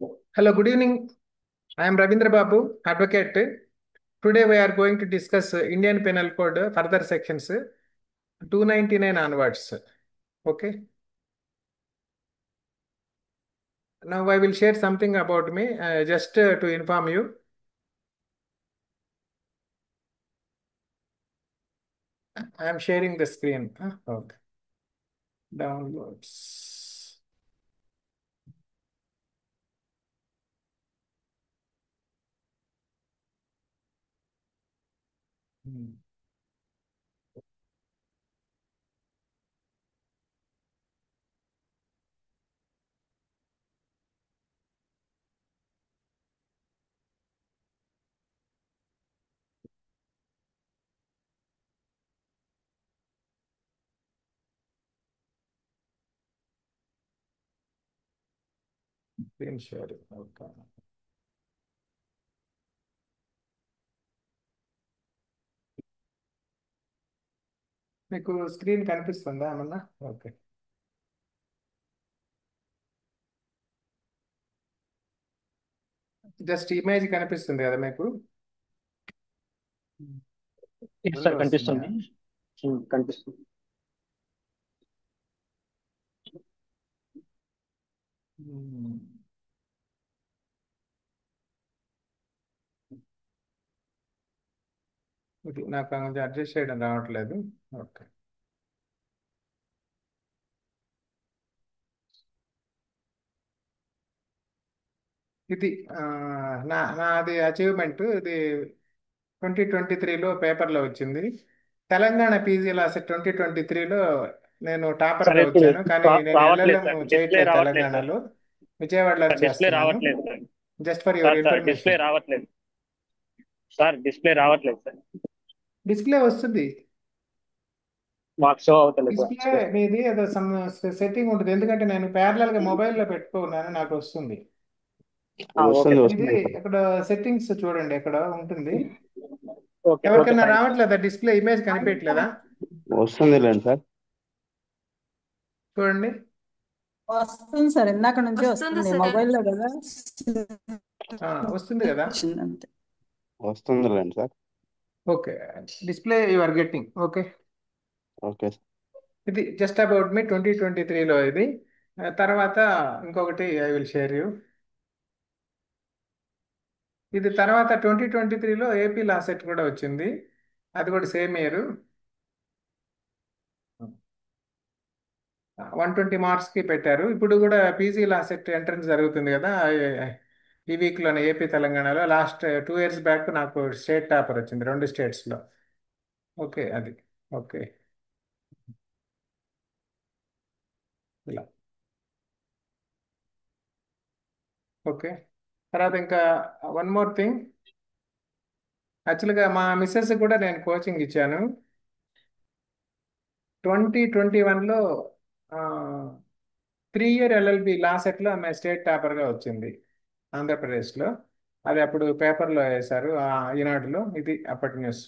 Hello, good evening. I am Ravindra Babu, advocate. Today we are going to discuss Indian Penal Code further sections 299 onwards. Okay. Now I will share something about me just to inform you. I am sharing the screen. Okay. Downloads. Hmm. Screen sharing. Okay. మీకు screen కనిపిస్తుందా ఏమన్నా? Okay. Just image కనిపిస్తుంది కదా మీకు? Yes రెండు sir వస్తున్నాయా? కనిపిస్తుంది. కనిపిస్తుంది. Hmm. ఇది నాకు కొంచెం అడ్జస్ట్ చేయడం రావట్లేదు. ఓకే. ఇది నాది అచీవ్మెంట్. ఇది 2023లో పేపర్లో వచ్చింది. తెలంగాణ పీజీ లాస్ట్ 2023లో నేను సార్ టాపర్గా ఇప్పుడు వచ్చాను. కానీ నేను రావట్లేదు ఎల్ఎల్ఎం సార్, డిస్ప్లే చేయట్లేదు రావట్లేదు సార్. తెలంగాణలో, విజయవాడలో సార్ డిస్ప్లే చేస్తున్నాను. రావట్లేదు sir. Just for your sir display information. రావట్లేదు. సార్ డిస్ప్లే రావట్లేదు సార్. డిస్ప్లే వస్తుంది. మాకు షో అవుతలేదు సార్ డిస్ప్లే డిస్ప్లే. మీది ఏదో సమ్ సెట్టింగ్ ఉంటుంది, ఎందుకంటే నేను ప్యారలల్గా మొబైల్లో పెట్టుకున్నాను, నాకు వస్తుంది. ఓకే వస్తుంది సార్. ఇది వస్తుంది సార్. ఇక్కడ సెట్టింగ్స్ చూడండి, ఎక్కడ ఉంటుంది. ఓకే ఓకే ఎవరికైనా ఫైన్ సార్. రావట్లేదా? డిస్ప్లే ఇమేజ్ కనిపించట్లేదా? వస్తుంది లేండి సార్. చూడండి. వస్తుంది సార్, ఇందాక నుంచి వస్తుంది వస్తుంది సార్. మొబైల్లో కదా. వస్తుంది కదా? వచ్చింది అంతే. వస్తుంది లేండి sir. Okay. Display you are getting. Okay. Okay sir. ఇది జస్ట్ అబౌట్ మీ 2023లో ఇది. తర్వాత ఇంకొకటి ఐ విల్ షేర్ యూ. ఇది తర్వాత 2023లో ఏపీ లా సెట్ కూడా వచ్చింది. అది కూడా సేమ్ ఇయర్. 120 మార్క్స్కి పెట్టారు. ఇప్పుడు కూడా పీజీ లా సెట్ ఎంట్రన్స్ జరుగుతుంది కదా, ఈ వీక్లోనే ఏపీ తెలంగాణలో. లాస్ట్ 2 ఇయర్స్ బ్యాక్ నాకు స్టేట్ టాపర్ వచ్చింది, 2 స్టేట్స్లో. ఓకే. అది ఓకే. ఇలా. ఓకే. తర్వాత ఇంకా వన్ మోర్ థింగ్. యాక్చువల్గా మా మిస్సెస్ కూడా నేను కోచింగ్ ఇచ్చాను. 2021లో 3 ఇయర్ ఎల్ఎల్బి లా సెట్లో ఆమె స్టేట్ టాపర్గా వచ్చింది ఆంధ్రప్రదేశ్లో. అది అప్పుడు పేపర్లో వేశారు, ఈనాడులో. ఇది అప్పటి న్యూస్.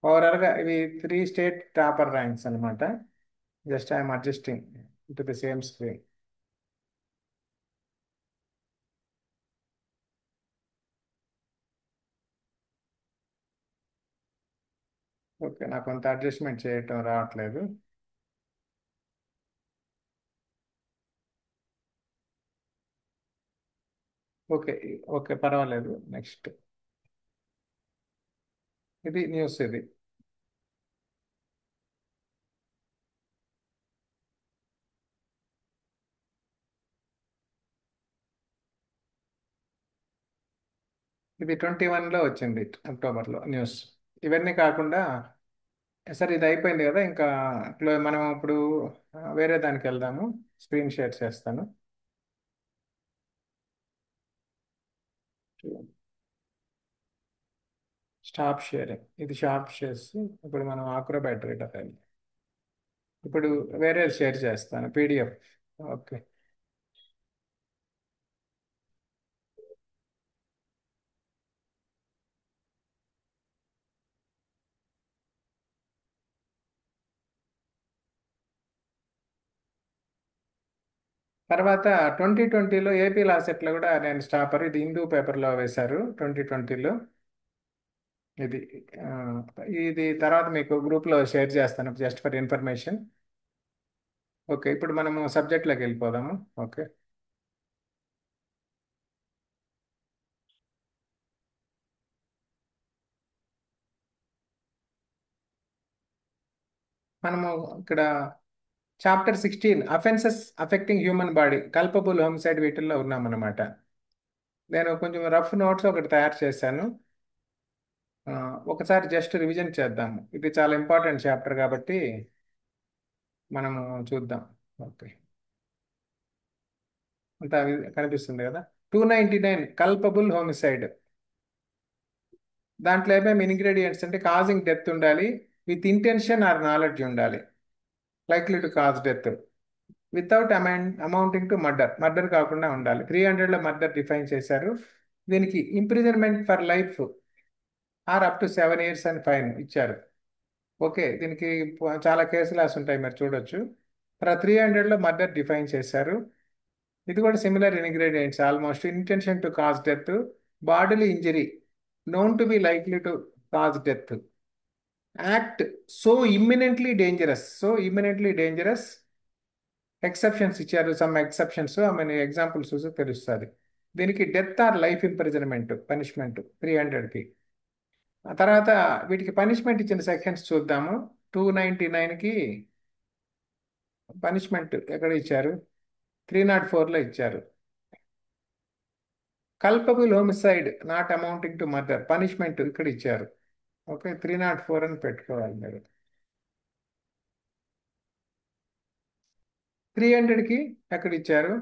ఓవరాల్గా ఇవి 3 స్టేట్ టాపర్ ర్యాంక్స్ అనమాట. Just I'm adjusting to the same screen. Okay. నాకు కొంత అడ్జస్ట్మెంట్ చేయటం రావట్లేదు. ఓకే. ఓకే, పర్వాలేదు. నెక్స్ట్. ఇది న్యూస్. ఇది 21లో వచ్చింది, అక్టోబర్లో న్యూస్. ఇవన్నీ కాకుండా సరే, ఇది అయిపోయింది కదా. ఇంకా మనం ఇప్పుడు వేరే దానికి వెళ్దాము. స్క్రీన్ షేర్ చేస్తాను. Stop sharing. ఇది షాప్ చేసి ఇప్పుడు మనం ఆక్రోబాట్ రీడర్ వెళ్ళి ఇప్పుడు వేరే షేర్ చేస్తాను, పీడిఎఫ్. ఓకే. తర్వాత 2020లో ఏపీ లాసెట్లో కూడా నేను స్టాపర్, ఇది హిందూ పేపర్లో వేశారు 2020లో. ఇది ఆ, ఇది తర్వాత మీకు గ్రూప్లో షేర్ చేస్తాను జస్ట్ ఫర్ ఇన్ఫర్మేషన్. ఓకే, ఇప్పుడు మనము సబ్జెక్ట్లోకి వెళ్ళిపోదాము. ఓకే, మనము ఇక్కడ chapter 16 offences affecting human body, culpable homicide వీటిల్లో ఉన్నామన్నమాట. నేను కొంచెం రఫ్ నోట్స్ ఒకటి తయారు చేశాను. ఆ, ఒకసారి జస్ట్ రివిజన్ చేద్దాము. ఇది చాలా ఇంపార్టెంట్ చాప్టర్ కాబట్టి మనము చూద్దాం. ఓకే, అంతా కనిపిస్తుంది కదా. 299 కల్పబుల్ హోమిసైడ్. దాంట్లో ఏమేమి ఇంగ్రీడియంట్స్ అంటే కాజింగ్ డెత్ ఉండాలి, విత్ ఇంటెన్షన్ ఆర్ నాలెడ్జ్ ఉండాలి, likely to cause death, without amounting to murder, murder కాకుండా ఉండాలి. 300లో మర్డర్ డిఫైన్ చేశారు. దీనికి imprisonment for life or up to 7 years అని ఫైన్ ఇచ్చారు. ఓకే, దీనికి చాలా కేసులాస్ ఉంటాయి, మీరు చూడొచ్చు. తర్వాత 300లో మర్డర్ డిఫైన్ చేశారు. ఇది కూడా similar ingredients almost. Intention to cause death, bodily injury known to be likely to cause death, act so imminently dangerous, so imminently dangerous. Exceptions ఇచ్చారు, సమ్ ఎక్సెప్షన్స్, ఆమె ఎగ్జాంపుల్స్ చూసి తెలుస్తుంది. దీనికి death or life imprisonment punishment 300కి. ఆ తర్వాత వీటికి punishment ఇచ్చిన సెక్షన్స్ చూద్దాము. 299కి పనిష్మెంట్ ఎక్కడ ఇచ్చారు? 304లో ఇచ్చారు. Culpable homicide not amounting to murder, punishment ఇక్కడ ఇచ్చారు. ఓకే, 304 అని పెట్టుకోవాలి మీరు. 300కి ఎక్కడ ఇచ్చారు?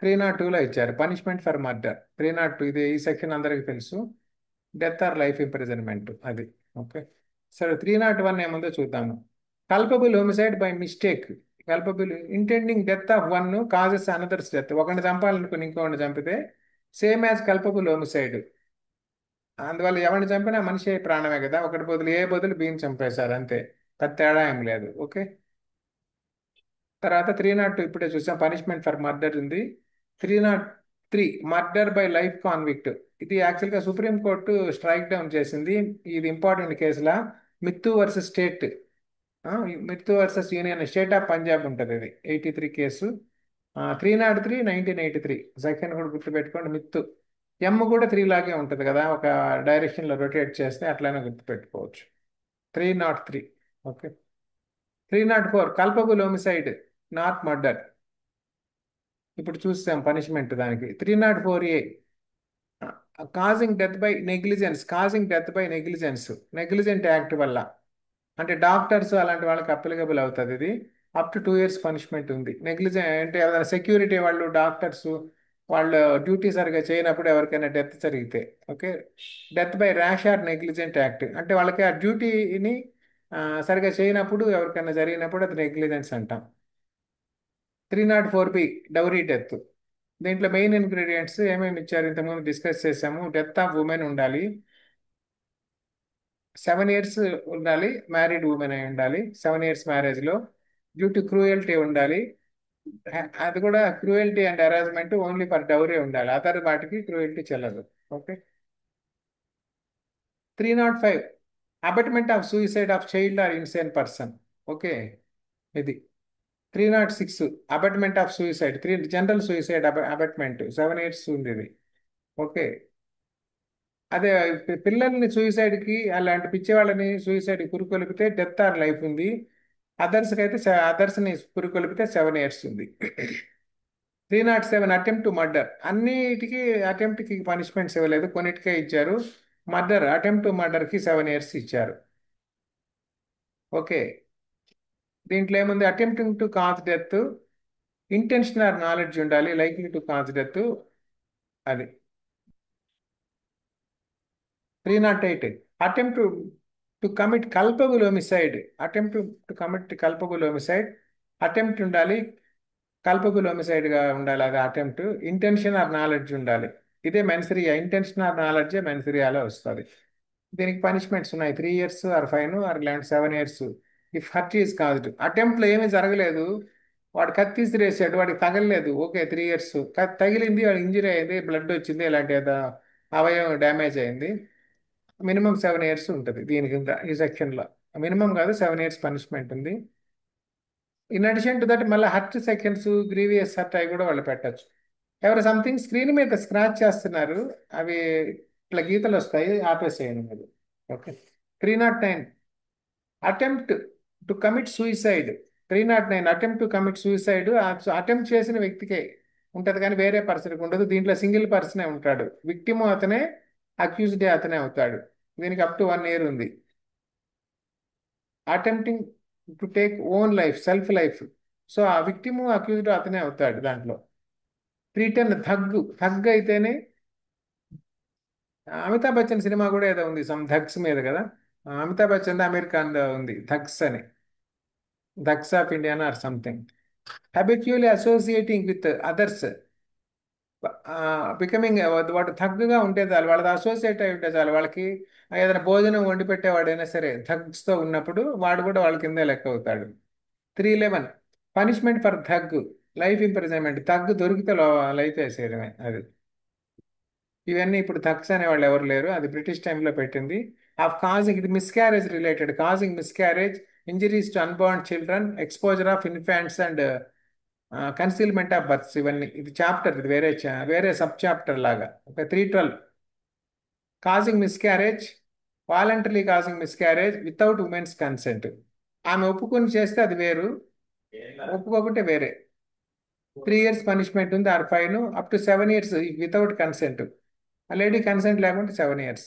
302లో ఇచ్చారు, పనిష్మెంట్ ఫర్ మర్డర్. 302 ఇది ఈ సెక్షన్ అందరికీ తెలుసు, డెత్ ఆర్ లైఫ్ ఇంప్రిజన్మెంట్ అది. ఓకే, సరే 301 ఏముందో చూద్దాము. Culpable homicide by mistake, culpable intending death of one causes another's death. ఒకరిని చంపాలనుకుని ఇంకొకరిని చంపితే సేమ్ యాజ్ కల్పబుల్ హోమిసైడ్. అందువల్ల ఎవరిని చంపినా మనిషి ప్రాణమే కదా, ఒకటి బదులు ఏ బదులు బీని చంపేశారు అంతే, పెద్ద తేడా ఏం లేదు. ఓకే, తర్వాత 302 ఇప్పుడే చూసాం, పనిష్మెంట్ ఫర్ మర్డర్ ఉంది. 303 మర్డర్ బై లైఫ్ కాన్విక్ట్. ఇది యాక్చువల్గా సుప్రీంకోర్టు స్ట్రైక్ డౌన్ చేసింది. ఇది ఇంపార్టెంట్ కేసులా, Mithu versus state, Mithu versus union state of Punjab ఉంటుంది. ఇది 83 కేసు. 303 1983 సెకండ్ కూడా గుర్తుపెట్టుకోండి. మిత్తు ఎమ్ కూడా 3 లాగే ఉంటుంది కదా, ఒక డైరెక్షన్లో రొటేట్ చేస్తే అట్లనే గుర్తుపెట్టుకోవచ్చు. 303. Okay, 304 culpable homicide not murder. ఇప్పుడు చూసాం పనిష్మెంట్ దానికి. 304A causing death by negligence, causing death by negligence, negligent act వల్ల, అంటే డాక్టర్స్ అలాంటి వాళ్ళకి అప్లికబుల్ అవుతుంది ఇది. అప్ టు 2 years పనిష్మెంట్ ఉంది. నెగ్లిజెంట్ అంటే ఏదైనా సెక్యూరిటీ వాళ్ళు, డాక్టర్స్ వాళ్ళు డ్యూటీ సరిగా చేయనప్పుడు ఎవరికైనా డెత్ జరిగితే. Okay, death by rash or negligent act అంటే వాళ్ళకి ఆ డ్యూటీని సరిగా చేయనప్పుడు ఎవరికైనా జరిగినప్పుడు అది నెగ్లిజెన్స్ అంటాం. 304B dowry death. దీంట్లో మెయిన్ ఇంగ్రీడియంట్స్ ఏమేమి ఇచ్చారు ఇంతకుముందు డిస్కస్ చేసాము. డెత్ ఆఫ్ ఉమెన్ ఉండాలి, 7 years ఉండాలి, మ్యారీడ్ ఉమెన్ అయి ఉండాలి, 7 years మ్యారేజ్లో. డ్యూ టు క్రూయల్టీ ఉండాలి, అది కూడా cruelty and harassment only for dowry ఉండాలి, అదర్ వాటికి క్రూయల్టీ చెల్లదు. Okay, 305 abetment of suicide of child or insane person. Okay, ఇది 306 abetment of suicide, general suicide abetment 7 years ఉంది ఇది. ఓకే, అదే పిల్లల్ని సూసైడ్కి అలాంటి పిచ్చి వాళ్ళని సూసైడ్కి పురుకొలిపితే డెత్ ఆర్ లైఫ్ ఉంది. అదర్స్కి అయితే అదర్స్ని పురుకొలిపితే 7 years ఉంది. 307 అటెంప్ట్ టు మర్డర్. అన్నిటికీ అటెంప్ట్కి పనిష్మెంట్స్ ఇవ్వలేదు, కొన్నిటికే ఇచ్చారు. మర్డర్, అటెంప్ట్ టు మర్డర్కి 7 years ఇచ్చారు. ఓకే, దీంట్లో ఏముంది? Attempting to cause death, intention or knowledge ఉండాలి, లైక్లీ టు కాజ్ డెత్ అది. 308 attempt to commit culpable homicide, attempt to commit culpable homicide, attempt ఉండాలి, culpable హోమిసైడ్గా ఉండాలి అది అటెంప్ట్. ఇంటెన్షన్ ఆర్ నాలెడ్జ్ ఉండాలి, ఇదే మెన్సరియా, ఇంటెన్షన్ ఆర్ నాలెడ్జే మెన్సరియాలో వస్తుంది. దీనికి పనిష్మెంట్స్ ఉన్నాయి, 3 years or fine or 7 years if hurt is caused. అటెంప్ట్లో ఏమీ జరగలేదు, వాడు కత్తి తీసిరేసాడు, వాడికి తగలలేదు, ఓకే 3 years. తగిలింది, వాడికి ఇంజరీ అయింది, బ్లడ్ వచ్చింది, ఇలాంటి ఏదో అవయవం డ్యామేజ్ అయింది, మినిమం 7 years ఉంటుంది దీని కింద ఈ సెక్షన్లో. మినిమం కాదు, 7 years పనిష్మెంట్ ఉంది. ఇన్ అడిషన్ టు దట్ మళ్ళీ హర్ట్ సెకండ్స్, గ్రీవియస్ హర్ట్ అవి కూడా వాళ్ళు పెట్టచ్చు. ఎవరు సంథింగ్ స్క్రీన్ మీద స్క్రాచ్ చేస్తున్నారు, అవి ఇట్లా గీతలు వస్తాయి, ఆపేసేయండి మీరు. Okay. 309 attempt to commit suicide. 309 attempt to commit suicide attempt చేసిన వ్యక్తికే ఉంటుంది కానీ వేరే పర్సన్కి ఉండదు. దీంట్లో సింగిల్ పర్సనే ఉంటాడు, విక్టిము అతనే, అక్యూజ్డే అతనే అవుతాడు. దీనికి అప్ టు 1 year ఉంది. Attempting to take own life, self life, so ఆ విక్టిము అక్యూజ్డ్ అతనే అవుతాడు దాంట్లో. 310 థగ్ అయితేనే, అమితాబ్ బచ్చన్ సినిమా కూడా ఏదో ఉంది సమ్ థగ్స్ మీద కదా, అమితాబ్ బచ్చన్ అమీర్ ఖాన్ ఉంది థగ్స్ అని, thugs of Indiana or something. Habitually associating with others, becoming వాడు థగ్గా ఉంటే చాలు, వాళ్ళతో అసోసియేట్ అయి ఉంటే చాలు, వాళ్ళకి ఏదైనా భోజనం వండి పెట్టేవాడైనా సరే థగ్స్తో ఉన్నప్పుడు వాడు కూడా వాళ్ళ కిందే లెక్క అవుతాడు. 311 punishment for tug, life imprisonment. Tug దొరికితే లైఫ్ వేసేయడమే అది. ఇవన్నీ ఇప్పుడు థగ్స్ అనే వాళ్ళు ఎవరు లేరు, అది బ్రిటిష్ టైంలో పెట్టింది. ఆఫ్ కాజింగ్, ఇది miscarriage related, causing miscarriage, injuries to unborn children, exposure of infants and concealment of births. ఇవన్నీ ఇది చాప్టర్, ఇది వేరే సబ్ చాప్టర్ లాగా. Okay. 312 causing miscarriage, voluntary causing miscarriage without women's consent. ఆమె ఒప్పుకొని చేస్తే అది వేరు, ఒప్పుకోకుంటే వేరే. 3 years పనిష్మెంట్ ఉంది or fine, up to 7 years without consent. Lady consent లేకుంటే 7 years.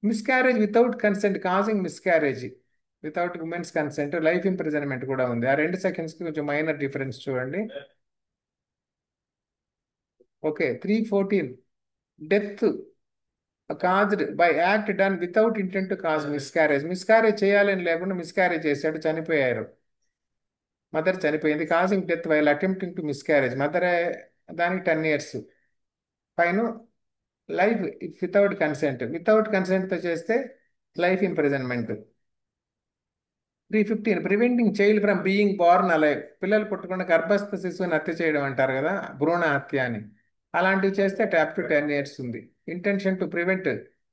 Miscarriage without consent, causing miscarriage without women's consent, life imprisonment కూడా ఉంది. ఆ 2 సెకండ్స్కి కొంచెం మైనర్ డిఫరెన్స్ చూడండి. Okay. 314 death caused by act done without intent to cause miscarriage. Miscarriage చేయాలని లేకుండా miscarriage చేశాడు, చనిపోయారు, మదర్ చనిపోయింది. Causing death while attempting to miscarriage, mother, దానికి 10 years fine. Life without consent, without కన్సెంట్తో చేస్తే life imprisonment. 315 preventing child from being born alive, పిల్లలు పుట్టకుండా గర్భస్థ శిశువుని హత్య చేయడం అంటారు కదా, భ్రూణ హత్య అని, అలాంటివి చేస్తే అప్ టు 10 years ఉంది. Intention to prevent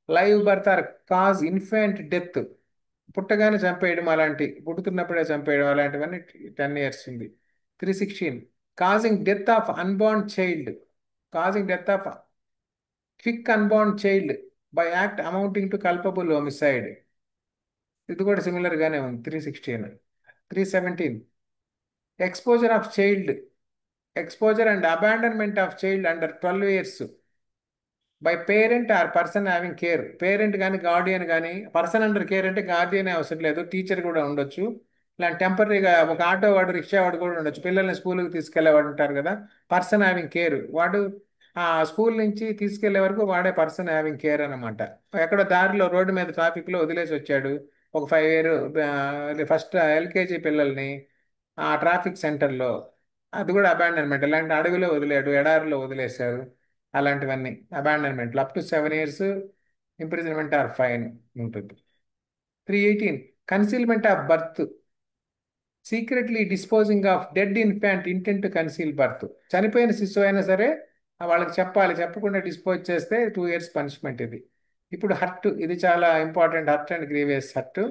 live birth are cause infant death, పుట్టగానే చంపేయడం, అలాంటి పుడుతున్నప్పుడే చంపేయడం, అలాంటివన్నీ 10 years ఉంది. 316 causing death of unborn child, causing death of quick unborn child by act amounting to culpable homicide, ఇది కూడా సిమిలర్గానే ఉంది. 316. 317 exposure of child, exposure and abandonment of child under 12 years by parent or person having care. Parent కానీ Guardian కానీ, person under care అంటే గార్డియనే అవసరం లేదు, teacher కూడా ఉండొచ్చు. ఇలాంటి టెంపరీగా ఒక ఆటో వాడు, రిక్షా వాడు కూడా ఉండొచ్చు, పిల్లల్ని స్కూల్కి తీసుకెళ్లేవాడు ఉంటారు కదా, పర్సన్ హ్యావింగ్ కేర్, వాడు ఆ స్కూల్ నుంచి తీసుకెళ్లే వరకు వాడే పర్సన్ హ్యావింగ్ కేర్ అనమాట. ఎక్కడ దారిలో రోడ్డు మీద ట్రాఫిక్లో వదిలేసి వచ్చాడు ఒక 5 year ఫస్ట్ LKG పిల్లల్ని ఆ ట్రాఫిక్ సెంటర్లో, అది కూడా అబాండన్మెంట్. ఇలాంటి అడవిలో వదిలేడు, ఎడారిలో వదిలేశారు, అలాంటివన్నీ abandonment. Up to 7 years imprisonment are fine ఉంటుంది. 318 concealment of birth, secretly disposing of dead infant intent to conceal birth. చనిపోయిన శిశువు అయినా సరే వాళ్ళకి చెప్పాలి, చెప్పకుండా డిస్పోజ్ చేస్తే 2 years పనిష్మెంట్ ఇది. ఇప్పుడు హర్ట్, ఇది చాలా important, hurt and grievous hurt.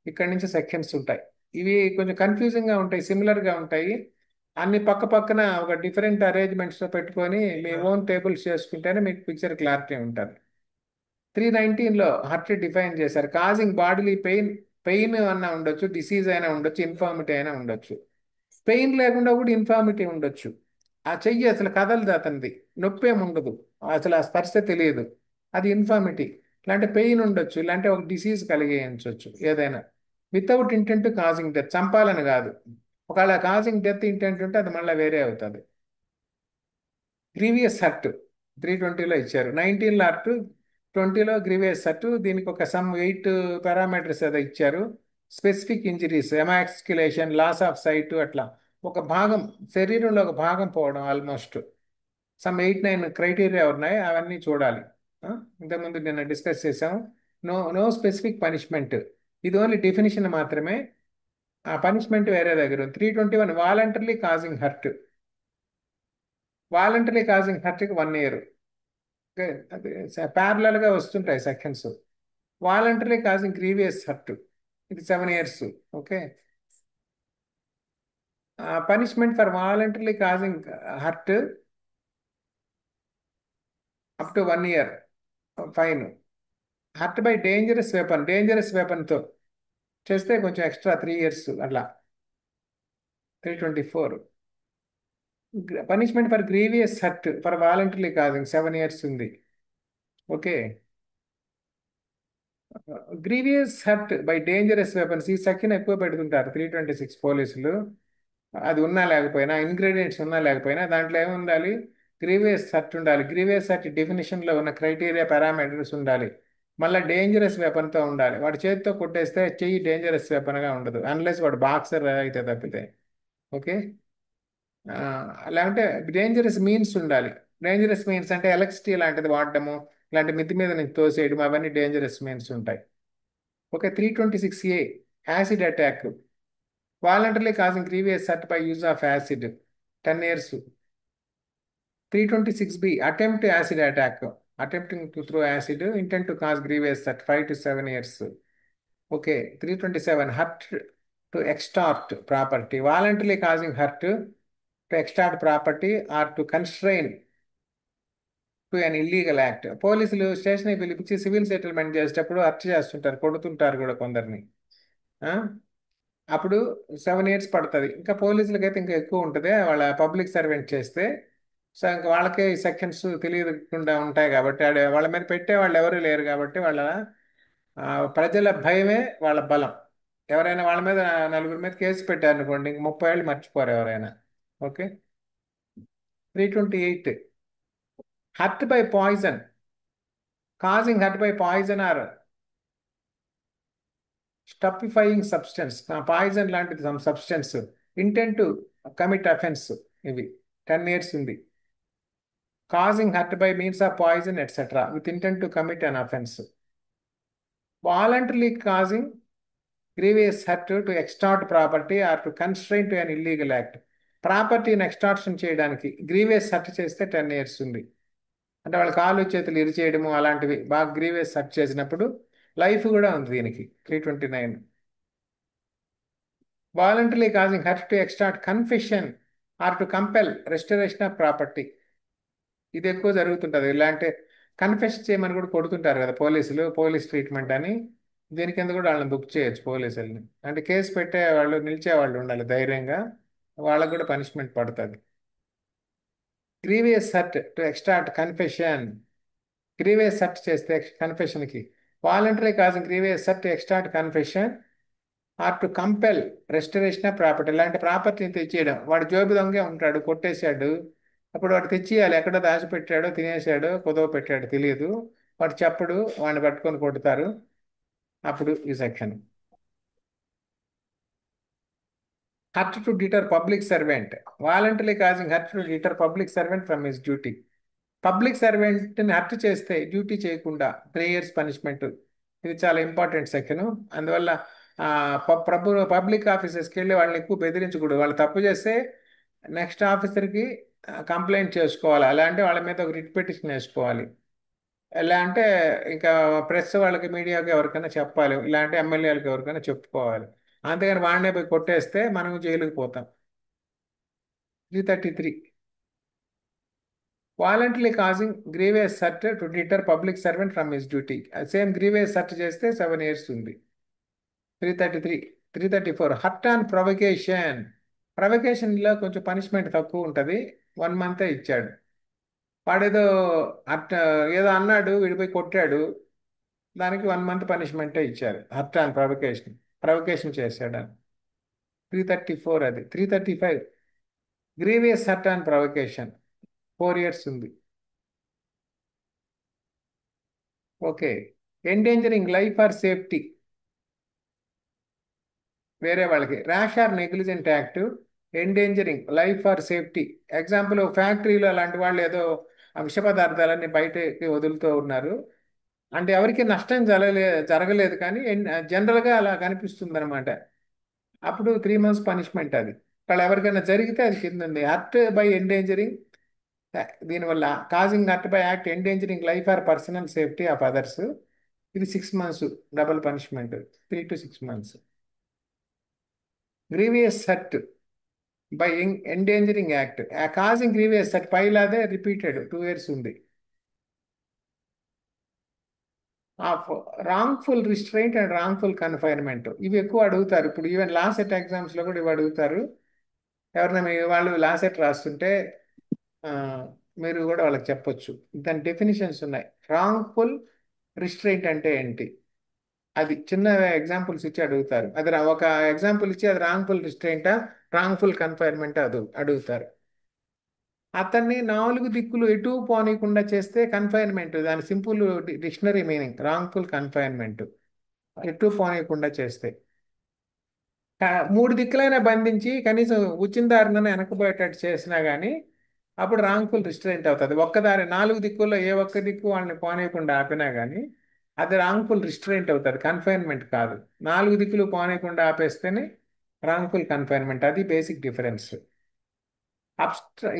ఇక్కడ నుంచి సెక్షన్స్ ఉంటాయి, ఇవి కొంచెం కన్ఫ్యూజింగ్గా ఉంటాయి, సిమిలర్గా ఉంటాయి, అన్ని పక్క పక్కన ఒక డిఫరెంట్ అరేంజ్మెంట్స్తో పెట్టుకొని మీ ఓన్ టేబుల్స్ చేసుకుంటేనే మీకు పిక్చర్ క్లారిటీ ఉంటుంది. 319లో హర్ట్ డిఫైన్ చేశారు, కాజింగ్ బాడీలీ పెయిన్, పెయిన్ అన్నా ఉండొచ్చు, డిసీజ్ అయినా ఉండొచ్చు, ఇన్ఫార్మిటీ అయినా ఉండొచ్చు. పెయిన్ లేకుండా కూడా ఇన్ఫార్మిటీ ఉండొచ్చు, ఆ చెయ్యి అసలు కదలదు అతనిది, నొప్పి ఏమి ఉండదు, అసలు ఆ స్పర్శ తెలియదు, అది ఇన్ఫార్మిటీ. ఇలాంటి పెయిన్ ఉండొచ్చు, ఇలాంటి ఒక డిసీజ్ కలిగించవచ్చు ఏదైనా. వితౌట్ ఇంటెంట్ కాజింగ్ డెత్, చంపాలని కాదు, ఒకవేళ కాజింగ్ డెత్ ఇంటెంట్ ఉంటే అది మళ్ళీ వేరే అవుతుంది. గ్రీవియస్ హర్ట్ 320లో ఇచ్చారు, 19లో హర్ట్, 20లో గ్రీవియస్ హర్ట్. దీనికి ఒక సమ్ 8 పారామీటర్స్ ఏదో ఇచ్చారు. Specific injuries, emasculation, loss of sight, అట్లా ఒక భాగం, శరీరంలో ఒక భాగం పోవడం, ఆల్మోస్ట్ సమ్ 8-9 క్రైటీరియా ఉన్నాయి, అవన్నీ చూడాలి. ఇంతకుముందు నిన్న డిస్కస్ చేసాం. నో స్పెసిఫిక్ పనిష్మెంట్, ఇది ఓన్లీ డెఫినిషన్ మాత్రమే. ఆ పనిష్మెంట్ వేరే దగ్గర 321 voluntarily causing hurt. Voluntary causing హర్ట్కి 1 ఇయర్. అది ప్యారలల్గా వస్తుంటాయి sections. Voluntary causing grievous hurt ఇది 7 years. Okay. Punishment for voluntary causing hurt up to 1 year fine. Hurt by dangerous వెపన్తో చేస్తే కొంచెం ఎక్స్ట్రా 3 ఇయర్స్ అట్లా. 324 punishment for grievous hurt for voluntary causing 7 years ఉంది. Okay. Grievous hurt by dangerous weapons ఈ section ఎక్కువ పెడుతుంటారు 326 పోలీసులు. అది ఉన్నా లేకపోయినా, ఇంగ్రీడియంట్స్ ఉన్నా లేకపోయినా దాంట్లో ఏమి ఉండాలి? గ్రీవియస్ హర్ట్ ఉండాలి. గ్రీవియస్ హర్ట్ డెఫినేషన్లో ఉన్న క్రైటీరియా పారామీటర్స్ ఉండాలి. మళ్ళీ డేంజరస్ వెపన్తో ఉండాలి. వాడి చేతితో కొట్టేస్తే చెయ్యి డేంజరస్ వెపన్గా ఉండదు, అన్లెస్ వాడు బాక్సర్ అయితే తప్పితే. ఓకే. లేకుంటే డేంజరస్ మీన్స్ ఉండాలి. డేంజరస్ మీన్స్ అంటే ఎలక్ట్రిసిటీ లాంటిది వాడటము, ఇలాంటి మిద్ది మీద నుంచి తోసేయడం, అవన్నీ డేంజరస్ మీన్స్ ఉంటాయి. Okay. 326A acid attack voluntary causing grievous hurt by use of acid 10 years. 326B attempt acid attack, attempting to throw acid intent to cause grievous hurt 5 to 7 years. Okay. 327 hurt to extort property voluntary causing hurt to extort property or to constrain to an illegal act. పోలీసులు స్టేషన్కి పిలిపించి civil settlement చేసేటప్పుడు hurt చేస్తుంటారు, కొడుతుంటారు కూడా కొందరిని. అప్పుడు 7 years పడుతుంది. ఇంకా పోలీసులకైతే ఇంకా ఎక్కువ ఉంటుంది, వాళ్ళ పబ్లిక్ సర్వెంట్ చేస్తే. సో ఇంకా వాళ్ళకే ఈ సెక్షన్స్ తెలియకుండా ఉంటాయి కాబట్టి వాళ్ళ మీద పెట్టే వాళ్ళు ఎవరు లేరు కాబట్టి వాళ్ళ ప్రజల భయమే వాళ్ళ బలం. ఎవరైనా వాళ్ళ మీద నలుగురి మీద కేసు పెట్టారనుకోండి, ఇంక 30 ఏళ్ళు మర్చిపోరు ఎవరైనా. Okay. 328 hurt by poison causing hurt by poison or stupefying substance, poison లాంటిది some substance intent to commit offence, ఇవి 10 ఇయర్స్ ఉంది. Causing hurt by means of poison etcetera with intent to commit an offence. Voluntary causing grievous hurt to extort property or to constrain to an illegal act. ప్రాపర్టీని extortion చేయడానికి grievous hurt చేస్తే 10 years ఉంది. అంటే వాళ్ళ కాళ్ళు చేతులు ఇరిచేయడము అలాంటివి బాగా గ్రీవియస్ హర్ట్ చేసినప్పుడు లైఫ్ కూడా ఉంది దీనికి. 329 voluntary causing hurt to extort confession or to compel restoration of property. ఇది ఎక్కువ జరుగుతుంటుంది. ఇలాంటి కన్ఫెస్ చేయమని కూడా కొడుతుంటారు కదా పోలీసులు, పోలీస్ ట్రీట్మెంట్ అని. దీని కింద కూడా వాళ్ళని బుక్ చేయొచ్చు పోలీసుల్ని. అంటే కేసు పెట్టే వాళ్ళు, నిలిచే వాళ్ళు ఉండాలి ధైర్యంగా, వాళ్ళకు కూడా పనిష్మెంట్ పడుతుంది. Grievous hurt to extort confession, grievous hurt చేస్తే కన్ఫెషన్కి. Voluntary causing grievous hurt to extort confession or to compel restoration of property. ఇలాంటి ప్రాపర్టీని తెచ్చేయడం. వాడు జోబు దొంగే ఉంటాడు, కొట్టేశాడు, అప్పుడు వాడు తెచ్చియాలి. ఎక్కడో దాచిపెట్టాడో, తినేసాడో, కుదవ పెట్టాడో తెలియదు, వాడు చెప్పడు, వాడిని పట్టుకొని కొడతారు. అప్పుడు ఈ section. Hurt to deter public servant voluntary causing hurt to deter public servant from his duty. Public సర్వెంట్ని హర్ట్ చేస్తే డ్యూటీ చేయకుండా 3 ఇయర్స్ పనిష్మెంట్. ఇది చాలా ఇంపార్టెంట్ సెక్షన్. అందువల్ల పబ్లిక్ ఆఫీసర్స్కి వెళ్ళి వాళ్ళని ఎక్కువ బెదిరించకూడదు. వాళ్ళు తప్పు చేస్తే నెక్స్ట్ ఆఫీసర్కి కంప్లైంట్ చేసుకోవాలి. అలా అంటే వాళ్ళ మీద ఒక రిట్ పిటిషన్ వేసుకోవాలి. ఎలా అంటే ఇంకా ప్రెస్ వాళ్ళకి, మీడియాకి ఎవరికైనా చెప్పాలి, ఇలాంటి ఎమ్మెల్యేలకు ఎవరికైనా చెప్పుకోవాలి. అంతేగాని వాడినే పోయి కొట్టేస్తే మనం జైలుకి పోతాం. 333 voluntary causing grievous hurt to deter public servant from his duty. Same grievous hurt చేస్తే 7 ఇయర్స్ ఉంది. 334 హర్ట్ ఆన్ ప్రొవకేషన్. ప్రొవకేషన్లో కొంచెం పనిష్మెంట్ తక్కువ ఉంటుంది, 1 మంతే ఇచ్చాడు. వాడేదో ఏదో అన్నాడు, వీడిపోయి కొట్టాడు, దానికి 1 మంత్ పనిష్మెంటే ఇచ్చారు. హర్ట్ ఆన్ ప్రొవకేషన్ చేశాడు అని. 334 అది. 335 grievous hurt on provocation 4 years ఉంది. Okay. Endangering life or safety వేరే వాళ్ళకి. Rash or negligent act endangering life or safety. Example ఫ్యాక్టరీలో అలాంటి వాళ్ళు ఏదో విష పదార్థాలన్నీ బయటకి వదులుతూ ఉన్నారు, అంటే ఎవరికి నష్టం జరగలేదు కానీ జనరల్గా అలా కనిపిస్తుంది అనమాట. అప్పుడు 3 months పనిష్మెంట్ అది. వాళ్ళు ఎవరికైనా జరిగితే అది కింద ఉంది. హర్ట్ బై ఎండేంజరింగ్, దీనివల్ల causing hurt by act endangering life or personal safety of others, ఇది 6 months double punishment, 3 to 6 months. Grievous hurt by endangering act, causing grievous hurt పైలాదే రిపీటెడ్ 2 years ఉంది. Wrongful restraint and wrongful confinement ఇవి ఎక్కువ అడుగుతారు. ఇప్పుడు even LAWCET ఎగ్జామ్స్లో కూడా ఇవి అడుగుతారు. ఎవరైనా మీ వాళ్ళు లాసెట్ రాస్తుంటే ఆ, మీరు కూడా వాళ్ళకి చెప్పొచ్చు. దాని డెఫినిషన్స్ ఉన్నాయి. రాంగ్ఫుల్ రిస్ట్రైంట్ అంటే ఏంటి, అది చిన్న ఎగ్జాంపుల్స్ ఇచ్చి అడుగుతారు. అది ఒక ఎగ్జాంపుల్ ఇచ్చి అది రాంగ్ఫుల్ రిస్ట్రైంటా రాంగ్ఫుల్ కన్ఫైన్మెంట్ అడుగుతారు. అతన్ని 4 దిక్కులు ఎటు పోనీయకుండా చేస్తే కన్ఫైన్మెంట్, దాని simple dictionary meaning wrongful confinement, ఎటు పోనీయకుండా చేస్తే. 3 దిక్కులైనా బంధించి కనీసం ఉచ్చిన దారిన వెనకబోయేటట్టు చేసినా కానీ అప్పుడు రాంగ్ఫుల్ రిస్ట్రైంట్ అవుతుంది. ఒక్కదారి 4 దిక్కుల్లో ఏ ఒక్క దిక్కు వాళ్ళని పోనీయకుండా ఆపినా కానీ అది రాంగ్ఫుల్ రిస్ట్రైంట్ అవుతుంది, కన్ఫైన్మెంట్ కాదు. 4 దిక్కులు పోనీయకుండా ఆపేస్తేనే రాంగ్ఫుల్ కన్ఫైన్మెంట్. అది బేసిక్ డిఫరెన్స్.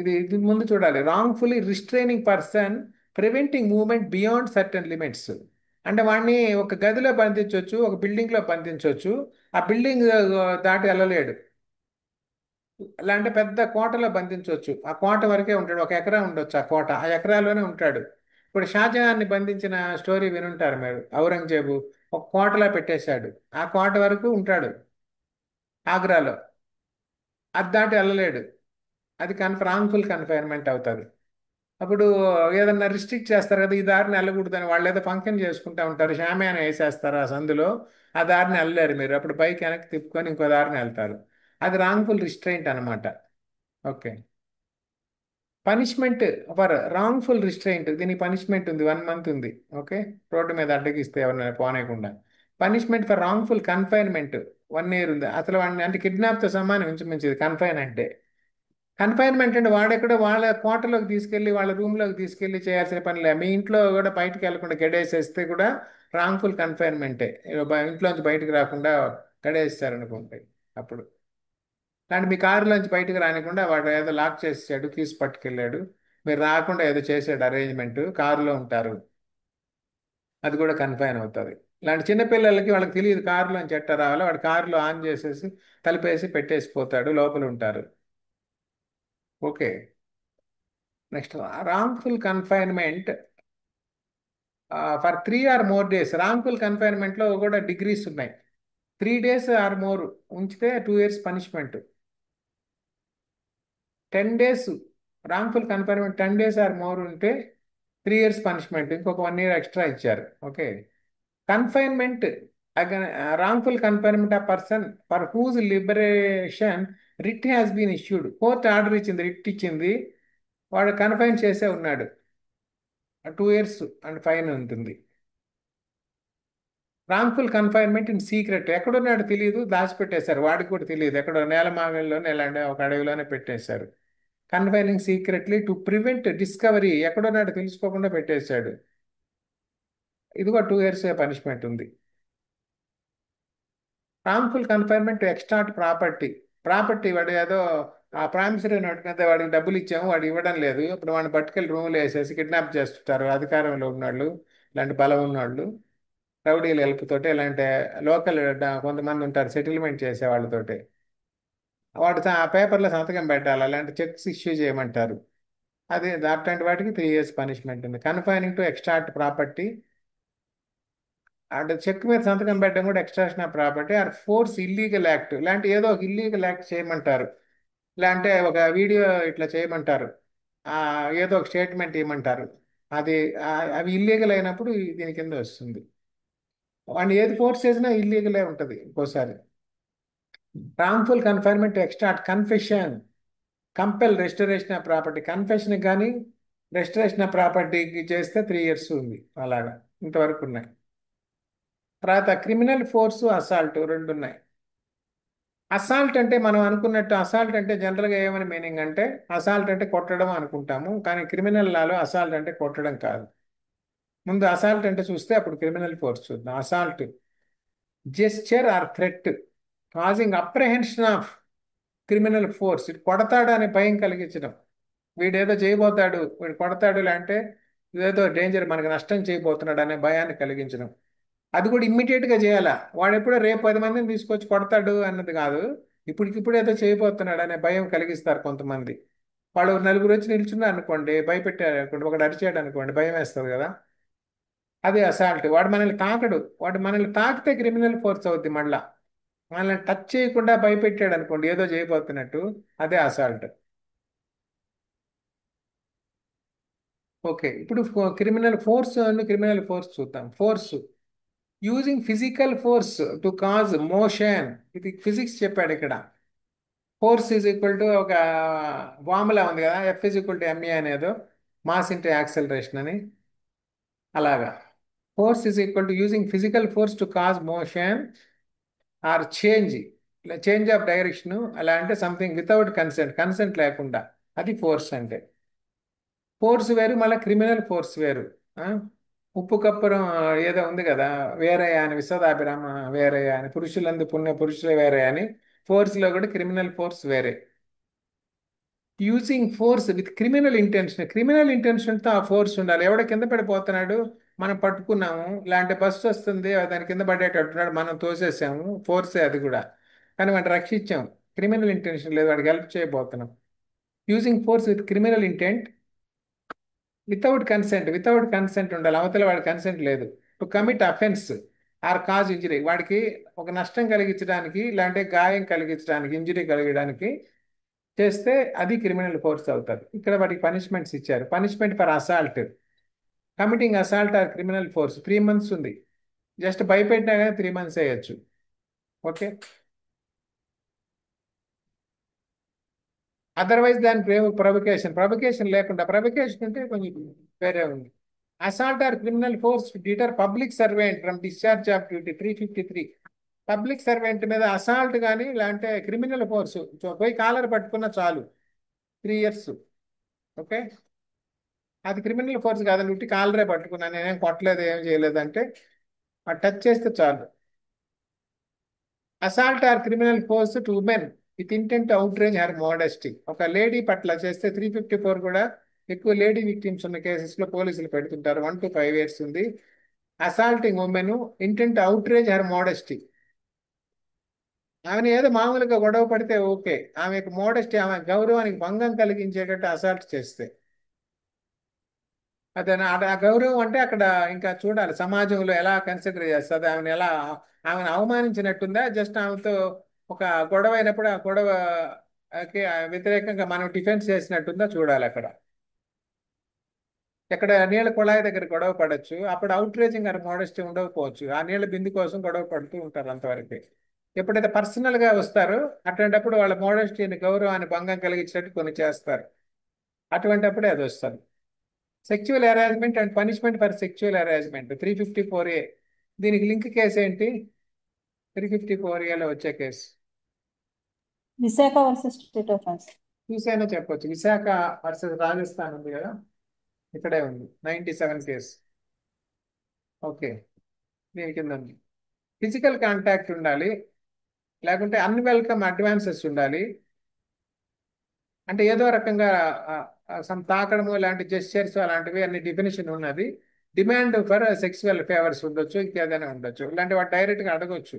ఇది ముందు చూడాలి. Wrongfully restraining person preventing movement beyond certain limits, అంటే వాడిని ఒక గదిలో బంధించవచ్చు, ఒక బిల్డింగ్లో బంధించవచ్చు, ఆ బిల్డింగ్ దాటి వెళ్ళలేడు. ఇలా అంటే పెద్ద కోటలో బంధించవచ్చు, ఆ కోట వరకే ఉంటాడు, 1 ఎకరా ఉండొచ్చు, ఆ కోట ఆ ఎకరాలోనే ఉంటాడు. ఇప్పుడు షాజహాన్ని బంధించిన స్టోరీ వినుంటారు మీరు. ఔరంగజేబు ఒక కోటలో పెట్టేశాడు, ఆ కోట వరకు ఉంటాడు ఆగ్రాలో, అది దాటి వెళ్ళలేడు. అది రాంగ్ఫుల్ కన్ఫైన్మెంట్ అవుతుంది. అప్పుడు ఏదన్నా రిస్ట్రిక్ట్ చేస్తారు కదా, ఈ దారిని వెళ్ళకూడదని, వాళ్ళు ఏదో ఫంక్షన్ చేసుకుంటూ ఉంటారు, షామియానా వేసేస్తారు ఆ సందులో, ఆ దారిని వెళ్ళలేరు మీరు, అప్పుడు బైక్ వెనక్కి తిప్పుకొని ఇంకో దారిని వెళ్తారు. అది రాంగ్ఫుల్ రిస్ట్రైంట్ అనమాట. Okay. Punishment for wrongful restraint, దీనికి పనిష్మెంట్ ఉంది, 1 month ఉంది. ఓకే. రోడ్డు మీద అడ్డగిస్తే ఎవరిని పోనేయకుండా. Punishment for wrongful confinement 1 year ఉంది. అసలు వాడిని అంటే కిడ్నాప్తో సమానం ఇంచుమించుది కన్ఫైన్ అంటే. కన్ఫైన్మెంట్ అంటే వాడెక్కడో వాళ్ళ కోటలోకి తీసుకెళ్ళి వాళ్ళ రూమ్లోకి తీసుకెళ్ళి చేయాల్సిన పనిలే. మీ ఇంట్లో కూడా బయటకు వెళ్ళకుండా గడేసేస్తే కూడా రాంగ్ఫుల్ కన్ఫైన్మెంటే. ఇంట్లోంచి బయటకు రాకుండా గడేస్తారనుకోండి అప్పుడు. అంటే మీ కారులోంచి బయటకు రానికుండా వాడు ఏదో లాక్ చేసాడు, కీస్ పట్టుకెళ్ళాడు, మీరు రాకుండా ఏదో చేసాడు అరేంజ్మెంట్, కారులో ఉంటారు, అది కూడా కన్ఫైన్ అవుతుంది. ఇలాంటి చిన్నపిల్లలకి వాళ్ళకి తెలియదు కారులోంచి ఎట్ట రావాలో, వాడు కారులో ఆన్ చేసేసి తలుపేసి పెట్టేసి పోతాడు, లోపల ఉంటారు. Okay. Next wrongful confinement for 3 or more days. Wrongful కన్ఫైన్మెంట్లో కూడా డిగ్రీస్ ఉన్నాయి. 3 days or more ఉంచితే 2 years punishment. 10 days wrongful confinement 10 days or more ఉంటే 3 years పనిష్మెంట్, ఇంకొక 1 year ఎక్స్ట్రా ఇచ్చారు. Okay. Confinement wrongful confinement of person for whose liberation writ has been issued. Court order ఇచ్చింది, writ ఇచ్చింది, వాడు confine చేసే ఉన్నాడు, 2 years and fine ఉంటుంది. Wrongful confinement in secret, ఎక్కడున్నాడు తెలియదు, దాచిపెట్టేశారు, వాడికి కూడా తెలియదు, ఎక్కడో నేలమాగంలోనే ఇలాంటి ఒక అడవిలోనే పెట్టేశారు. Confining secretly to prevent discovery, ఎక్కడున్నాడు తెలుసుకోకుండా పెట్టేశాడు, ఇది కూడా 2 years పనిష్మెంట్ ఉంది. Wrongful confinement to extort property వాడు ఏదో ఆ ప్రామిసరీ నోట్ మీద వాడికి డబ్బులు ఇచ్చాము, వాడు ఇవ్వడం లేదు, ఇప్పుడు వాడిని పట్టుకెళ్ళి రూమ్లో వేసేసి కిడ్నాప్ చేస్తుంటారు అధికారంలో ఉన్నవాళ్ళు, ఇలాంటి బలం ఉన్నవాళ్ళు, రౌడీల హెల్ప్ తోటి, ఇలాంటి లోకల్ కొంతమంది ఉంటారు సెటిల్మెంట్ చేసే వాళ్ళతోటి, వాడు ఆ పేపర్లో సంతకం పెట్టాలి, అలాంటి చెక్స్ ఇష్యూ చేయమంటారు. అది అట్లాంటి వాటికి 3 years పనిష్మెంట్ ఉంది. కన్ఫైనింగ్ టు ఎక్స్ట్రాక్ట్ ప్రాపర్టీ, అంటే చెక్ మీద సంతకం పెట్టడం కూడా extraction of property or force illegal act, ఇలాంటి ఏదో ఒక ఇల్లీగల్ యాక్ట్ చేయమంటారు, ఇలా అంటే ఒక వీడియో ఇట్లా చేయమంటారు, ఏదో ఒక స్టేట్మెంట్ ఇవ్వమంటారు, అది అవి ఇల్లీగల్ అయినప్పుడు దీని కింద వస్తుంది. వాడిని ఏది ఫోర్స్ చేసినా ఇల్లీగలే ఉంటుంది ఇంకోసారి. Wrongful confinement extract confession compel restoration of property, confession కానీ రెస్టరేషన్ ఆఫ్ ప్రాపర్టీకి చేస్తే 3 years ఉంది. అలాగా ఇంతవరకు ఉన్నాయి. తర్వాత క్రిమినల్ ఫోర్సు అసాల్ట్ 2 ఉన్నాయి. అసాల్ట్ అంటే మనం అనుకున్నట్టు అసాల్ట్ అంటే జనరల్గా ఏమని మీనింగ్ అంటే అసాల్ట్ అంటే కొట్టడం అనుకుంటాము, కానీ క్రిమినల్ లాలో అసాల్ట్ అంటే కొట్టడం కాదు. ముందు అసాల్ట్ అంటే చూస్తే అప్పుడు క్రిమినల్ ఫోర్స్ చూద్దాం. Assault gesture or threat causing apprehension of criminal force. ఇటు కొడతాడు అనే భయం కలిగించడం. వీడేదో చేయబోతాడు, వీడు కొడతాడు అంటే ఇదేదో డేంజర్, మనకి నష్టం చేయబోతున్నాడు అనే భయాన్ని కలిగించడం. అది కూడా ఇమ్మీడియట్గా చేయాలా. వాడు ఎప్పుడో రేపు 10 మందిని తీసుకొచ్చి కొడతాడు అన్నది కాదు, ఇప్పటికిప్పుడు ఏదో చేయబోతున్నాడు అనే భయం కలిగిస్తారు కొంతమంది. వాళ్ళు నలుగురు వచ్చి నిల్చున్నారు అనుకోండి, భయపెట్టారు అనుకోండి, ఒకటి అరిచాడు అనుకోండి, భయం వేస్తుంది కదా. అది అసాల్ట్. వాడు మనల్ని తాకడు, వాడు మనల్ని తాకితే క్రిమినల్ ఫోర్స్ అవుద్ది. మళ్ళా మనల్ని టచ్ చేయకుండా భయపెట్టాడు అనుకోండి, ఏదో చేయబోతున్నట్టు, అదే అసాల్ట్. ఓకే, ఇప్పుడు క్రిమినల్ ఫోర్స్ చూద్దాం. Force using physical force to cause motion. ఇది ఫిజిక్స్ చెప్పాడు ఇక్కడ. ఫోర్స్ ఈజ్ ఈక్వల్ టు ఒక ఫార్ములా ఉంది కదా, F is equal to MA అనేదో, మాస్ ఇంటూ యాక్సలరేషన్ అని. అలాగా force is equal to using physical force to cause motion are change of direction. అలా అంటే సంథింగ్ వితౌట్ కన్సెంట్ లేకుండా, అది ఫోర్స్ అంటే. ఫోర్స్ వేరు, మళ్ళీ క్రిమినల్ ఫోర్స్ వేరు. ఆ? ఉప్పు కప్పురం ఏదో ఉంది కదా, వేరే అని విశ్వదాభిరామ వేరే అని, పురుషులందు పుణ్య పురుషులు వేరే అని. ఫోర్స్లో కూడా క్రిమినల్ ఫోర్స్ వేరే. యూజింగ్ ఫోర్స్ విత్ క్రిమినల్ ఇంటెన్షన్తో ఆ ఫోర్స్ ఉండాలి. ఎవడో కింద పడిపోతున్నాడు, మనం పట్టుకున్నాము, ఇలాంటి బస్సు వస్తుంది, దాని కింద పడేటట్టున్నాడు, మనం తోసేసాము, ఫోర్సే అది కూడా. కానీ వాడిని రక్షించాం, క్రిమినల్ ఇంటెన్షన్ లేదు, వాడికి హెల్ప్ చేయబోతున్నాం. Using force with criminal intent without consent ఉండాలి, అవతల వాడి కన్సెంట్ లేదు. To commit offence are cause injury, వాడికి ఒక నష్టం కలిగించడానికి, ఇలాంటి గాయం కలిగించడానికి, ఇంజరీ కలిగడానికి చేస్తే అది క్రిమినల్ ఫోర్స్ అవుతుంది. ఇక్కడ వాటికి పనిష్మెంట్స్ ఇచ్చారు. Punishment for assault, committing assault or criminal force 3 months ఉంది. జస్ట్ భయపెట్టినా కానీ 3 months వేయచ్చు. ఓకే, అదర్వైజ్ దాని ప్రొవకేషన్ లేకుండా, ప్రొవకేషన్ అంటే కొంచెం వేరే ఉంది. Assault or criminal force deter public servant from discharge of duty 353. Public servant మీద అసాల్ట్ కానీ ఇలాంటి క్రిమినల్ ఫోర్స్, పోయి కాలర్ పట్టుకున్న చాలు 3 years. ఓకే, అది క్రిమినల్ ఫోర్స్ కాదండి, ఉట్టి కాలరే పట్టుకున్నాను, నేనేం కొట్టలేదు, ఏం చేయలేదు అంటే ఆ టచ్ చేస్తే చాలు. Assault or criminal force to women with intent outrage her modesty. ఒక లేడీ పట్ల చేస్తే 354 కూడా ఎక్కువ లేడీ విక్టిమ్స్ ఉన్న కేసెస్లో పోలీసులు పెడుతుంటారు. 1 to 5 years ఉంది. Assaulting women intent outrage her modesty. ఆమెను ఏదో మామూలుగా గొడవ పడితే ఓకే, ఆమెకు మోడెస్టీ, ఆమె గౌరవానికి భంగం కలిగించేటట్టు అసాల్ట్ చేస్తే అదే ఆ గౌరవం అంటే అక్కడ ఇంకా చూడాలి సమాజంలో ఎలా కన్సిడర్ చేస్తుంది, ఆమెను అవమానించినట్టుందా, జస్ట్ ఆమెతో ఒక గొడవ అయినప్పుడు ఆ గొడవకి వ్యతిరేకంగా మనం డిఫెన్స్ చేసినట్టుందా చూడాలి అక్కడ. ఎక్కడ నీళ్ళ కుళాయి దగ్గర గొడవ పడవచ్చు, అప్పుడు అవుట్రేజింగ్ ఆర్ మోడెస్టీ ఉండకపోవచ్చు, ఆ నీళ్ళ బిందు కోసం గొడవ పడుతూ ఉంటారు అంతవరకు. ఎప్పుడైతే పర్సనల్గా వస్తారో అటువంటిప్పుడు వాళ్ళ మోడెస్టీని, గౌరవాన్ని భంగం కలిగించినట్టు కొన్ని చేస్తారు, అటువంటిప్పుడే అది వస్తుంది. Sexual harassment and punishment for sexual harassment 354A. దీనికి లింక్ కేసు ఏంటి? 354Aలో వచ్చే case Vishaka versus state of France. చూసైనా చెప్పొచ్చు. విశాఖ వర్సెస్ రాజస్థాన్ ఉంది కదా, ఇక్కడే ఉంది 97 కేసు. ఓకే, దీని కింద ఉంది. ఫిజికల్ కాంటాక్ట్ ఉండాలి, లేకుంటే అన్వెల్కమ్ అడ్వాన్సెస్ ఉండాలి. అంటే ఏదో రకంగా సమ్ తాకడము, ఇలాంటి జెస్చర్స్ అలాంటివి అన్ని డెఫినేషన్ ఉన్నది. డిమాండ్ ఫర్ సెక్సువల్ ఫేవర్స్ ఉండొచ్చు, ఇంకేదైనా ఉండొచ్చు, ఇలాంటి వాటి డైరెక్ట్గా అడగొచ్చు.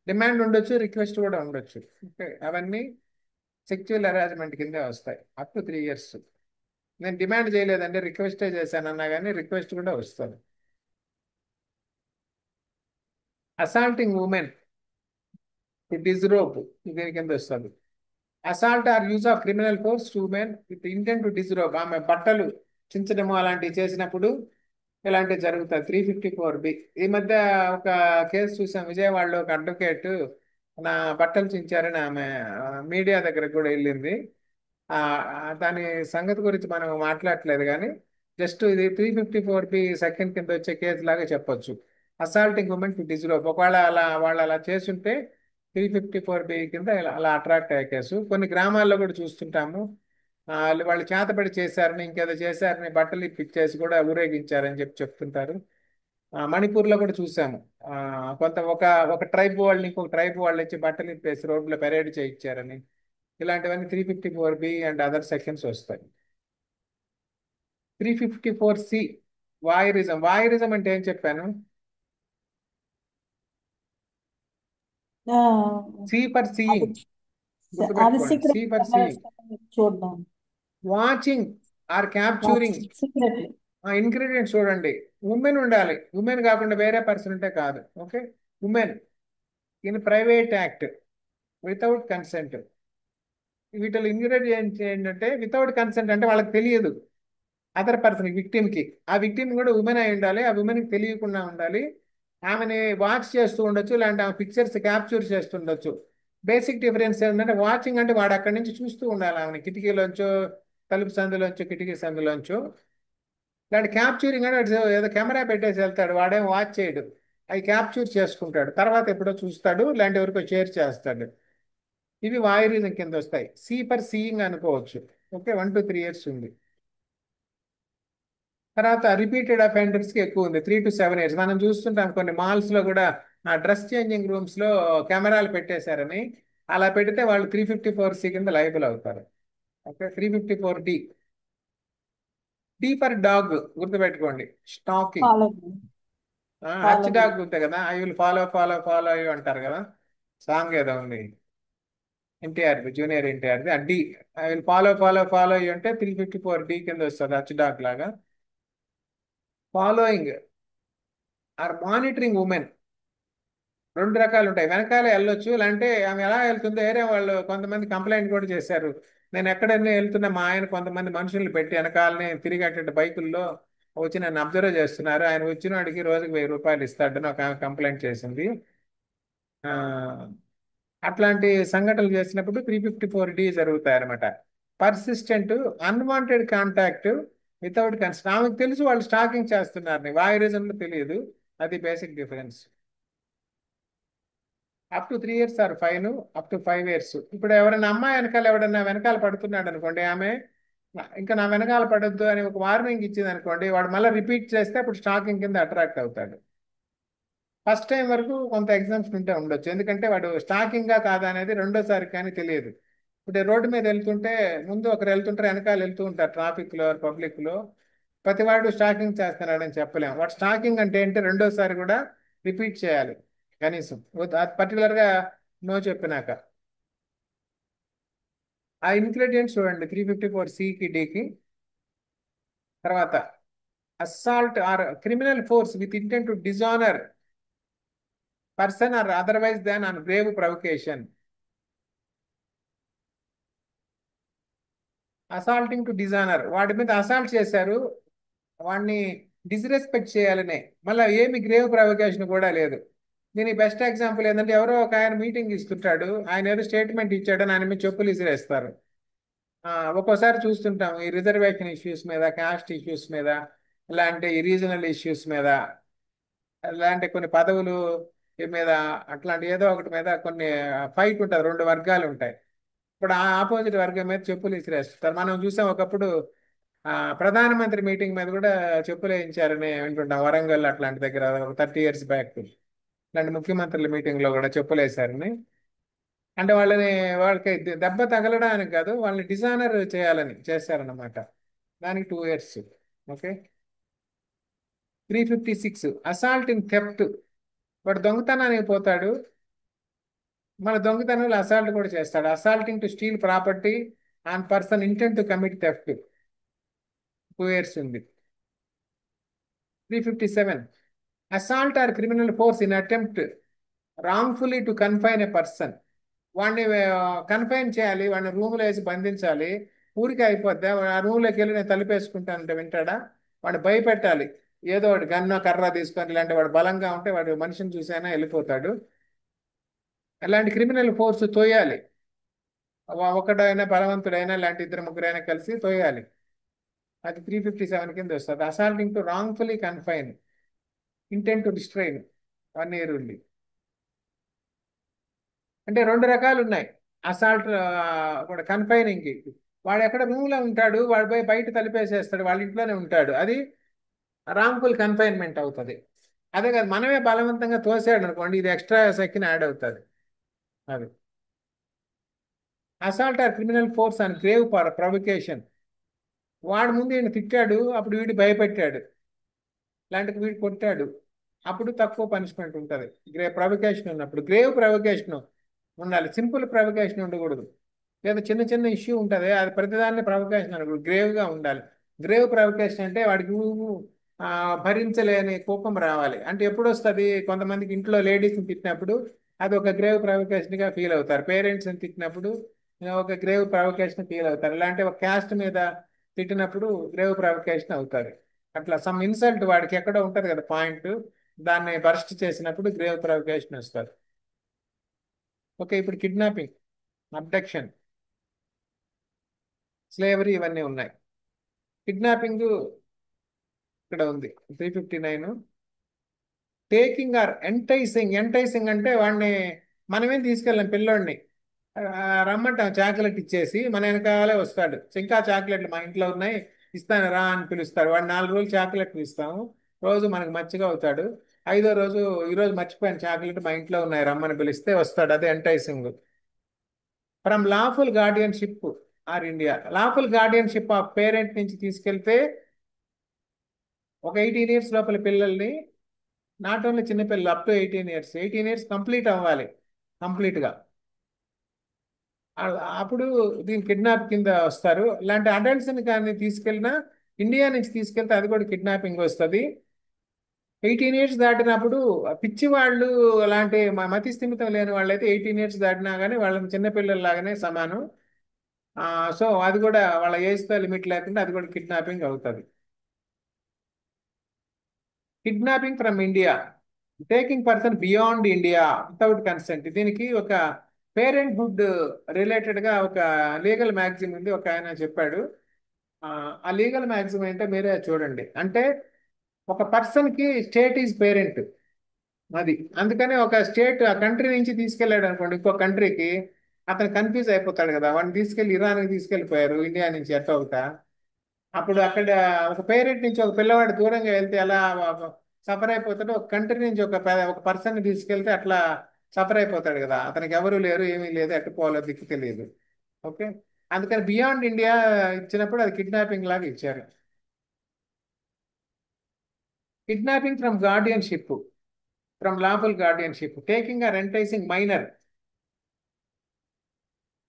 డిమాండ్ ఉండొచ్చు, రిక్వెస్ట్ కూడా ఉండొచ్చు. ఓకే, అవన్నీ సెక్చువల్ హెరాస్మెంట్ కిందే వస్తాయి. Up to 3 years. నేను డిమాండ్ చేయలేదంటే రిక్వెస్టే చేశానన్నా కానీ రిక్వెస్ట్ కూడా వస్తుంది. అసాల్టింగ్ ఉమెన్ టు డిస్రోబ్ దీని కింద వస్తుంది. Assault or use of criminal force to women with intent to disrobe, ఆమె బట్టలు చించడము అలాంటివి చేసినప్పుడు ఇలాంటివి జరుగుతాయి. 354B. ఈ మధ్య ఒక కేసు చూసాం, విజయవాడలో ఒక అడ్వకేట్ నా బట్టలు చించారని ఆమె మీడియా దగ్గరకు కూడా వెళ్ళింది. దాని సంగతి గురించి మనం మాట్లాడట్లేదు కానీ జస్ట్ ఇది 354B సెకండ్ కింద వచ్చే కేసు లాగా చెప్పొచ్చు. అసాల్టింగ్ ఉమెన్ టు డిస్రోబ్, ఒకవేళ వాళ్ళు అలా చేస్తుంటే 354B కింద అలా అట్రాక్ట్ అయ్యే కేసు. కొన్ని గ్రామాల్లో కూడా చూస్తుంటాము, వాళ్ళు చేతబడి చేశారని ఇంకేదో చేశారని బట్టలు ఇప్పించేసి కూడా ఊరేగించారని చెప్పి చెప్తుంటారు. మణిపూర్లో కూడా చూసాము. ఆ, కొంత ఒక ట్రైబ్ వాళ్ళని ఇంకొక ట్రైబ్ వాళ్ళు వచ్చి బట్టలు ఇప్పేసి రోడ్లో పెరేడ్ చేయించారని. ఇలాంటివన్నీ 354B అండ్ అదర్ సెక్షన్స్ వస్తాయి. 354C వాయరిజం. వాయరిజం అంటే ఏం చెప్పాను? సి ఫర్ అది సీయింగ్, అది గుర్తుపెట్టుకోండి. సి సీక్రెట్ ఫర్ సీయింగ్, చూడడం. Watching or capturing. Secretly. Ingredients చూడండి. ఉమెన్ ఉండాలి, ఉమెన్ కాకుండా వేరే పర్సన్ ఉంటే కాదు. Okay, women in private act without consent. వీటిలో ఇంగ్రీడియంట్స్ ఏంటంటే వితౌట్ కన్సెంట్ అంటే వాళ్ళకి తెలియదు. అదర్ పర్సన్ విక్టిమ్కి, ఆ విక్టిమ్ కూడా ఉమెన్ అయి ఉండాలి, ఆ ఉమెన్కి తెలియకుండా ఉండాలి. ఆమెని వాచ్ చేస్తూ ఉండొచ్చు, ఇలాంటి ఆమె పిక్చర్స్ క్యాప్చర్ చేస్తుండొచ్చు. బేసిక్ డిఫరెన్స్ ఏంటంటే వాచింగ్ అంటే వాడు అక్కడి నుంచి చూస్తూ ఉండాలి ఆమెని, కిటికీలోంచో తలుపు సందులోంచో కిటికీ సందులోంచో. ఇలాంటి క్యాప్చరింగ్ అంటే వాడు ఏదో కెమెరా పెట్టేసి వెళ్తాడు, వాడేం వాచ్ చేయడు, అవి క్యాప్చర్ చేసుకుంటాడు, తర్వాత ఎప్పుడో చూస్తాడు, ఇలాంటి వరకు షేర్ చేస్తాడు. ఇవి వాయరిజం కింద వస్తాయి. సి ఫర్ సీయింగ్ అనుకోవచ్చు. ఓకే, 1 to 3 years ఉంది. తర్వాత రిపీటెడ్ అఫెండర్స్కి ఎక్కువ ఉంది, 3 to 7 years. మనం చూస్తుంటాం కొన్ని మాల్స్లో కూడా డ్రెస్ చేంజింగ్ రూమ్స్లో కెమెరాలు పెట్టేశారని. అలా పెడితే వాళ్ళు 354C కింద లైబుల్ అవుతారు. Okay, 354D. D for dog, గుర్తుపెట్టుకోండి. Stalking. Follow Hutch follow dog ఉంటాయి కదా, I will follow follow follow you అంటారు కదా, సాంగ్ ఏదో ఉంది ఎన్టీఆర్ది, జూనియర్ ఎన్టీఆర్ది. ఆ D, I will follow follow follow you అంటే 354D కింద వస్తుంది, హచ్ డాగ్ లాగా. Following or monitoring women. రెండు రకాలు ఉంటాయి. వెనకాల వెళ్ళొచ్చు, లేదంటే ఆమె ఎలా వెళ్తుందో ఏరే వాళ్ళు కొంతమంది కంప్లైంట్ కూడా చేశారు. నేను ఎక్కడైనా వెళ్తున్నా మా ఆయన కొంతమంది మనుషుల్ని పెట్టి వెనకాలనే తిరిగేటట్టు బైకుల్లో వచ్చి నన్ను అబ్జర్వ్ చేస్తున్నారు, ఆయన వచ్చిన వాడికి రోజుకి 1000 రూపాయలు ఇస్తాడని ఒక ఆమె కంప్లైంట్ చేసింది. ఆ, అట్లాంటి సంఘటనలు చేసినప్పుడు 354D జరుగుతాయి అనమాట. Persistent unwanted contact without consent. ఆమెకు తెలుసు వాళ్ళు స్టాకింగ్ చేస్తున్నారని, వాయరిజంలో తెలియదు. అది basic difference. Up to 3 years or fine, up to 5 years. ఇప్పుడు ఎవరైనా అమ్మాయి వెనకాల ఎవడన్నా వెనకాల పడుతున్నాడు అనుకోండి, ఆమె ఇంకా నా వెనకాల పడొద్దు అని ఒక వార్నింగ్ ఇచ్చింది అనుకోండి, వాడు మళ్ళీ రిపీట్ చేస్తే అప్పుడు స్టాకింగ్ కింద అట్రాక్ట్ అవుతాడు. ఫస్ట్ టైం వరకు కొంత ఎగ్జామ్షన్ ఉంటే ఉండొచ్చు, ఎందుకంటే వాడు స్టాకింగ్గా కాదా అనేది రెండోసారి కానీ తెలియదు. ఇప్పుడు రోడ్డు మీద వెళ్తుంటే ముందు ఒకరు వెళ్తుంటారు, వెనకాల వెళ్తూ ఉంటారు, ట్రాఫిక్లో పబ్లిక్లో. ప్రతివాడు స్టాకింగ్ చేస్తున్నాడని చెప్పలేము. వాడు స్టాకింగ్ అంటే ఏంటి, రెండోసారి కూడా రిపీట్ చేయాలి కనీసం, పర్టికులర్గా నో చెప్పినాక. ఆ ఇంగ్రీడియంట్స్ చూడండి 354Cకి Dకి. తర్వాత assault or criminal force with intent to dishonour person or otherwise than on grave provocation. Assaulting to dishonour, వాడి మీద అసాల్ట్ చేశారు, వాడిని డిస్రెస్పెక్ట్ చేయాలనే, మళ్ళీ ఏమి గ్రేవ్ ప్రొవకేషన్ కూడా లేదు. దీనికి బెస్ట్ ఎగ్జాంపుల్ ఏంటంటే, ఎవరో ఒక ఆయన మీటింగ్ ఇస్తుంటాడు, ఆయన ఏదో స్టేట్మెంట్ ఇచ్చాడని ఆయన మీద చెప్పులు ఇసిరేస్తారు. ఒక్కోసారి చూస్తుంటాం ఈ రిజర్వేషన్ ఇష్యూస్ మీద, కాస్ట్ ఇష్యూస్ మీద, ఇలాంటి రీజనల్ ఇష్యూస్ మీద, ఇలాంటి కొన్ని పదవులు మీద, అట్లాంటి ఏదో ఒకటి మీద కొన్ని ఫైట్ ఉంటుంది, రెండు వర్గాలు ఉంటాయి. ఇప్పుడు ఆ ఆపోజిట్ వర్గం మీద చెప్పులు ఇసిరేస్తారు. మనం చూసాం ఒకప్పుడు ప్రధానమంత్రి మీటింగ్ మీద కూడా చెప్పులు వేయించారని వింటుంటాం, వరంగల్ అట్లాంటి దగ్గర ఒక 30 years బ్యాక్. ఇలాంటి ముఖ్యమంత్రుల మీటింగ్లో కూడా చెప్పులు వేశారని. అంటే వాళ్ళకి దెబ్బ తగలడానికి కాదు, వాళ్ళని డిజానర్ చేయాలని చేశారన్నమాట. దానికి 2 years. Okay, 356 assault in theft. వాడు దొంగతనానికి పోతాడు, మన దొంగతనంలో అసాల్ట్ కూడా చేస్తాడు. Assaulting to steal property on person intent to commit theft, 2 years ఉంది. 357 assault or criminal force in attempt wrongfully to confine a person. వాడిని కన్ఫైన్ చేయాలి, వాడిని రూమ్లో వేసి బంధించాలి. ఊరికే అయిపోద్ది, ఆ రూమ్లోకి వెళ్ళి నేను తలుపేసుకుంటానంటే వింటాడా? వాడిని భయపెట్టాలి, ఏదో వాడు గన్నో కర్ర తీసుకొని, ఇలాంటి వాడు బలంగా ఉంటే వాడు మనిషిని చూసైనా వెళ్ళిపోతాడు. అలాంటి క్రిమినల్ ఫోర్స్ తోయాలి, ఒకడైనా బలవంతుడైనా ఇలాంటి ఇద్దరు ముగ్గురైనా కలిసి తోయాలి. అది 357 కింద వస్తుంది. Assaulting to wrongfully confine, intent to distrain, 1 year ఉంది. అంటే రెండు రకాలు ఉన్నాయి అసాల్ట్ కూడా కన్ఫైనింగ్కి. వాడు ఎక్కడ రూమ్లో ఉంటాడు, వాడు పోయి బయట తలిపేసేస్తాడు, వాళ్ళ ఇంట్లోనే ఉంటాడు. అది రాంఫుల్ కన్ఫైన్మెంట్ అవుతుంది. అదే కాదు, మనమే బలవంతంగా తోసాడు అనుకోండి, ఇది ఎక్స్ట్రా సెక్షన్ యాడ్ అవుతుంది. అది assault or criminal force and grave provocation. వాడు ముందు ఈయన తిట్టాడు, అప్పుడు వీడు భయపెట్టాడు, ఇలాంటివి వీడు కొట్టాడు, అప్పుడు తక్కువ పనిష్మెంట్ ఉంటుంది. ప్రొవకేషన్ ఉన్నప్పుడు గ్రేవ్ ప్రొవకేషన్ ఉండాలి, సింపుల్ ప్రొవకేషన్ ఉండకూడదు. లేదా చిన్న చిన్న ఇష్యూ ఉంటుంది, అది ప్రతిదాన్ని ప్రొవకేషన్ అనకూడదు, గ్రేవ్గా ఉండాలి. గ్రేవ్ ప్రొవకేషన్ అంటే వాడికి ఆ, భరించలేని కోపం రావాలి. అంటే ఎప్పుడు వస్తుంది? కొంతమందికి ఇంట్లో లేడీస్ని తిట్టినప్పుడు అది ఒక గ్రేవ్ ప్రొవకేషన్గా ఫీల్ అవుతారు. పేరెంట్స్ని తిట్టినప్పుడు ఒక గ్రేవ్ ప్రొవకేషన్ ఫీల్ అవుతారు. ఇలాంటి ఒక క్యాస్ట్ మీద తిట్టినప్పుడు గ్రేవ్ ప్రొవకేషన్ అవుతుంది. అట్లా సమ్ ఇన్సల్ట్ వాడికి ఎక్కడో ఉంటుంది కదా పాయింట్, దాన్ని బర్స్ట్ చేసినప్పుడు గ్రేవ్ ప్రొవకేషన్ వస్తుంది. ఓకే, ఇప్పుడు కిడ్నాపింగ్, అబ్డక్షన్, స్లేవరీ ఇవన్నీ ఉన్నాయి. కిడ్నాపింగ్ ఇక్కడ ఉంది 359. Taking or enticing. ఎంటైసింగ్ అంటే వాడిని మనమేం తీసుకెళ్ళాం పిల్లోడిని, రమ్మంటాం చాక్లెట్ ఇచ్చేసి మన వెనకాలే వస్తాడు. ఇంకా చాక్లెట్లు మా ఇంట్లో ఉన్నాయి, ఇస్తాను రా అని పిలుస్తారు. వాడు 4 రోజులు చాక్లెట్లు ఇస్తాము, రోజు మనకు మచ్చిగా అవుతాడు. 5వ రోజు, ఈరోజు మర్చిపోయాను చాక్లెట్ మా ఇంట్లో ఉన్నాయి రమ్మని పిలిస్తే వస్తాడు. అదే enticing. From lawful guardianship or India. Lawful guardianship of parent నుంచి తీసుకెళ్తే ఒక 18 ఇయర్స్ లోపల పిల్లల్ని, నాట్ ఓన్లీ చిన్నపిల్లలు, up to 18 years, 18 years complete అవ్వాలి కంప్లీట్గా. అప్పుడు దీని కిడ్నాప్ కింద వస్తారు. ఇలాంటి అడల్ట్స్ని కానీ తీసుకెళ్ళినా, ఇండియా నుంచి తీసుకెళ్తే అది కూడా కిడ్నాపింగ్ వస్తుంది. 18 ఇయర్స్ దాటినప్పుడు పిచ్చి వాళ్ళు, అలాంటి మతి స్థిమితం లేని వాళ్ళైతే 18 ఇయర్స్ దాటినా కానీ వాళ్ళని చిన్నపిల్లల్లాగానే సమానం. సో అది కూడా వాళ్ళ ఏజ్తో లిమిట్ లేకుండా అది కూడా కిడ్నాపింగ్ అవుతుంది. Kidnapping from India, taking person beyond India without consent. దీనికి ఒక పేరెంట్హుడ్ రిలేటెడ్గా ఒక లీగల్ మ్యాగజైన్ ఉంది, ఒక ఆయన చెప్పాడు. ఆ లీగల్ మ్యాగజైన్ అంటే మీరే చూడండి. అంటే ఒక పర్సన్కి స్టేట్ ఈజ్ పేరెంట్, అది అందుకనే ఒక స్టేట్ ఆ కంట్రీ నుంచి తీసుకెళ్ళాడు అనుకోండి ఇంకో కంట్రీకి, అతను కన్ఫ్యూజ్ అయిపోతాడు కదా. వాడిని తీసుకెళ్ళి ఇరాన్కి తీసుకెళ్ళిపోయారు ఇండియా నుంచి ఎట్లా అవుతా. అప్పుడు అక్కడ ఒక పేరెంట్ నుంచి ఒక పిల్లవాడు దూరంగా వెళ్తే ఎలా సఫర్ అయిపోతాడో, ఒక కంట్రీ నుంచి ఒక పర్సన్ తీసుకెళ్తే అట్లా సఫర్ అయిపోతాడు కదా. అతనికి ఎవరు లేరు, ఏమీ లేదు, ఎట్టు పోవాలో దిక్కు తెలియదు. ఓకే, అందుకని బియాండ్ ఇండియా ఇచ్చినప్పుడు అది కిడ్నాపింగ్ లాగా ఇచ్చారు. Kidnapping from guardianship, from lawful guardianship, taking or enticing minor.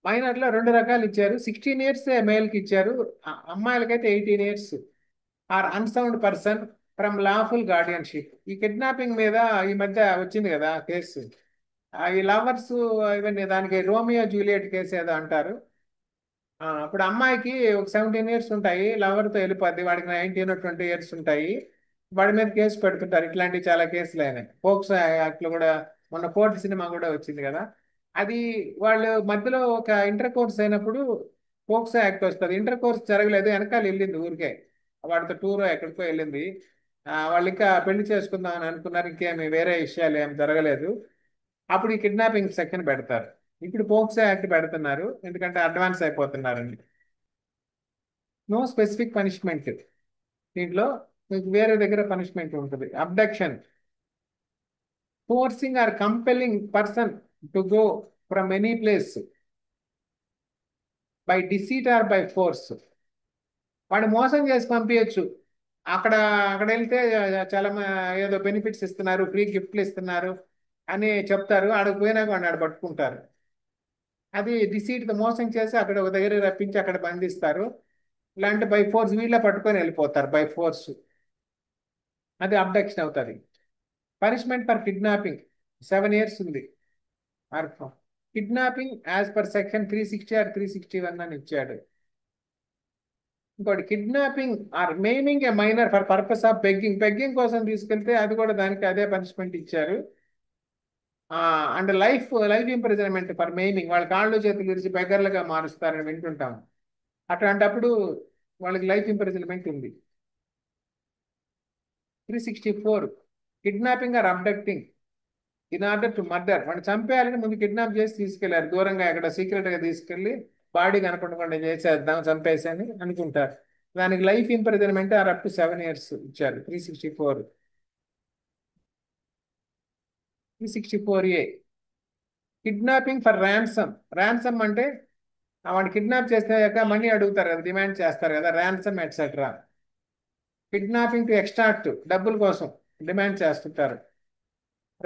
మైనర్లో 2 రకాలు ఇచ్చారు. 16 ఇయర్స్ మేల్కి ఇచ్చారు, అమ్మాయిలకైతే 18 years. Or unsound person from lawful guardianship. ఈ కిడ్నాపింగ్ మీద ఈ మధ్య వచ్చింది కదా కేసు, ఈ లవర్స్ ఇవన్నీ, దానికి రోమియో జూలియట్ కేసు ఏదో అంటారు. అప్పుడు అమ్మాయికి ఒక 17 ఇయర్స్ ఉంటాయి, లవర్తో వెళ్ళిపోద్ది, వాడికి 19 or 20 ఇయర్స్ ఉంటాయి. వాడి మీద కేసు పెడుతుంటారు. ఇట్లాంటివి చాలా కేసులు అయినాయి. పోక్సో యాక్ట్లో కూడా మొన్న కోర్టు సినిమా కూడా వచ్చింది కదా. అది వాళ్ళు మధ్యలో ఒక ఇంటర్ కోర్స్ అయినప్పుడు పోక్సో యాక్ట్ వస్తుంది. ఇంటర్ కోర్స్ జరగలేదు, వెనకాల వెళ్ళింది ఊరికే, వాడితో టూర్ ఎక్కడికో వెళ్ళింది. వాళ్ళు ఇంకా పెళ్లి చేసుకుందాం అని అనుకున్నారు, ఇంకేమి వేరే విషయాలు ఏమి జరగలేదు. అప్పుడు ఈ కిడ్నాపింగ్ సెక్షన్ పెడతారు. ఇప్పుడు పోక్సో యాక్ట్ పెడుతున్నారు, ఎందుకంటే అడ్వాన్స్ అయిపోతున్నారండి. నో స్పెసిఫిక్ పనిష్మెంట్ దీంట్లో, మీకు వేరే దగ్గర పనిష్మెంట్ ఉంటుంది. Abduction, forcing or compelling person to go from any place by deceit or by force. వాడు మోసం చేసి పంపించచ్చు. అక్కడ అక్కడ వెళ్తే చాలా ఏదో బెనిఫిట్స్ ఇస్తున్నారు, ఫ్రీ గిఫ్ట్లు ఇస్తున్నారు అని చెప్తారు. ఆడకు పోయినాక వాడిని ఆడ పట్టుకుంటారు. అది డిసీట్, మోసం చేసి అక్కడ ఒక దగ్గర రప్పించి అక్కడ బంధిస్తారు. ఇలాంటి బై ఫోర్స్, వీళ్ళ పట్టుకొని వెళ్ళిపోతారు బై ఫోర్స్, అది అబ్డక్షన్ అవుతుంది. పనిష్మెంట్ ఫర్ కిడ్నాపింగ్ 7 ఇయర్స్ ఉంది. Kidnapping as per section 360 or 361 అని ఇచ్చాడు. ఇంకోటి kidnapping or maiming a minor for purpose of begging. Begging కోసం తీసుకెళ్తే అది కూడా దానికి అదే పనిష్మెంట్ ఇచ్చారు. And life imprisonment for maiming. వాళ్ళ కాళ్ళు చేతులు విరిచి బెగ్గర్లుగా మారుస్తారని వింటుంటాం. అట్లాంటప్పుడు వాళ్ళకి లైఫ్ ఇంప్రిజన్మెంట్ ఉంది. 364 kidnapping or abducting in order to murder. వాడిని చంపేయాలని ముందు కిడ్నాప్ చేసి తీసుకెళ్లారు, దూరంగా ఎక్కడ సీక్రెట్గా తీసుకెళ్ళి బాడీ కనపడకుండా చేసేద్దాం చంపేసి అనుకుంటారు. దానికి life imprisonment are up to 7 years ఇచ్చారు. 364A. Kidnapping for ransom. Ransom అంటే వాడిని కిడ్నాప్ చేసాక మనీ అడుగుతారు కదా, డిమాండ్ చేస్తారు కదా, ransom etcetera. Kidnapping to extract, డబ్బుల కోసం డిమాండ్ చేస్తుంటారు.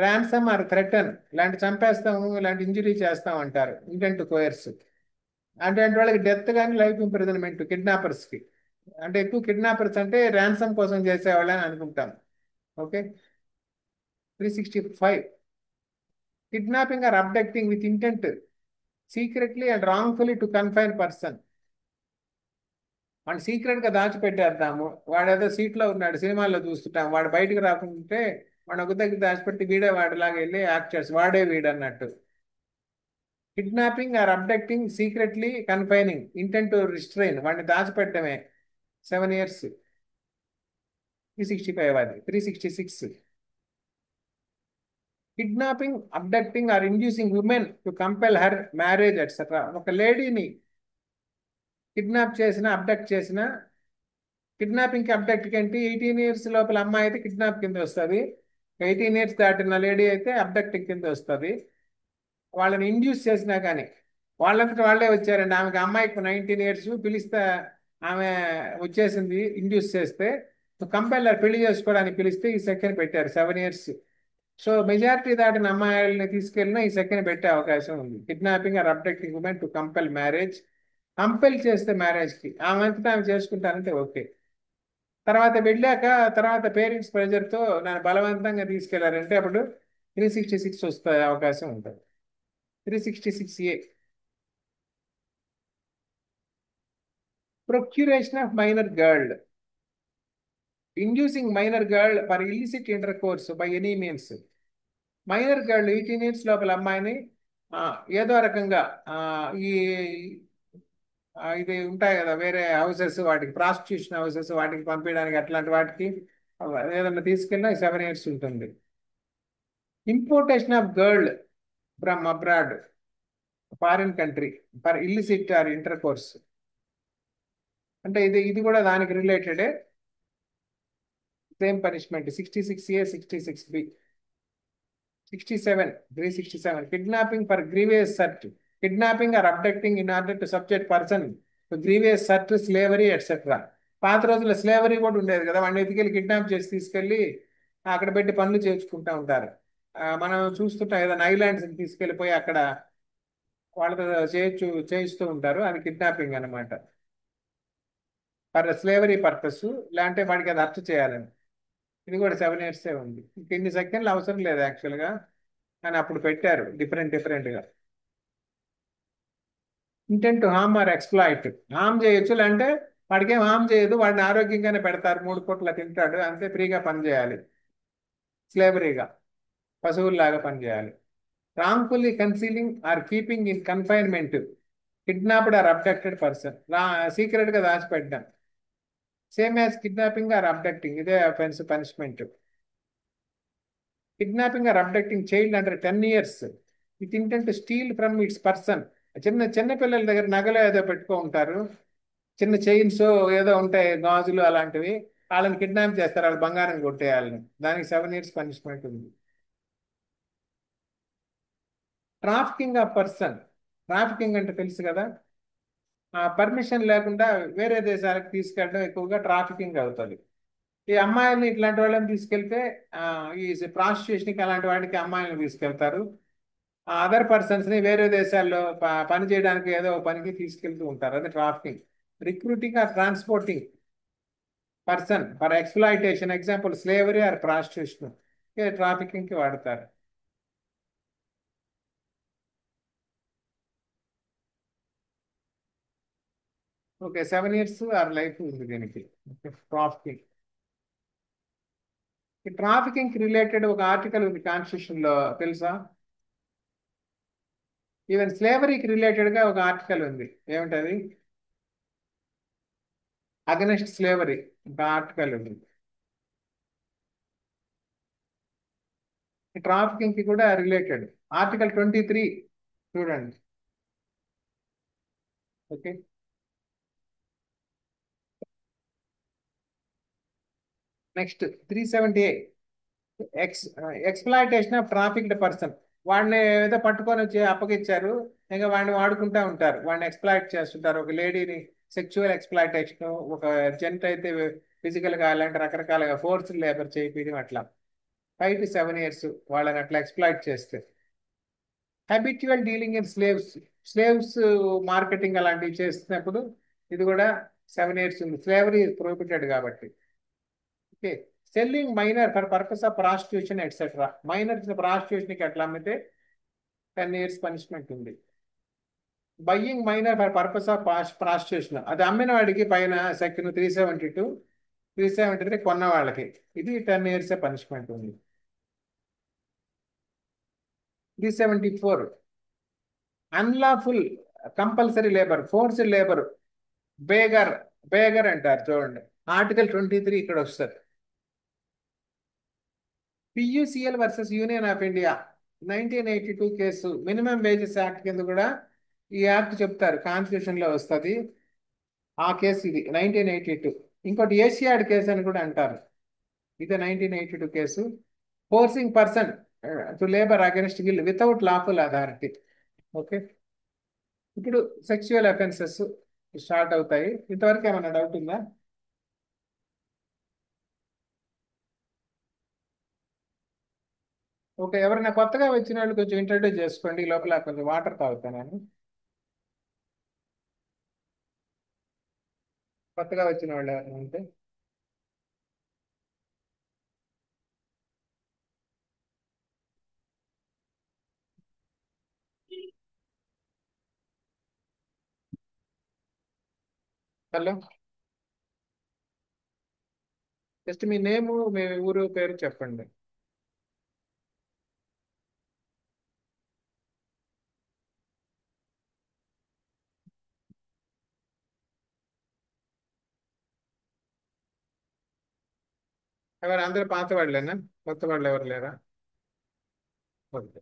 ర్యాన్సమ్ ఆర్ థ్రెటన్, ఇలాంటి చంపేస్తాము, ఇలాంటి ఇంజురీ చేస్తాం అంటారు. ఇంటెంట్ టు కోయర్స్ అంటే వాళ్ళకి డెత్ కానీ లైఫ్ ఇంప్రిజన్మెంట్ కిడ్నాపర్స్కి. అంటే ఎక్కువ కిడ్నాపర్స్ అంటే ర్యాన్సమ్ కోసం చేసేవాళ్ళని అనుకుంటాం. Okay. 365. Kidnapping or abducting with intent secretly and wrongfully to confine person. వాడిని సీక్రెట్గా దాచిపెట్టేద్దాము, వాడేదో సీట్లో ఉన్నాడు సినిమాల్లో చూస్తుంటాం, వాడు బయటకు రాకుంటే వాడు ఒక దగ్గర దాచిపెట్టి వీడే వాడిలాగా వెళ్ళి యాక్ట్ చేసి వాడే వీడు అన్నట్టు. Kidnapping or abducting secretly confining intent to restrain, వాడిని దాచిపెట్టడమే. 7 years. 365 అది. 366. Kidnapping abducting or inducing women to compel her marriage etcetera. ఒక లేడీని కిడ్నాప్ చేసిన అబ్డక్ట్ చేసిన, కిడ్నాపింగ్కి అబ్డక్ట్కి ఏంటి, 18 years లోపల అమ్మాయి అయితే కిడ్నాప్ కింద వస్తుంది, 18 years దాటిన లేడీ అయితే అబ్డక్టింగ్ కింద వస్తుంది. వాళ్ళని ఇండ్యూస్ చేసినా కానీ వాళ్ళంతట వాళ్ళే వచ్చారండి. ఆమెకి అమ్మాయికి 19 years పిలిస్తే ఆమె వచ్చేసింది ఇండ్యూస్ చేస్తే, కంపెల్లర్ పెళ్లి చేసుకోవడానికి పిలిస్తే ఈ సెకండ్ పెట్టారు 7 years. సో మెజారిటీ దాటిన అమ్మాయిల్ని తీసుకెళ్ళినా ఈ సెకండ్ పెట్టే అవకాశం ఉంది. Kidnapping or abducting women to compel marriage. Compel చేస్తే మ్యారేజ్కి ఆమె అంతటా ఆమె చేసుకుంటానంటే ఓకే. తర్వాత వెళ్ళాక తర్వాత పేరెంట్స్ ప్రెజర్తో నన్ను బలవంతంగా తీసుకెళ్లారంటే అప్పుడు 366 వస్తే అవకాశం ఉంటుంది. 366A. Procuration of minor girl. Inducing minor girl for illicit intercourse by any means. Minor girl 18 years లోపల అమ్మాయిని ఏదో రకంగా ఈ ఇది ఉంటాయి కదా వేరే హౌసెస్, వాటికి ప్రాస్టిట్యూషన్ హౌసెస్, వాటికి పంపించడానికి అట్లాంటి వాటికి ఏదన్నా తీసుకెళ్ళినా 7 years ఉంటుంది. Importation of girl from abroad, foreign country, for illicit or intercourse అంటే ఇది కూడా దానికి రిలేటెడే. Same punishment. 66A, 66B. 67. 367. Kidnapping for grievous hurt. Kidnapping or abducting in order to subject person to grievous hurt, slavery etcetera. పాత రోజుల్లో slavery కూడా ఉండేది కదా, వాడిని ఎత్తుకెళ్ళి కిడ్నాప్ చేసి తీసుకెళ్ళి అక్కడ పెట్టి పనులు చేర్చుకుంటూ ఉంటారు. మనం చూస్తుంటాం ఏదైనా ఐలాండ్స్కి తీసుకెళ్ళిపోయి అక్కడ వాళ్ళతో చేయిస్తూ ఉంటారు, అది కిడ్నాపింగ్ అనమాట. ఫర్ స్లేవరీ పర్పస్, లేదంటే వాడికి అది హత్య చేయాలని. ఇది కూడా 7 years ఉంది. ఇంక ఇన్ని సెకండ్లు అవసరం లేదు యాక్చువల్గా, కానీ అప్పుడు పెట్టారు డిఫరెంట్గా. Intent to harm or exploit. Harm చేయొచ్చు, లేదంటే వాడికి ఏం హార్మ్ చేయదు, వాడిని ఆరోగ్యంగానే పెడతారు, 3 పూట్ల తింటాడు అంతే, ఫ్రీగా పనిచేయాలి, స్లేవరీగా పశువుల్లాగా పనిచేయాలి. Wrongfully concealing or keeping in confinement kidnapped or abducted person. సీక్రెట్గా దాచిపెట్టాం. Same as kidnapping or abducting, ఇదే offence punishment. Kidnapping or abducting child under 10 years with intent to steal from its person. చిన్న పిల్లల దగ్గర నగలు ఏదో పెట్టుకో ఉంటారు, చిన్న చైన్స్ ఏదో ఉంటాయి, గాజులు అలాంటివి, వాళ్ళని కిడ్నాప్ చేస్తారు, వాళ్ళు బంగారం కొట్టేయాలని. దానికి 7 years పనిష్మెంట్ ఉంది. Trafficking of person. ట్రాఫికింగ్ అంటే తెలుసు కదా, పర్మిషన్ లేకుండా వేరే దేశాలకు తీసుకెళ్ళడం ఎక్కువగా ట్రాఫికింగ్ అవుతుంది. ఈ అమ్మాయిల్ని ఇట్లాంటి వాళ్ళని తీసుకెళ్తే ఈ ప్రాస్టిట్యూషన్కి అలాంటి వాటికి అమ్మాయిలను తీసుకెళ్తారు. అదర్ పర్సన్స్ని వేరే దేశాల్లో పని చేయడానికి ఏదో పనికి తీసుకెళ్తూ ఉంటారు, అది trafficking. Recruiting or transporting person for exploitation, example slavery or prostitution, ట్రాఫికింగ్కి వాడతారు. ఓకే, 7 years ఆర్ లైఫ్ ఉంది దీనికి. ట్రాఫికింగ్. ఈ ట్రాఫికింగ్ రిలేటెడ్ ఒక ఆర్టికల్ ఉంది కాన్స్టిట్యూషన్ లో, తెలుసా? ఈవెన్ స్లేవరీకి రిలేటెడ్ గా ఒక ఆర్టికల్ ఉంది, ఏమిటది? అగనెస్ట్ స్లేవరీ ఒక ఆర్టికల్ ఉంది. ఈ ట్రాఫికింగ్ కి కూడా రిలేటెడ్. ఆర్టికల్ 23 చూడండి. Okay. Next 370A exploitation of trafficked person. వాడిని ఏదో పట్టుకొని వచ్చి అప్పగిచ్చారు, ఇంకా వాడిని వాడుకుంటా ఉంటారు, వాడిని ఎక్స్ప్లాయిట్ చేస్తుంటారు. ఒక లేడీని సెక్చువల్ ఎక్స్ప్లాయిటేషన్, ఒక జెంట్ అయితే ఫిజికల్గా అలాంటి రకరకాలుగా ఫోర్స్ లేబర్ చేయించడం అట్లా 5 to 7 years వాళ్ళని అట్లా ఎక్స్ప్లాయిట్ చేస్తే. Habitual dealing in slaves, slaves marketing అలాంటివి చేస్తున్నప్పుడు ఇది కూడా 7 years ఉంది. స్లేవరీ ప్రొహిబిటెడ్ కాబట్టి. Okay. Selling minor for purpose of prostitution etcetera, minors ప్రాస్టిట్యూషన్కి ఎట్లా అమ్మితే 10 years పనిష్మెంట్ ఉంది. Buying minor for purpose of prostitution, అది అమ్మిన వాడికి పైన సెక్షన్ 372 373 కొన్న వాళ్ళకి ఇది 10 years పనిష్మెంట్ ఉంది. 374 unlawful compulsory labour, forced labour, begar, begar అంటారు చూడండి. ఆర్టికల్ 23 ఇక్కడ వస్తుంది. PUCL versus union of India 1982 case, minimum wages act కింద కూడా ఈ యాక్ట్ చెప్తారు, కాన్స్టిట్యూషన్ లో వస్తుంది ఆ కేసు. ఇది 1982. ఇంకోటి ఏషియాడ్ కేసు అని కూడా అంటారు, ఇది 1982 case. Forcing person to labour against will without lawful authority. Okay. ఇప్పుడు సెక్చువల్ అఫెన్సెస్ స్టార్ట్ అవుతాయి. ఇంతవరకు ఏమైనా డౌట్ ఉందా? ఓకే. ఎవరైనా కొత్తగా వచ్చిన వాళ్ళు కొంచెం ఇంట్రడ్యూస్ చేసుకోండి, ఈ లోపల కొంచెం వాటర్ తాగుతాను నేను. కొత్తగా వచ్చిన వాళ్ళు ఎవరైనా ఉంటే. హలో, జస్ట్ మీ నేము, మీ ఊరు పేరు చెప్పండి. ఎవరు అందరూ పాత వాళ్ళేనా? కొత్త వాళ్ళు ఎవరు లేరా? ఓకే.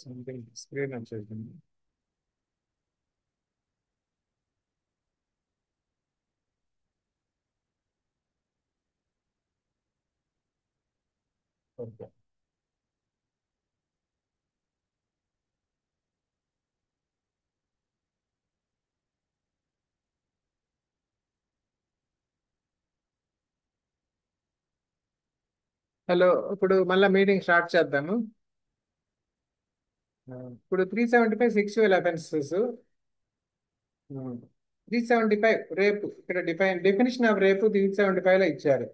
సంథింగ్ స్క్రీన్ వచ్చేసింది. ఓకే. హలో, ఇప్పుడు మళ్ళీ మీటింగ్ స్టార్ట్ చేద్దాము. ఇప్పుడు 375 సెక్చువల్ అఫెన్సెస్, 375 రేపు. ఇక్కడ డెఫినేషన్ ఆఫ్ రేపు 375 లో ఇచ్చారు.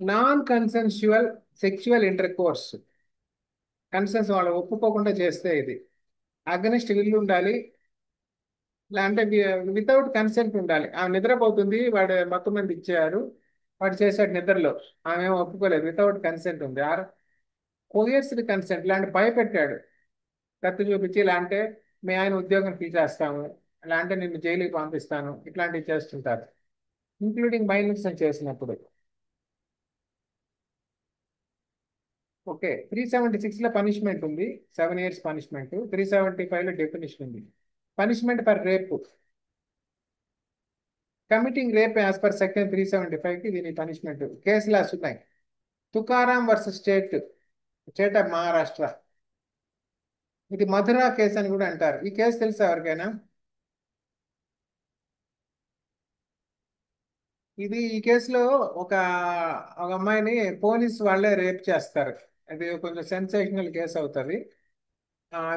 Non consensual sexual inter course, conscience వాళ్ళు ఒప్పుకోకుండా చేస్తే ఇది అగనిస్ట్ విల్ ఉండాలి, అంటే వితౌట్ కన్సెంట్ ఉండాలి. ఆమె నిద్రపోతుంది, వాడు మొత్తం మంది ఇచ్చారు, వాడు చేశాడు నిద్రలో, ఆమె ఏమో ఒప్పుకోలేదు, వితౌట్ కన్సెంట్ ఉంది. ఆర్ కోయర్స్డ్ కన్సెంట్, ఇలాంటి భయపెట్టాడు, కత్తి చూపించి ఇలా అంటే మీ ఆయన ఉద్యోగం తీసేస్తాము, ఇలా అంటే నిన్ను జైలుకి పంపిస్తాను, ఇట్లాంటివి చేస్తుంటారు, ఇంక్లూడింగ్ మైనర్స్ చేసినప్పుడు. ఓకే. 376 లో పనిష్మెంట్ ఉంది, 7 years పనిష్మెంట్. 375 లో డెఫినిషన్ ఉంది, punishment for rape, committing rape as per section 375కి దీని పనిష్మెంట్. కేసులు ఉన్నాయి. Tukaram versus state of Maharashtra, ఇది మధురా కేసు అని కూడా అంటారు. ఈ కేసు తెలుసా ఎవరికైనా? ఈ కేసులో ఒక ఒక అమ్మాయిని పోలీస్ వాళ్ళే రేప్ చేస్తారు. అది కొంచెం సెన్సేషనల్ కేసు అవుతుంది.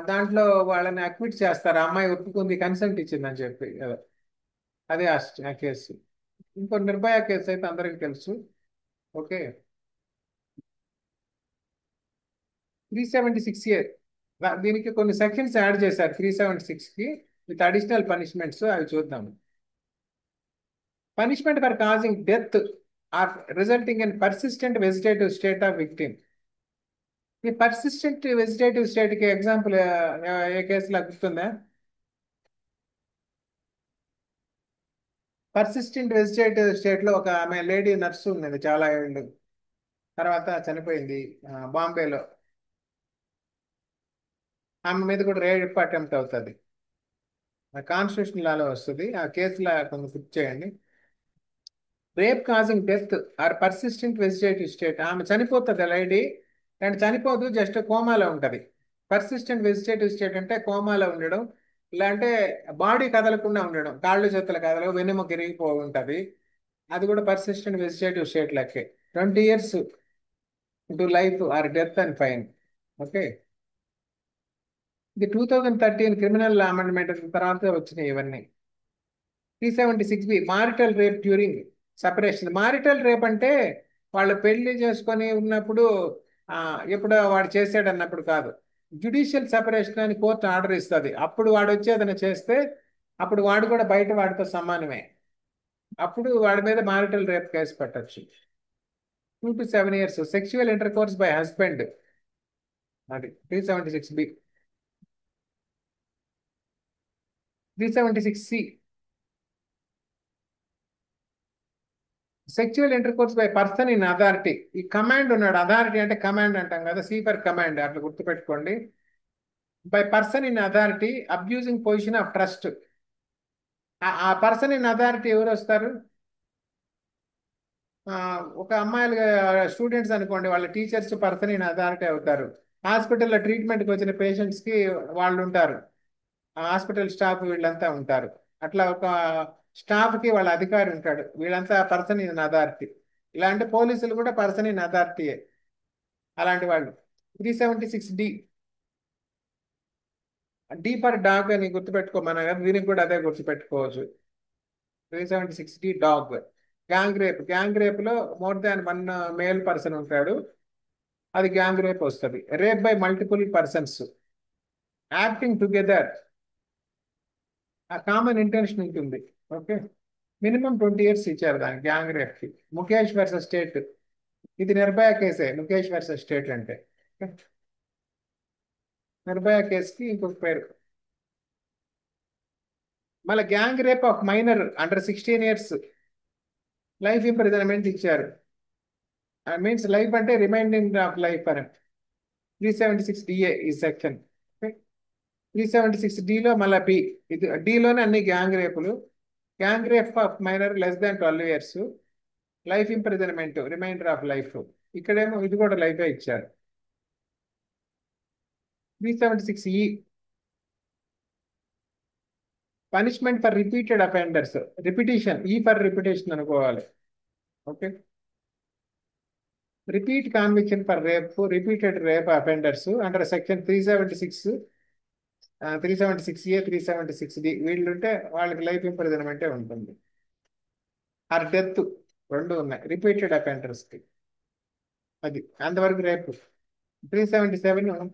దాంట్లో వాళ్ళని అక్విట్ చేస్తారు, ఆ అమ్మాయి ఒప్పుకుంది, కన్సెంట్ ఇచ్చిందని చెప్పి. అదే ఆ కేసు. ఇంకో నిర్భయ కేసు అయితే అందరికీ తెలుసు. ఓకే. 376A, దీనికి కొన్ని సెక్షన్స్ యాడ్ చేశారు 376కి. విత్ అడిషనల్ పనిష్మెంట్స్ అవి చూద్దాం. Punishment for causing death or resulting in persistent vegetative state of victim. ఈ పర్సిస్టెంట్ వెజిటేటివ్ స్టేట్కి ఎగ్జాంపుల్ ఏ కేసులో గుర్తుందా? పర్సిస్టెంట్ వెజిటేటివ్ స్టేట్లో ఒక ఆమె లేడీ నర్సు ఉన్నది చాలా ఏళ్ళు, తర్వాత చనిపోయింది బాంబేలో. ఆమె మీద కూడా రేప్ అటెంప్ట్ అవుతుంది. కాన్స్టిట్యూషన్ లాలో వస్తుంది. ఆ కేసులో కొంచెం గుర్తు చేయండి. Rape causing death or persistent vegetative state. ఆమె చనిపోతుంది లేడీ, అండ్ చనిపోదు, జస్ట్ కోమాలో ఉంటుంది. పర్సిస్టెంట్ వెజిటేటివ్ స్టేట్ అంటే కోమాలో ఉండడం, ఇలా అంటే బాడీ కదలకుండా ఉండడం, కాళ్ళు చేతులు కదలవు, వెన్నెముక ఇరిగిపో ఉంటుంది. అది కూడా పర్సిస్టెంట్ వెజిటేటివ్ స్టేట్ లెక్కే. 20 years to life or death and fine. Okay, ఇది 2013 క్రిమినల్ అమెండ్మెంట్ తర్వాత వచ్చినాయి ఇవన్నీ. 376B marital rape during separation. Marital rape అంటే వాళ్ళు పెళ్లి చేసుకొని ఉన్నప్పుడు ఎప్పుడో వాడు చేసాడు అన్నప్పుడు కాదు. జ్యుడిషియల్ సెపరేషన్ అని కోర్టు ఆర్డర్ ఇస్తుంది. అప్పుడు వాడు వచ్చి ఏదైనా చేస్తే అప్పుడు వాడు కూడా బయట వాడితో సమానమే. అప్పుడు వాడి మీద మారిటల్ రేప్ కేసు పెట్టచ్చు. 2 to 7 years. Sexual intercourse by husband, అది 376B. 376C sexual intercourse by person in authority. ఈ కమాండ్ ఉన్నాడు, అథారిటీ అంటే కమాండ్ అంటాం కదా, సి ఫర్ కమాండ్, అట్లా గుర్తుపెట్టుకోండి. By person in authority abusing position of trust. ఆ పర్సన్ ఇన్ అథారిటీ ఎవరు వస్తారు? ఒక అమ్మాయిలు స్టూడెంట్స్ అనుకోండి, వాళ్ళ టీచర్స్ పర్సన్ ఇన్ అథారిటీ అవుతారు. హాస్పిటల్లో ట్రీట్మెంట్కి వచ్చిన పేషెంట్స్కి వాళ్ళు ఉంటారు, హాస్పిటల్ స్టాఫ్ వీళ్ళంతా ఉంటారు. అట్లా ఒక స్టాఫ్కి వాళ్ళ అధికారి ఉంటాడు, వీళ్ళంతా పర్సన్ ఇన్ అథారిటీ. ఇలాంటి పోలీసులు కూడా పర్సన్ ఇన్ అథారిటీయే, అలాంటి వాళ్ళు. 376D, డి ఫర్ డాగ్ అని గుర్తుపెట్టుకోమన్నా కదా, దీనికి కూడా అదే గుర్తుపెట్టుకోవచ్చు. 376D dog. Gang rape. Gang రేప్లో మోర్ దాన్ 1 మేల్ పర్సన్ ఉంటాడు, అది గ్యాంగ్ రేప్ వస్తుంది. Rape by multiple persons acting together, ఆ కామన్ ఇంటెన్షన్ ఉంటుంది. ఓకే, మినిమం 20 years ఇచ్చారు దానికి, గ్యాంగ్ రేప్కి. ముఖేష్ వర్సెస్ స్టేట్, ఇది నిర్భయ కేసే. ముఖేష్ వర్సెస్ స్టేట్ అంటే నిర్భయ కేసుకి ఇంకొక పేరు. మళ్ళీ gang rape of minor under 16 years life imprisonment ఇచ్చారు. మీన్స్ లైఫ్ అంటే రిమైండింగ్ ఆఫ్ లైఫ్ అని. 376DA ఈ సెక్షన్. 376Dలో మళ్ళీ బి, ఇది డిలోనే అన్ని గ్యాంగ్ రేపులు. Gang rape of minor less than 12 years life imprisonment, remainder of life. ఇక్కడేమో ఇది కూడా లైఫే ఇచ్చారు. 376E punishment for repeated offenders. Repetition, ఈ ఫర్ రిపిటేషన్ అనుకోవాలి. Okay, repeat conviction for rape, repeated rape offenders under section 376, 376A, 376D వీళ్ళుంటే వాళ్ళకి లైఫ్ ఇంప్రిజన్మెంటే ఉంటుంది. ఆర్ డెత్, రెండు ఉన్నాయి రిపీటెడ్ అఫెండర్స్కి. అది అంతవరకు రేపు. 377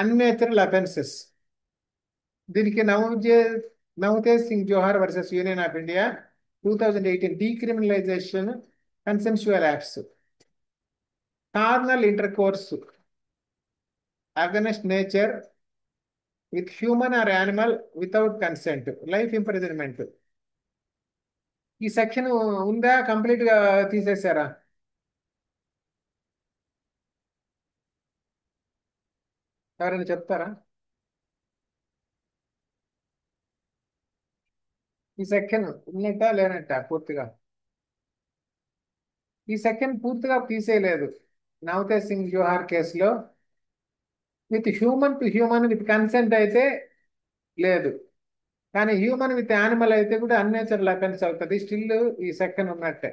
అన్నేచురల్ అఫెన్సెస్. దీనికి Navtej Singh Johar versus union of India 2018 decriminalisation consensual acts. Carnal intercourse against nature with human or animal without consent, life imprisonment. ఈ సెక్షన్ ఉందా, కంప్లీట్గా తీసేశారా? ఎవరైనా చెప్తారా? ఈ సెక్షన్ ఉన్నట్టా లేనట్టా పూర్తిగా? ఈ సెక్షన్ పూర్తిగా తీసేయలేదు. నవతేజ్ సింగ్ జోహార్ కేసులో with human to human with consent అయితే లేదు, కానీ హ్యూమన్ విత్ యానిమల్ అయితే కూడా అన్నేచురల్ అఫెన్స్ అవుతుంది. స్టిల్ ఈ సెక్షన్ ఉన్నట్టే.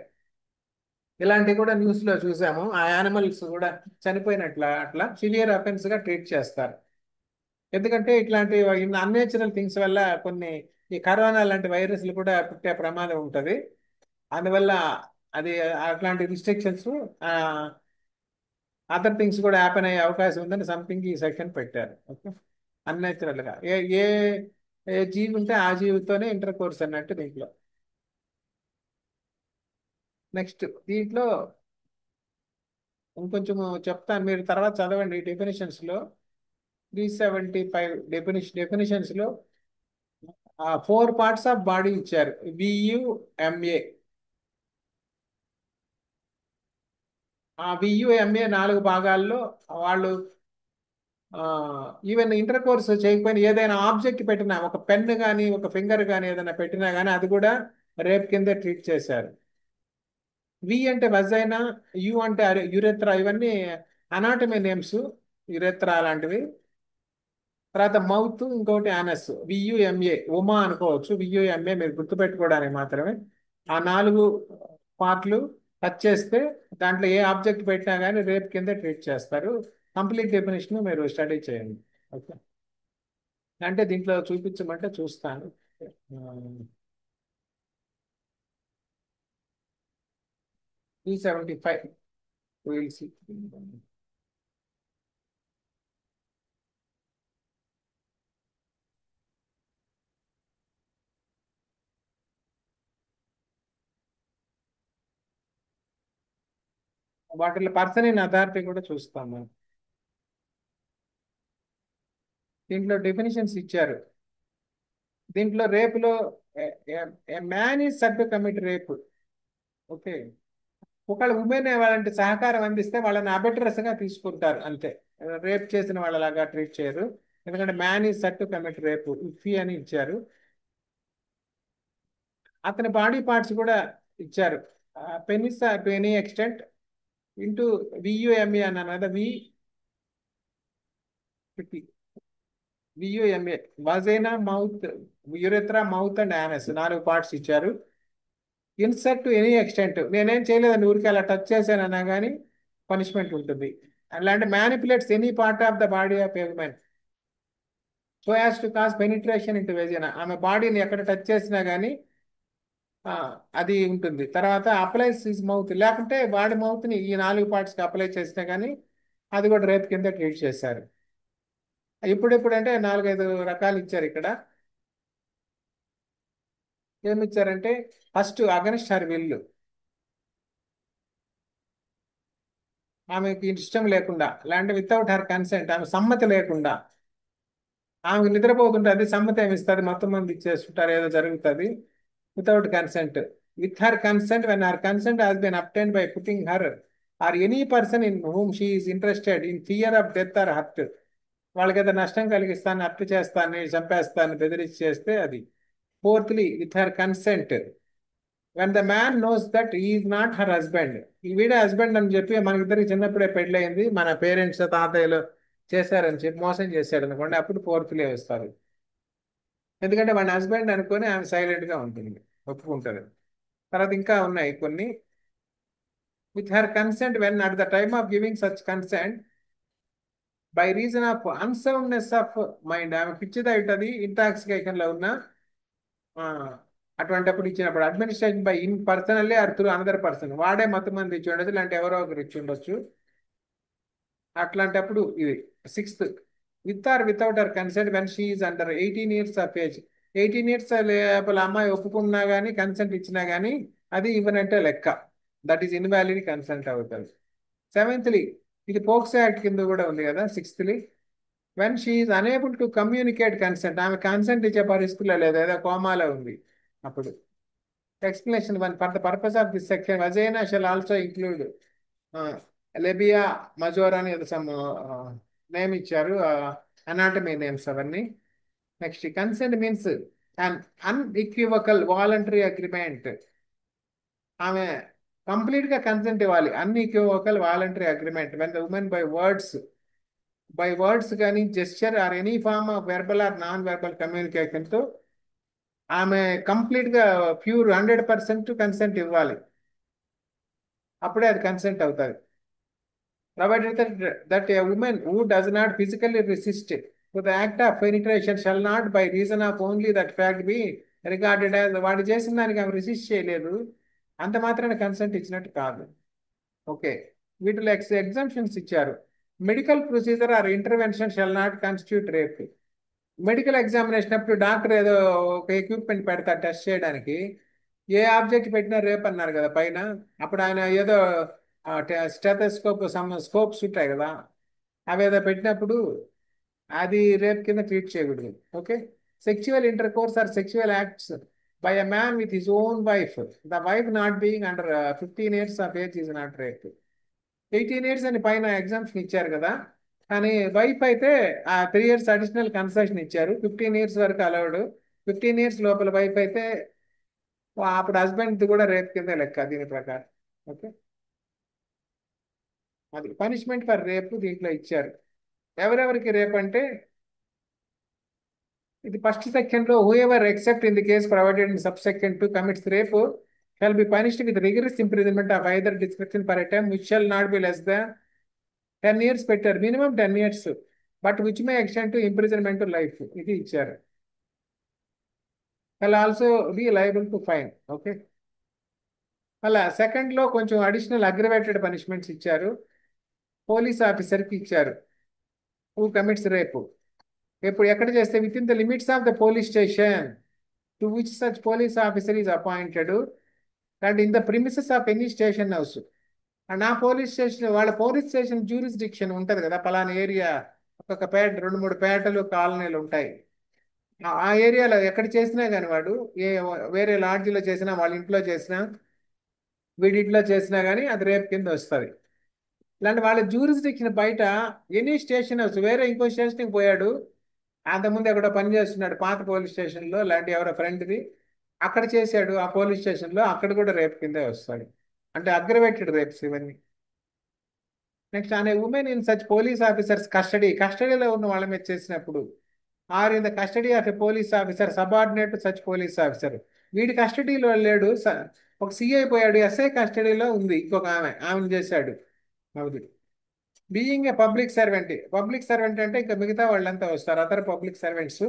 ఇలాంటివి కూడా న్యూస్లో చూసాము. ఆ యానిమల్స్ కూడా చనిపోయినట్ల అట్లా సివియర్ అఫెన్స్గా ట్రీట్ చేస్తారు. ఎందుకంటే ఇట్లాంటి అన్నేచురల్ థింగ్స్ వల్ల కొన్ని ఈ కరోనా లాంటి వైరస్లు కూడా పుట్టే ప్రమాదం ఉంటుంది. అందువల్ల అది అట్లాంటి రిస్ట్రిక్షన్స్, అదర్ థింగ్స్ కూడా హ్యాపెన్ అయ్యే అవకాశం ఉందని సంథింగ్ ఈ సెక్షన్ పెట్టారు. ఓకే, అన్నేచురల్గా ఏ ఏ జీవి ఉంటే ఆ జీవితోనే ఇంటర్ కోర్స్ అన్నట్టు దీంట్లో. నెక్స్ట్ దీంట్లో ఇంకొంచెం చెప్తాను, మీరు తర్వాత చదవండి. డెఫినేషన్స్లో 375 డెఫినేషన్స్లో 4 పార్ట్స్ ఆఫ్ బాడీ ఇచ్చారు. వియుఎంఏ. ఆ వియుఎంఏ 4 భాగాల్లో వాళ్ళు ఈవెన్ ఇంటర్ కోర్స్ చేయకపోయినా ఏదైనా ఆబ్జెక్ట్ పెట్టినా, ఒక పెన్ కానీ ఒక ఫింగర్ కానీ ఏదైనా పెట్టినా కానీ అది కూడా రేప్ కింద ట్రీట్ చేశారు. వి అంటే వజైనా, యు అంటే యురెత్రా, ఇవన్నీ అనాటమీ నేమ్స్, యురెత్రా లాంటివి. తర్వాత మౌత్, ఇంకోటి యానస్. వియుఎంఏ ఉమా అనుకోవచ్చు, వియుఎంఏ మీరు గుర్తుపెట్టుకోవడానికి మాత్రమే. ఆ 4 పార్ట్లు టచ్ చేస్తే దాంట్లో ఏ ఆబ్జెక్ట్ పెట్టినా కానీ రేప్ కింద ట్రీట్ చేస్తారు. కంప్లీట్ డెఫినేషన్ మీరు స్టడీ చేయండి. ఓకే, అంటే దీంట్లో చూపించమంటే చూస్తాను. 375 విల్ సీ. వాటిలో పర్సన్ ఇన్ అథారిటీ కూడా చూస్తాం మనం. దీంట్లో డెఫినేషన్స్ ఇచ్చారు. దీంట్లో రేపులో man is sub to commit rape. Okay, ఒకళ్ళు ఉమెన్ వాళ్ళంటే సహకారం అందిస్తే వాళ్ళని అబెటరస్ గా తీసుకుంటారు అంతే. రేప్ చేసిన వాళ్ళలాగా ట్రీట్ చేయరు. ఎందుకంటే man is sub to commit rape, if he అని ఇచ్చారు. అతని బాడీ పార్ట్స్ కూడా ఇచ్చారు. Penis to any extent into V U M A అన్నాను కదా, V U M A vagina, mouth, urethra, mouth and anus 4 parts ఇచ్చారు. ఇన్సర్ట్ టు ఎనీ ఎక్స్టెంట్, నేనేం చేయలేదని ఊరికి అలా టచ్ చేశానన్నా కానీ పనిష్మెంట్ ఉంటుంది. అలాంటి manipulates any part of the body of a woman so as to cause penetration into vagina, ఆమె బాడీని ఎక్కడ టచ్ చేసినా కానీ అది ఉంటుంది. తర్వాత అప్లైస్ హిస్ మౌత్, లేకుంటే వాడి మౌత్ని ఈ 4 పార్ట్స్కి అప్లై చేసినా కానీ అది కూడా రేప్ కింద ట్రీట్ చేశారు. ఇప్పుడిప్పుడు అంటే 4-5 రకాలు ఇచ్చారు ఇక్కడ. ఏమి ఇచ్చారంటే ఫస్ట్ అగనిస్ట్ హర్ విల్, ఆమెకి ఇష్టం లేకుండా, లేదంటే వితౌట్ హర్ కన్సెంట్, ఆమె సమ్మతి లేకుండా, ఆమెకు నిద్రపోతుంటే అది సమ్మతి ఏమి ఇస్తుంది, మొత్తం మంది ఇచ్చేస్తుంటారు, ఏదో జరుగుతుంది. Without consent, with her consent, when her consent has been obtained by putting her or any person in whom she is interested in fear of death or hurt, వాళ్ళకి ఏదో నష్టం కలిగిస్తాను, హర్ట్ చేస్తాను, చంపేస్తాను, బెదిరించి చేస్తే అది. Fourthly, with her consent when the man knows that is not her husband, ఈ వీడే హస్బెండ్ అని చెప్పి మనకిద్దరికి చిన్నప్పుడే పెళ్ళయింది, మన పేరెంట్స్ తాతయ్యలు చేశారని చెప్పి మోసం చేశాడు అనుకోండి, అప్పుడు ఫోర్త్లీ వస్తారు. ఎందుకంటే వాడి హస్బెండ్ అనుకొని ఆమె సైలెంట్గా ఉంటుంది, ఒప్పుకుంటారు. తర్వాత ఇంకా ఉన్నాయి కొన్ని. With her consent when at the time of giving such consent by reason of unsoundness of mind, ఆమె పిచ్చిదా ఉంటుంది, ఇంటాక్సికేషన్లో ఉన్న అటువంటిప్పుడు ఇచ్చినప్పుడు. Administration by in personally or through another person, వాడే మొత్తం మంది ఇచ్చి ఉండొచ్చు, ఇలాంటి ఎవరో ఒకరు ఇచ్చి ఉండొచ్చు. అట్లాంటప్పుడు ఇది. Sixth, with or without her consent when she is under 18 years of age. 18 years లోపల అమ్మాయి ఒప్పుకున్నా కానీ కన్సెంట్ ఇచ్చినా కానీ అది ఇవ్వనంటే లెక్క, దట్ ఈస్ ఇన్వాలిడ్ కన్సెంట్ అవుతుంది. సెవెంత్లీ, ఇది పోక్సో యాక్ట్ కింద కూడా ఉంది కదా. Sixthly, when she is unable to communicate consent, ఆమె కన్సెంట్ ఇచ్చే పరిస్థితుల్లో లేదు, ఏదో కోమాలో ఉంది అప్పుడు. Explanation 1, for the purpose of this section vagina shall also include labia major అని సమ్ నేమ్ ఇచ్చారు, అనాటమీ నేమ్స్ అవన్నీ. Next, consent means an unequivocal voluntary agreement, ఆమె కంప్లీట్ గా కన్సెంట్ ఇవ్వాలి. Unequivocal voluntary agreement when the woman by words కానీ gesture or any form of verbal or non verbal కమ్యూనికేషన్తో ఆమె complete గా pure 100% consent ఇవ్వాలి, అప్పుడే అది కన్సెంట్ అవుతుంది. Provided that a woman who does not physically resist to the act of penetration shall not by reason of only that fact be regarded as, వాడు చేసిన దానికి ఆమె రెసిస్ట్ చేయలేదు అంత మాత్రాన కన్సెంట్ ఇచ్చినట్టు కాదు. ఓకే, వీటిలో ఎగ్జామ్షన్స్ ఇచ్చారు. Medical procedure or intervention shall not constitute rape, medical examination అప్పుడు డాక్టర్ ఏదో ఒక ఎక్విప్మెంట్ పెడతారు టెస్ట్ చేయడానికి. ఏ ఆబ్జెక్ట్ పెట్టినా రేప్ అన్నారు కదా పైన. అప్పుడు ఆయన ఏదో స్టెథోస్కోప్ స్కోప్స్ ఉంటాయి కదా, అవి ఏదో పెట్టినప్పుడు అది రేప్ కింద ట్రీట్ చేయకూడదు. Okay. Sexual intercourse or sexual acts by a man with his own wife, the wife not being under 15 years of age is not rape. 18 years అని పైన ఎగ్జామ్షన్ ఇచ్చారు కదా, కానీ వైఫ్ అయితే ఆ 3 years అడిషనల్ కన్సెషన్ ఇచ్చారు. 15 years వరకు allowed. 15 years లోపల వైఫ్ అయితే అప్పుడు హస్బెండ్ కూడా రేప్ కింద లెక్క దీని ప్రకారం. ఓకే. అది పనిష్మెంట్ ఫర్ రేప్ దీంట్లో ఇచ్చారు. ఎవరెవరికి రేప్ అంటే ఇది ఫస్ట్ సెక్షన్ లో who ever except in the case provided in sub section 2 commits rape shawl be punished with rigorous imprisonment of either description for a time which shall not be less than 10 years పెట్టారు, minimum 10 years, but which may extend to imprisonment life, ఇది ఇచ్చారు. అలా also be liable to fine. Okay. అలా second లో కొంచెం additional aggravated punishments ఇచ్చారు. Police ఆఫీసర్కి ఇచ్చారు హూ కమిట్స్ రేప్. ఇప్పుడు ఎక్కడ చేస్తే with in the limits of the police station to which such police officer is appointed and in the premises of any station house. And ఆ police station వాళ్ళ police station jurisdiction ఉంటుంది కదా, పలానా area, ఒక్కొక్క పేట 2-3 పేటలు కాలనీలు ఉంటాయి. ఆ ఏరియాలో ఎక్కడ చేసినా కానీ వాడు వేరే లాడ్జిలో చేసినా, వాళ్ళ ఇంట్లో చేసినా, వీడింట్లో చేసినా కానీ అది రేప్ కింద వస్తుంది. ఇలాంటి వాళ్ళ జ్యూరిస్డిక్షన్ బయట ఎనీ స్టేషన్ హౌస్, వేరే ఇంకో స్టేషన్కి పోయాడు, అంతకుముందు ఎక్కడో పని చేస్తున్నాడు పాత పోలీస్ స్టేషన్లో, లాంటి ఎవరో ఫ్రెండ్ది, అక్కడ చేశాడు ఆ పోలీస్ స్టేషన్లో, అక్కడ కూడా రేప్ కిందే వస్తాడు. అంటే అగ్రవేటెడ్ రేప్స్ ఇవన్నీ. నెక్స్ట్ అనే woman in such police officers కస్టడీలో ఉన్న వాళ్ళ మీద చేసినప్పుడు, or in the custody of a police officer subordinate such police officer. వీడి కస్టడీలో లేడు, ఒక సిఐ పోయాడు, ఎస్ఐ కస్టడీలో ఉంది ఇంకొక ఆమెను చేశాడు. అవును. బీయింగ్ ఏ పబ్లిక్ సర్వెంట్ అంటే ఇంకా మిగతా వాళ్ళంతా వస్తారు, other public servants.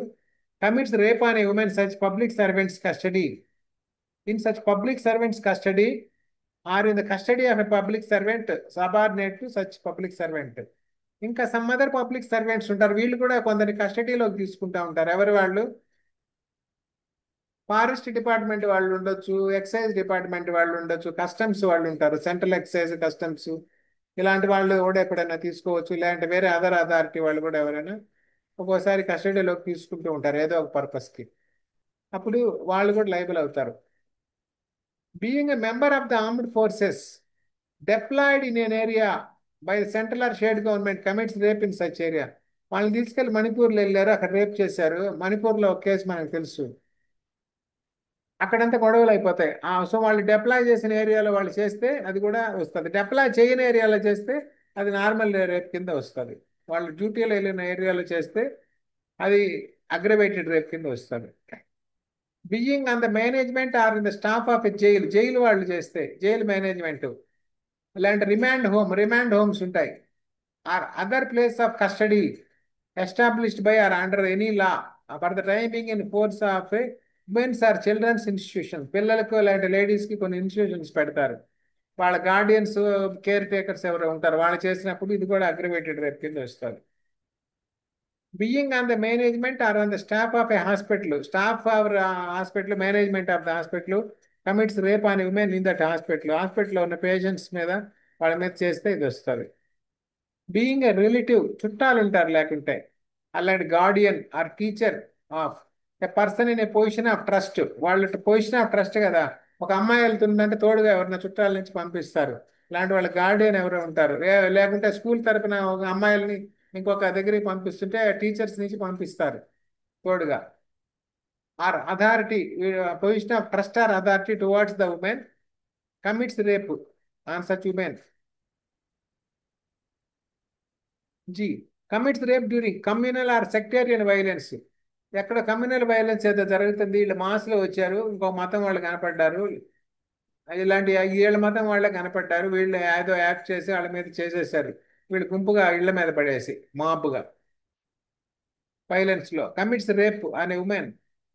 Commits rape on a woman such public servants custody, in such public servants custody or in the custody of a public servant subordinate to such public servant. ఇంకా some other public servants ఉంటారు, వీళ్ళు కూడా కొందరి కస్టడీలోకి తీసుకుంటా ఉంటారు. ఎవరు వాళ్ళు? ఫారెస్ట్ డిపార్ట్మెంట్ వాళ్ళు ఉండొచ్చు, ఎక్సైజ్ డిపార్ట్మెంట్ వాళ్ళు ఉండొచ్చు, కస్టమ్స్ వాళ్ళు ఉంటారు, సెంట్రల్ ఎక్సైజ్ కస్టమ్స్, ఇలాంటి వాళ్ళు కూడా ఎప్పుడైనా తీసుకోవచ్చు. ఇలాంటి వేరే అదర్ అథారిటీ వాళ్ళు కూడా ఎవరైనా ఒక్కోసారి కస్టడీలోకి తీసుకుంటూ ఉంటారు ఏదో ఒక పర్పస్కి, అప్పుడు వాళ్ళు కూడా లైబుల్ అవుతారు. Being a member of the armed forces deployed in an area by the central or state government commits rape in such area. వాళ్ళని తీసుకెళ్ళి మణిపూర్లో వెళ్ళారు, అక్కడ రేప్ చేశారు. మణిపూర్లో ఒక కేసు మనకు తెలుసు, అక్కడంతా గొడవలు అయిపోతాయి. సో వాళ్ళు డిప్లాయ్ చేసిన ఏరియాలో వాళ్ళు చేస్తే అది కూడా వస్తుంది. డిప్లాయ్ చేయని ఏరియాలో చేస్తే అది నార్మల్ రేప్ కింద వస్తుంది. వాళ్ళు డ్యూటీలో వెళ్ళిన ఏరియాలో చేస్తే అది అగ్రవేటెడ్ రేప్ కింద వస్తుంది. Being on the management or in the staff of a jail వాళ్ళు చేస్తే, జైలు మేనేజ్మెంట్, ఇలాంటి రిమాండ్ హోమ్స్ ఉంటాయి, or other place of custody established by or under any law for the timing in force of women's or children's institution. పిల్లలకు ఇలాంటి లేడీస్కి కొన్ని institutions పెడతారు, వాళ్ళ గార్డియన్స్ కేర్ టేకర్స్ ఎవరు ఉంటారు, వాళ్ళు చేసినప్పుడు ఇది కూడా అగ్రవేటెడ్ రేప్ కింద వస్తుంది. Being on the management are on the staff of A hospital management of the hospital commits rape on women in that హాస్పిటల్లో ఉన్న పేషెంట్స్ మీద వాళ్ళ మీద చేస్తే ఇది వస్తుంది. బీయింగ్ ఏ రిలేటివ్, చుట్టాలు ఉంటారు లేకుంటే, అలాంటి guardian or teacher of a person in a position of trust. వాళ్ళు పొజిషన్ ఆఫ్ ట్రస్ట్ కదా, ఒక అమ్మాయి వెళ్తుందంటే తోడుగా ఎవరైనా చుట్టాల నుంచి పంపిస్తారు, ఇలాంటి వాళ్ళ గార్డియన్ ఎవరో ఉంటారు. లేకుంటే స్కూల్ తరపున ఒక అమ్మాయిల్ని ఇంకొక దగ్గరికి పంపిస్తుంటే టీచర్స్ నుంచి పంపిస్తారు తోడుగా. Or authority, position of trust or authority towards the women commits rape on such women. జీ commits rape during communal or sectarian violence. ఎక్కడ కమ్యూనల్ వైలెన్స్ ఏదో జరుగుతుంది, వీళ్ళు మాస్లో వచ్చారు, ఇంకో మతం వాళ్ళు కనపడ్డారు, ఇలాంటి వీళ్ళ మతం వాళ్ళే కనపడ్డారు, వీళ్ళు ఏదో యాక్ట్ చేసి వాళ్ళ మీద చేసేసారు, వీళ్ళు గుంపుగా ఇళ్ల మీద పడేసి మాపుగా వైలెన్స్లో. కమిట్స్ రేప్ అనే women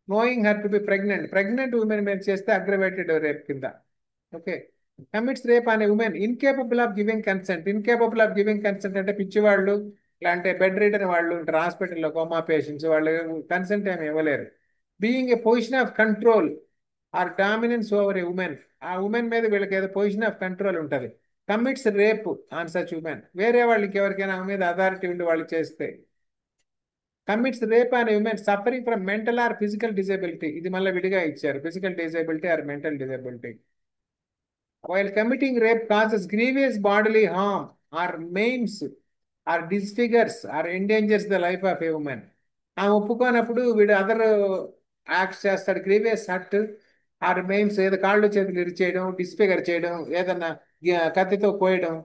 knowing her to be pregnant women మీద చేస్తే అగ్రవేటెడ్ రేప్ కింద. ఓకే. కమిట్స్ రేప్ అనే women incapable of giving consent అంటే పిచ్చివాళ్ళు, ఇలా అంటే బెడ్ రిడన్ వాళ్ళు ఉంటారు హాస్పిటల్లో, కోమా పేషెంట్స్, వాళ్ళు కన్సెంట్ ఏమి ఇవ్వలేరు. Being a position of control or dominance over a women, ఆ ఉమెన్ మీద వీళ్ళకి ఏదో పొజిషన్ ఆఫ్ కంట్రోల్ ఉంటుంది. Commits rape on such women, వేరే వాళ్ళకి ఎవరికైనా ఆమె మీద అథారిటీ ఉండి వాళ్ళు చేస్తే. Commits rape on women suffering from mental or physical disability, ఇది మళ్ళీ విడిగా ఇచ్చారు, physical disability or mental disability. While committing rape causes grievous bodily harm or maims or disfigures or endangers the life of a woman. ఆ ఒప్పుకోనప్పుడు వీడు other acts చేస్తాడు, grievous hurt are మెయిమ్స్, ఏదో కాళ్ళు చేతులు ఇరిచేయడం, డిస్ఫిగర్ చేయడం, ఏదన్నా కత్తితో కోయడం,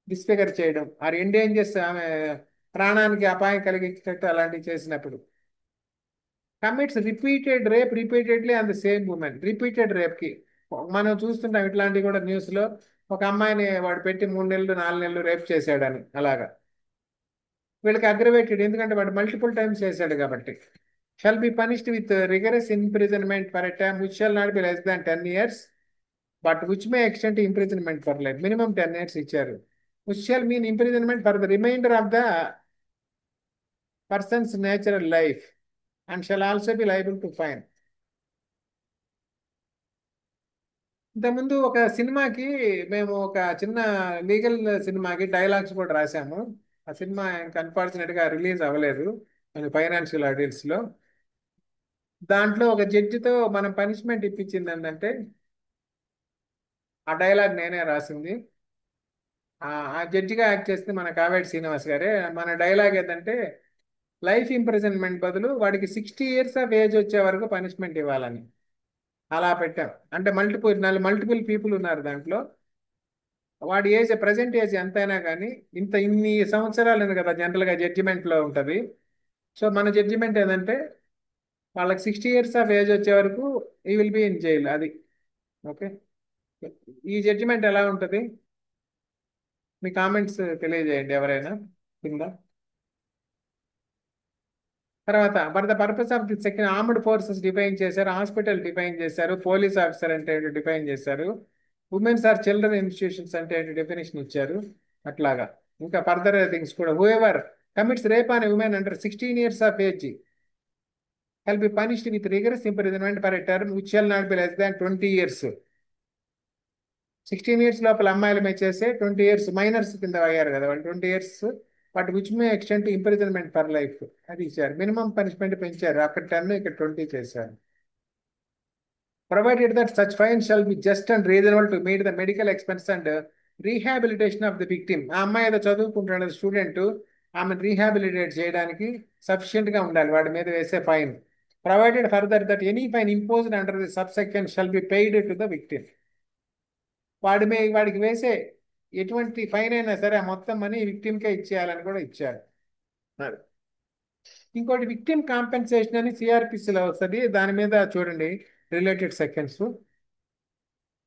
డిస్ఫిగర్ చేయడం, ఆర్ ఎండేంజర్స్, ఆమె ప్రాణానికి అపాయం కలిగించేటట్టు అలాంటివి చేసినప్పుడు. Commits repeated rape repeatedly on the same woman, repeated రేప్కి మనం చూస్తుంటాం ఇట్లాంటివి కూడా న్యూస్లో. ఒక అమ్మాయిని వాడు పెట్టి 3 నెలలు 4 నెలలు రేప్ చేశాడని, అలాగా వీళ్ళకి అగ్రవేటెడ్, ఎందుకంటే వాడు మల్టిపుల్ టైమ్స్ చేశాడు కాబట్టి. Shall be punished with rigorous imprisonment for a time which shall not be less than 10 years but which may extend imprisonment for life, minimum 10 years ఇచ్చారు. Which shall mean imprisonment for the remainder of the person's natural life and shall also be liable to fine. ఇంతకుముందు ఒక సినిమాకి మేము ఒక చిన్న legal సినిమాకి dialogues కూడా రాశాము. ఆ సినిమా ఇంకా అన్ఫార్చునేట్గా రిలీజ్ అవ్వలేదు ఫైనాన్షియల్ ఆడియన్స్లో. దాంట్లో ఒక జడ్జితో మనం పనిష్మెంట్ ఇప్పించింది ఏంటంటే, ఆ డైలాగ్ నేనే రాసింది. ఆ జడ్జిగా యాక్ట్ చేస్తే మన కావేటి శ్రీనివాస్ గారే. మన డైలాగ్ ఏంటంటే, లైఫ్ ఇంప్రిజన్మెంట్ బదులు వాడికి 60 years ఆఫ్ ఏజ్ వచ్చే వరకు పనిష్మెంట్ ఇవ్వాలని అలా పెట్టాం. అంటే మల్టిపుల్ పీపుల్ ఉన్నారు దాంట్లో. వాడి ఏజ్, ప్రజెంట్ ఏజ్ ఎంతైనా కానీ ఇన్ని సంవత్సరాలు కదా జనరల్గా జడ్జిమెంట్లో ఉంటుంది. సో మన జడ్జిమెంట్ ఏంటంటే, వాళ్ళకి 60 years ఆఫ్ ఏజ్ వచ్చే వరకు ఈ విల్ బి ఇన్ జైల్, అది. ఓకే, ఈ జడ్జిమెంట్ ఎలా ఉంటుంది మీ కామెంట్స్ తెలియజేయండి ఎవరైనా కింద. తర్వాత for the purpose of the second armed forces define చేశారు, హాస్పిటల్ డిఫైన్ చేశారు, పోలీస్ ఆఫీసర్ అంటే డిఫైన్ చేశారు, ఉమెన్స్ ఆర్ చిల్డ్రన్ ఇన్స్టిట్యూషన్స్ అంటే డెఫినేషన్ ఇచ్చారు. అట్లాగా ఇంకా ఫర్దర్ థింగ్స్ కూడా. Who ever commits rape on woman under 16 years of age shall be punished with rigorous imprisonment for a term which shall not be less than 20 years. 16 years లోపల అమ్మాయిలు మీద చేస్తే 20 years miners కింద అయ్యారు కదా వాళ్ళు, 20 years but which may extend imprisonment for life, అది ఇచ్చారు. మినిమం పనిష్మెంట్ పెంచారు, అక్కడ 10 ఇక్కడ 20 చేశారు. Provided that such fine shall be just and reasonable to meet the medical expense and rehabilitation of the victim. ఆ అమ్మాయి ఏదో చదువుకుంటున్న స్టూడెంట్, ఆమెను రీహాబిలిటేట్ చేయడానికి సఫిషియెంట్గా ఉండాలి వాడి మీద వేసే fine. Provided further that any fine imposed under the subsection shall be paid to the victim. వాడికి వేసే ఎటువంటి ఫైన్ అయినా సరే ఆ మొత్తం మనీ విక్టిమ్కే ఇచ్చేయాలని కూడా ఇచ్చారు. ఇంకోటి విక్టిమ్ కాంపెన్సేషన్ అని సిఆర్పిసిలో వస్తుంది, దాని మీద చూడండి రిలేటెడ్ సెక్షన్స్.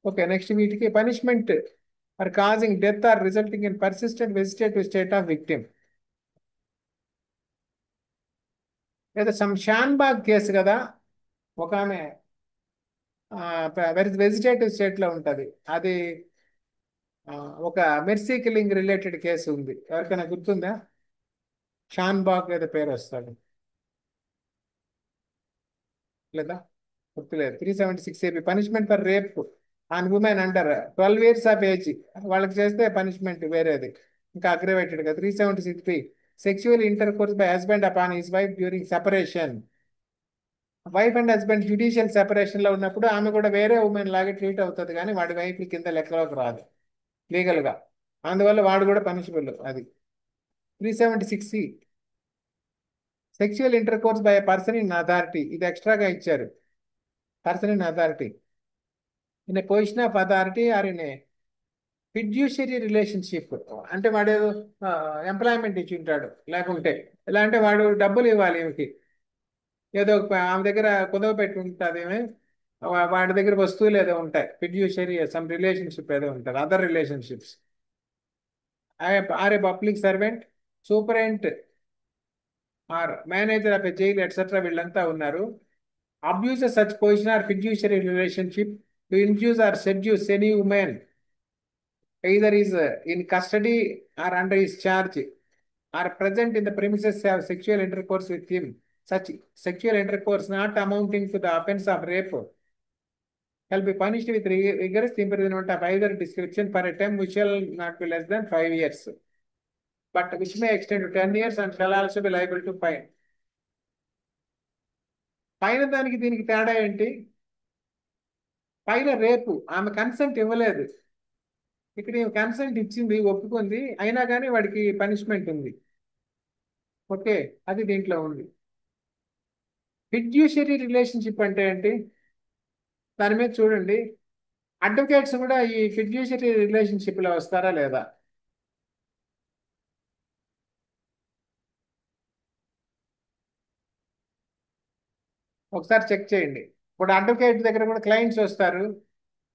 ఓకే, నెక్స్ట్ వీటికి punishment for causing death or resulting in persistent vegetative state of victim. లేదా షాన్బాగ్ కేసు కదా, ఒక ఆమె వెజిటేటివ్ స్టేట్లో ఉంటుంది, అది ఒక మెర్సీ కిల్లింగ్ రిలేటెడ్ కేసు ఉంది. ఎవరికైనా గుర్తుందా? షాన్బాగ్ ఏదో పేరు వస్తుంది లేదా, గుర్తులేదు. 376 AB punishment for rape on woman under 12 years of age, వాళ్ళకి చేస్తే పనిష్మెంట్ వేరేది ఇంకా అగ్రవేటెడ్గా. 376B sexual intercourse by husband upon his wife during separation. Wife and husband judicial సెపరేషన్లో ఉన్నప్పుడు ఆమె కూడా వేరే ఉమెన్ లాగా ట్రీట్ అవుతుంది, కానీ వాడి వైఫ్ కింద లెక్కలోకి రాదు లీగల్గా, అందువల్ల వాడు కూడా పనిషబుల్. అది 376C sexual intercourse by person in authority, ఇది ఎక్స్ట్రాగా ఇచ్చారు. Person in authority, in a position of authority or in a fiduciary relationship, అంటే వాడు ఎంప్లాయ్మెంట్ ఇచ్చి ఉంటాడు, లేకుంటే ఎలా అంటే వాడు డబ్బులు ఇవ్వాలి ఈమెకి, ఏదో ఆమె దగ్గర కుదవ పెట్టి ఉంటుంది, వాడి దగ్గర వస్తువులు ఏదో ఉంటాయి, ఫిడ్యూషియరీ సమ్ రిలేషన్షిప్ ఏదో ఉంటుంది, other relationships. Or a public servant, superintendent or manager of a jail etcetera, వీళ్ళంతా ఉన్నారు. Abuse such position or fiduciary relationship to induce or seduce any woman either is in custody or under his charge are present in the premises have sexual intercourse with him, such sexual intercourse not amounting to the offense of rape shall be punished with rigorous imprisonment of either description for a term which shall not be less than 5 years, but which may extend to 10 years and shall also be liable to fine. పైన దానికి దీనికి తేడా ఏంటి? పైన రేపు ఆమె consent ఇవ్వలేదు, ఇక్కడ ఈమె కన్సెంట్ ఇచ్చింది, ఒప్పుకుంది, అయినా కానీ వాడికి పనిష్మెంట్ ఉంది. ఓకే, అది దీంట్లో ఉంది. ఫిడ్యూషియరీ రిలేషన్షిప్ అంటే ఏంటి? దాని మీద చూడండి. అడ్వకేట్స్ కూడా ఈ ఫిడ్యూషియరీ రిలేషన్షిప్ లో వస్తారా లేదా? ఒకసారి చెక్ చేయండి. ఇప్పుడు అడ్వకేట్ దగ్గర కూడా క్లయింట్స్ వస్తారు.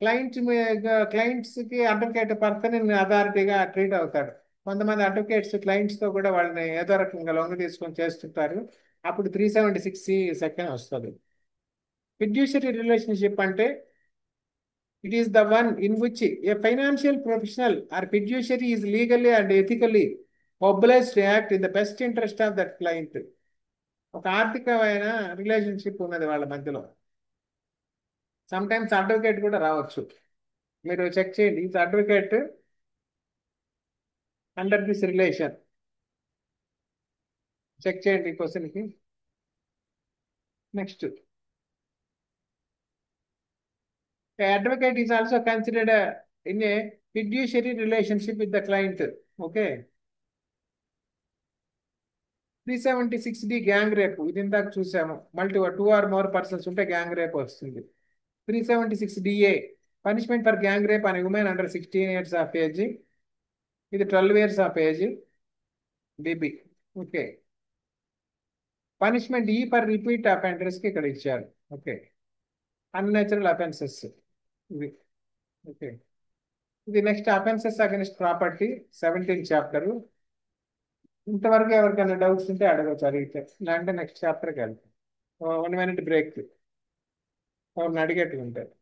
క్లయింట్స్కి అడ్వకేట్ పర్సన్ అథారిటీగా ట్రీట్ అవుతాడు. కొంతమంది అడ్వకేట్స్ క్లయింట్స్తో కూడా వాళ్ళని ఏదో రకంగా లొంగ తీసుకొని చేస్తుంటారు. అప్పుడు 376 సెక్షన్ వస్తుంది. ఫిడ్యూషియరీ రిలేషన్షిప్ అంటే it is the one in which a financial professional or fiduciary is legally and ethically obliged to act in the best interest of that client. ఒక ఆర్థికమైన రిలేషన్షిప్ ఉన్నది వాళ్ళ మధ్యలో. సమ్ టైమ్స్ అడ్వకేట్ కూడా రావచ్చు. మీరు చెక్ చేయండి, is advocate under this relation. Check చేయండి ఈ క్వశ్చన్కి. Next, advocate is also considered in a fiduciary relationship with the client. Okay. 376D gang rape, ఇది ఇందాక చూసాము. టూ ఆర్ మోర్ పర్సన్స్ ఉంటే గ్యాంగ్ రేప్ వస్తుంది. 376DA punishment for gang rape అనే woman under 16 years of age, ఇది 12 years of age B B. Okay, punishment ఈ for repeat అఫెండర్స్కి ఇక్కడ ఇచ్చారు. ఓకే, అన్నేచురల్ అఫెన్సెస్ ఇది. ఓకే, ఇది next offences against property 17th chapter. ఇంతవరకు ఎవరికైనా డౌట్స్ ఉంటే అడగచ్చు, అడిగితే. లేదంటే నెక్స్ట్ చాప్టర్కి వెళ్తాం. 1 minute బ్రేక్, ఎవరిని అడిగేట్టుగా ఉంటారు.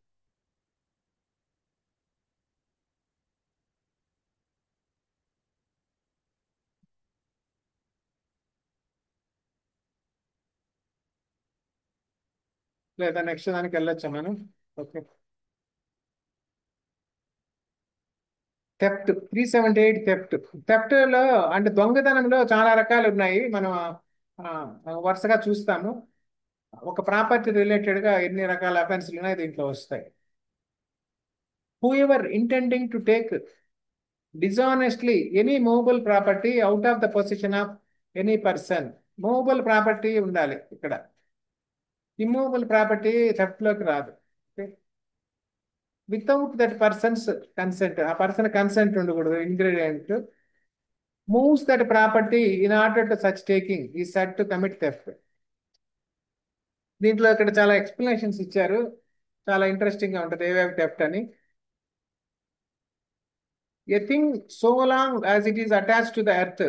లేదా నెక్స్ట్ దానికి వెళ్ళొచ్చా మనం? Okay, theft 378 theft. థెఫ్ట్లో అంటే దొంగతనంలో చాలా రకాలు ఉన్నాయి, మనం వరుసగా చూస్తాము. ఒక ప్రాపర్టీ రిలేటెడ్గా ఎన్ని రకాల అఫెన్స్లు ఉన్నాయి దీంట్లో వస్తాయి. Who ever intending to take డిజానెస్ట్లీ any movable property out of the position of any person. Movable property ఉండాలి ఇక్కడ, ఇమ్మూవబుల్ ప్రాపర్టీ థెఫ్ట్లోకి రాదు. వితౌట్ దట్ పర్సన్స్ కన్సెంట్, ఆ పర్సన్ కన్సెంట్ ఉండకూడదు. Ingredient moves that property in order to such taking ఈ set to commit theft. దీంట్లో ఇక్కడ చాలా explanations ఇచ్చారు, చాలా ఇంట్రెస్టింగ్గా ఉంటుంది ఏవేవి థెఫ్ట్ అని. A thing so long as it is attached to the earth,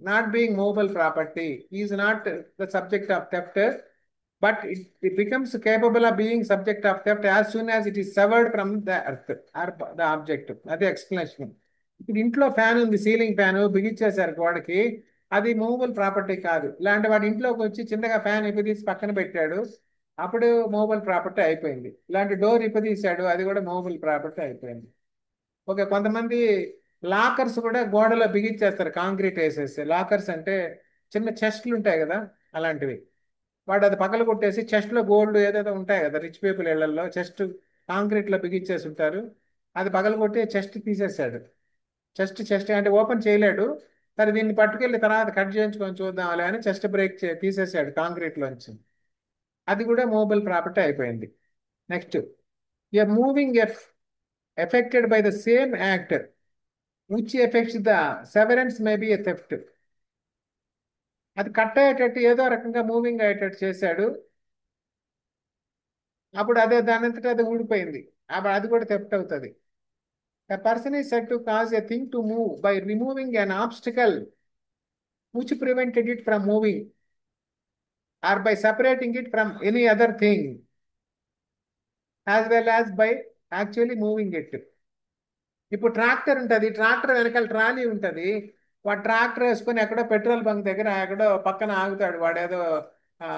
not being movable property, is not the subject of theft, but it becomes capable of being subject of theft as soon as it is severed from the earth or the object. అదే explanation. ఇప్పుడు ఇంట్లో fan ఉంది, ceiling fan బిగించేశారు గోడకి, అది movable property కాదు. ఇలాంటి వాడి ఇంట్లోకి వచ్చి చిన్నగా ఫ్యాన్ ఇప్పదీసి పక్కన పెట్టాడు, అప్పుడు మూవబుల్ ప్రాపర్టీ అయిపోయింది. ఇలాంటి డోర్ ఇప్పదీశాడు, అది కూడా మూవబుల్ ప్రాపర్టీ అయిపోయింది. ఓకే, కొంతమంది లాకర్స్ కూడా గోడలో బిగించేస్తారు, కాంక్రీట్ వేసేసి. లాకర్స్ అంటే చిన్న చెస్ట్లు ఉంటాయి కదా, అలాంటివి. వాడు అది పగలు కొట్టేసి చెస్ట్లో గోల్డ్ ఏదైతే ఉంటాయి కదా, రిచ్ పీపుల్ ఇళ్లలో చెస్ట్ కాంక్రీట్లో బిగించేసి ఉంటారు, అది పగలు కొట్టి చెస్ట్ తీసేసాడు. చెస్ట్ అంటే ఓపెన్ చేయలేడు, సరే దీన్ని పట్టుకెళ్ళి తర్వాత కట్ చేయించుకొని చూద్దాం అని చెస్ట్ బ్రేక్ తీసేసాడు కాంక్రీట్లోంచి, అది కూడా మూవబుల్ ప్రాపర్టీ అయిపోయింది. Next, A moving affected by the same act which affects the severance may be a theft. అది కట్ అయ్యేటట్టు ఏదో రకంగా మూవింగ్ అయ్యేటట్టు చేశాడు, అప్పుడు అదే దానంతటా అది ఊడిపోయింది, అది కూడా థెఫ్ట్ అవుతుంది. A person is said to cause a thing to move by removing an obstacle which prevented it from moving or by separating it from any other thing as well as by actually moving it. ఇప్పుడు tractor ఉంటుంది, tractor వెనకాల trolley ఉంటుంది, వాడు tractor వేసుకొని ఎక్కడో petrol bunk దగ్గర ఎక్కడో పక్కన ఆగుతాడు. వాడు ఏదో ఆ,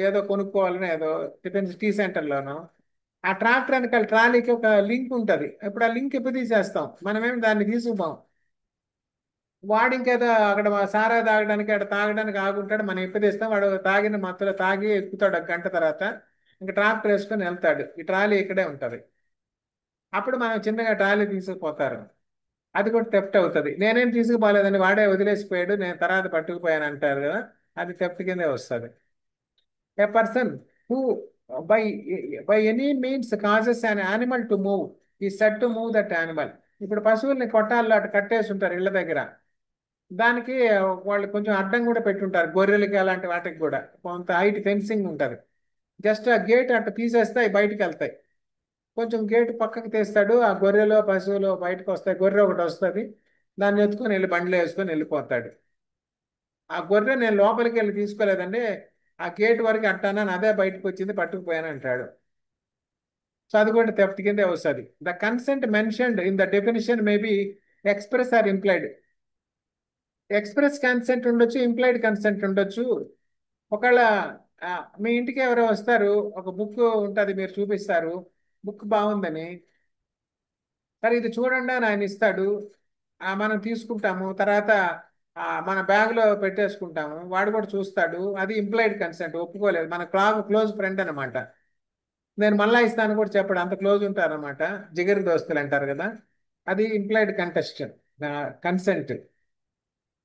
ఏదో కొనుక్కోవాలని ఏదో టిఫిన్ టీ సెంటర్లోనో ఆ ట్రాక్టర్ వెనకాల ట్రాలీకి ఒక లింక్ ఉంటుంది. ఇప్పుడు ఆ లింక్ ఎప్పుడు తీసేస్తాం, మనమేమి దాన్ని తీసుకుపోం. వాడు ఇంకేదో అక్కడ సారా తాగడానికి అక్కడ తాగడానికి ఆగుంటాడు, మనం ఇప్పదీస్తాం. వాడు తాగిన మత్తులో తాగి ఎక్కుతాడు. ఒక గంట తర్వాత ఇంకా ట్రాక్టర్ వేసుకొని వెళ్తాడు. ఈ ట్రాలీ ఇక్కడే ఉంటుంది. అప్పుడు మనం చిన్నగా ట్రాలీ తీసుకుపోతారు. అది కూడా థెఫ్ట్ అవుతుంది. నేనేం తీసుకుపోలేదని వాడే వదిలేసిపోయాడు, నేను తర్వాత పట్టుకుపోయాను అంటారు కదా, అది థెఫ్ట్ కిందే వస్తుంది. A person who by by any means causes an animal to move ఈ set to move that animal. ఇప్పుడు పశువుల్ని కొట్టాల్లో అటు కట్టేసి ఉంటారు ఇళ్ళ దగ్గర. దానికి వాళ్ళు కొంచెం అడ్డం కూడా పెట్టుంటారు, గొర్రెలకి అలాంటి వాటికి కూడా కొంత హైట్ ఫెన్సింగ్ ఉంటుంది. జస్ట్ ఆ గేట్ అటు తీసేస్తే అవి బయటికి వెళ్తాయి. కొంచెం గేటు పక్కకు తీస్తాడు, ఆ గొర్రెలో పశువులు బయటకు వస్తాయి. గొర్రె ఒకటి వస్తుంది, దాన్ని ఎత్తుకొని వెళ్ళి బండిలో వేసుకొని వెళ్ళిపోతాడు. ఆ గొర్రె నేను లోపలికి వెళ్ళి తీసుకోలేదండి, ఆ గేట్ వరకు అట్టానని అదే బయటకు వచ్చింది, పట్టుకుపోయాను అంటాడు. సో అది కూడా థెఫ్ట్ కిందే వస్తుంది. The consent mentioned in the definition may be express or implied. Express consent ఉండొచ్చు, ఇంప్లైడ్ కన్సెంట్ ఉండొచ్చు. ఒకవేళ ఆ, మీ ఇంటికి ఎవరో వస్తారు, ఒక బుక్ ఉంటుంది, మీరు చూపిస్తారు బుక్ బాగుందని, సరే ఇది చూడండి అని ఆయన ఇస్తాడు. మనం తీసుకుంటాము, తర్వాత మన బ్యాగ్లో పెట్టేసుకుంటాము. వాడు కూడా చూస్తాడు, అది ఇంప్లైడ్ కన్సెంట్, ఒప్పుకోలేదు. మన క్లోజ్ ఫ్రెండ్ అనమాట. నేను మళ్ళా ఇస్తాను కూడా చెప్పాడు, అంత క్లోజ్ ఉంటారనమాట, జిగరి దోస్తులు అంటారు కదా. అది ఇంప్లైడ్ కన్సెంట్.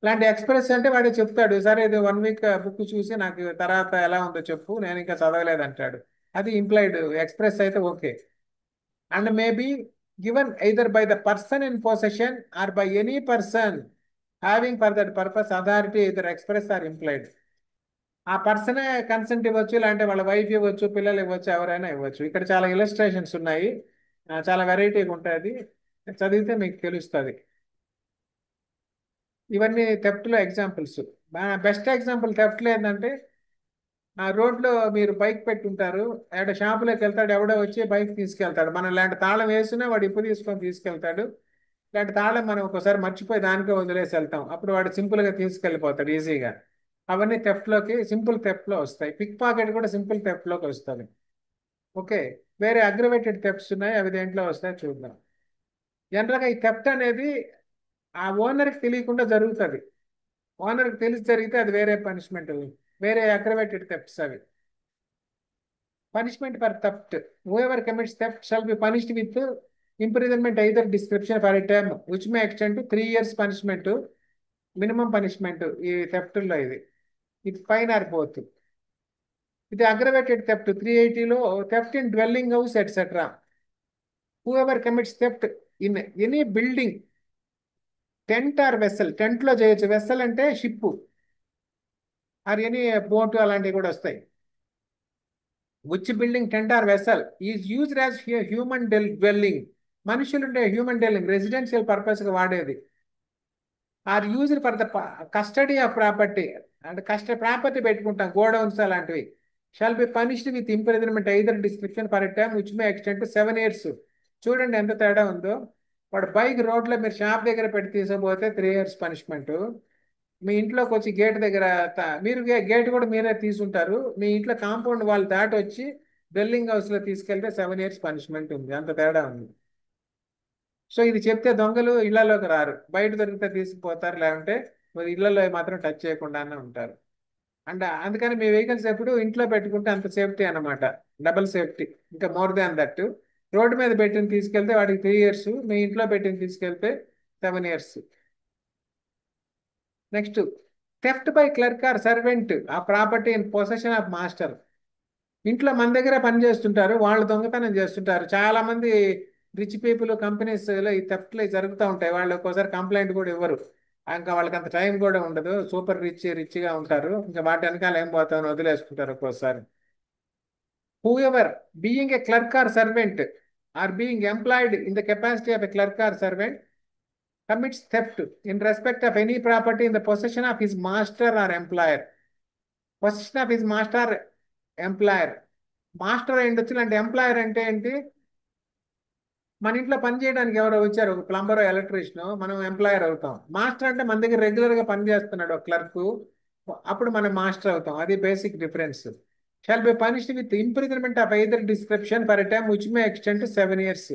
ఇలాంటి ఎక్స్ప్రెస్ అంటే వాడు చెప్తాడు, సరే ఇది 1 వీక్ బుక్ చూసి నాకు తర్వాత ఎలా ఉందో చెప్పు, నేను ఇంకా చదవలేదు అంటాడు. అది ఇంప్లైడ్. ఎక్స్ప్రెస్ అయితే okay. And may be given either by the person in possession or by any person having for that purpose authority either express or implied. ఆ పర్సనే కన్సెంట్ ఇవ్వచ్చు, లేదంటే వాళ్ళ వైఫ్ ఇవ్వచ్చు, పిల్లలు ఇవ్వచ్చు, ఎవరైనా ఇవ్వచ్చు. ఇక్కడ చాలా ఇలస్ట్రేషన్స్ ఉన్నాయి, చాలా వెరైటీగా ఉంటుంది, చదివితే మీకు తెలుస్తుంది. ఇవన్నీ థెఫ్ట్లో ఎగ్జాంపుల్స్. బెస్ట్ ఎగ్జాంపుల్ థెఫ్ట్లో ఏంటంటే, ఆ రోడ్లో మీరు బైక్ పెట్టుంటారు, ఆడ షాపులోకి వెళ్తాడు, ఎవడో వచ్చి బైక్ తీసుకెళ్తాడు. మనం ఇలాంటి తాళం వేసినా వాడు ఇప్పు తీసుకొని తీసుకెళ్తాడు. ఇలాంటి తాళం మనం ఒకసారి మర్చిపోయి దానికే వదిలేసి వెళ్తాం, అప్పుడు వాడు సింపుల్గా తీసుకెళ్ళిపోతాడు ఈజీగా. అవన్నీ థెఫ్ట్లోకి, సింపుల్ థెఫ్ట్లో వస్తాయి. పిక్ పాకెట్ కూడా సింపుల్ థెఫ్ట్లోకి వస్తుంది. ఓకే. వేరే అగ్రవేటెడ్ థెఫ్ట్స్ ఉన్నాయి, అవి దేంట్లో వస్తాయి చూద్దాం. జనరల్గా ఈ థెఫ్ట్ అనేది ఆ ఓనర్కి తెలియకుండా జరుగుతుంది. ఓనర్కి తెలిసి జరిగితే అది వేరే పనిష్మెంట్, వేరే అగ్రవేటెడ్ థెఫ్ట్స్ అవి. Punishment for theft: whoever commits theft shall be punished with imprisonment either description for a term which may extend to 3 years punishment, minimum punishment ఈ థెఫ్ట్లో. ఇది ఫైన్ ఆర్ బోత్. ఇది అగ్రవేటెడ్ థెఫ్ట్ 380లో theft in dwelling house etcetera. whoever commits theft in any building, tent or vessel. టెంట్లో చేయొచ్చు, vessel అంటే ship or any boat అలాంటివి కూడా వస్తాయి. Which building tent or vessel is used as human dwelling. మనుషులు ఉండే human dwelling, residential పర్పస్గా వాడేది. Or used for the custody of property, అంటే ప్రాపర్టీ పెట్టుకుంటాం, గోడౌన్స్ అలాంటివి. Shall be punished with imprisonment either description for a time which may extend to 7 years. చూడండి ఎంత తేడా ఉందో. వాడు బైక్ రోడ్లో మీరు షాప్ దగ్గర పెట్టి తీసుకుపోతే 3 years పనిష్మెంట్. మీ ఇంట్లోకి వచ్చి గేట్ దగ్గర మీరు గేట్ కూడా మీరే తీసుంటారు, మీ ఇంట్లో కాంపౌండ్ వాళ్ళు దాటి వచ్చి డ్వెల్లింగ్ హౌస్లో తీసుకెళ్తే 7 years పనిష్మెంట్ ఉంది. అంత తేడా ఉంది. సో ఇది చెప్తే దొంగలు ఇళ్లలోకి రారు, బయట దొరికితే తీసుకుపోతారు, లేకుంటే ఇళ్లలో మాత్రం టచ్ చేయకుండానే ఉంటారు. అండ్ అందుకని మీ వెహికల్స్ ఎప్పుడు ఇంట్లో పెట్టుకుంటే అంత సేఫ్టీ అన్నమాట, డబుల్ సేఫ్టీ. ఇంకా మోర్ దాన్ దట్, రోడ్డు మీద పెట్టిన తీసుకెళ్తే వాడికి 3 years, మీ ఇంట్లో పెట్టిన తీసుకెళ్తే 7 years. Next, theft by clerk or servant ఆ property in possession of master. ఇంట్లో మన దగ్గర పని చేస్తుంటారు, వాళ్ళు దొంగతనం చేస్తుంటారు. చాలా మంది రిచ్ పీపుల్ కంపెనీస్లో ఈ థెఫ్ట్లు జరుగుతూ ఉంటాయి. వాళ్ళు ఒక్కోసారి కంప్లైంట్ కూడా ఇవ్వరు, ఇంకా వాళ్ళకి అంత టైం కూడా ఉండదు, సూపర్ రిచ్గా ఉంటారు, ఇంకా వాటి వెనకాల ఏం పోతామని వదిలేసుకుంటారు ఒక్కోసారి. whoever being a clerk or servant or being employed in the capacity of a clerk or servant commits theft in respect of any property in the possession of his master or employer. Possession of his master, employer. Master అయ్యుండొచ్చు, అంటే employer అంటే ఏంటి, మన ఇంట్లో పని చేయడానికి ఎవరో వచ్చారు, ఒక ప్లంబర్ ఎలక్ట్రీషియన్, మనం ఎంప్లాయర్ అవుతాం. మాస్టర్ అంటే మన దగ్గర రెగ్యులర్గా పని చేస్తున్నాడు ఒక క్లర్క్, అప్పుడు మనం మాస్టర్ అవుతాం. అది basic difference. Shawl be punished with imprisonment of either description for a time which may extend to 7 years.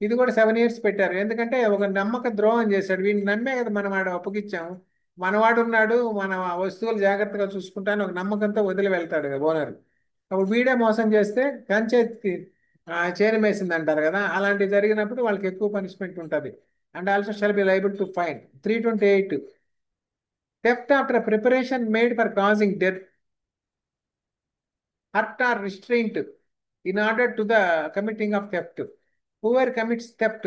ఇది కూడా 7 years పెట్టారు. ఎందుకంటే ఒక నమ్మక ద్రోహం చేశాడు. వీడిని నమ్మే కదా మనం వాడు అప్పగిచ్చాము. మనవాడు ఉన్నాడు, మన వస్తువులు జాగ్రత్తగా చూసుకుంటాను ఒక నమ్మకంతో వదిలి వెళ్తాడు కదా ఓనర్. అప్పుడు వీడే మోసం చేస్తే కంచేతికి చేను మేసింది అంటారు కదా, అలాంటివి జరిగినప్పుడు వాళ్ళకి ఎక్కువ పనిష్మెంట్ ఉంటుంది. And also shall be liable to fine. 328, theft after preparation made for causing death, hurt or restraint in order to the committing of theft. Whoever commits theft,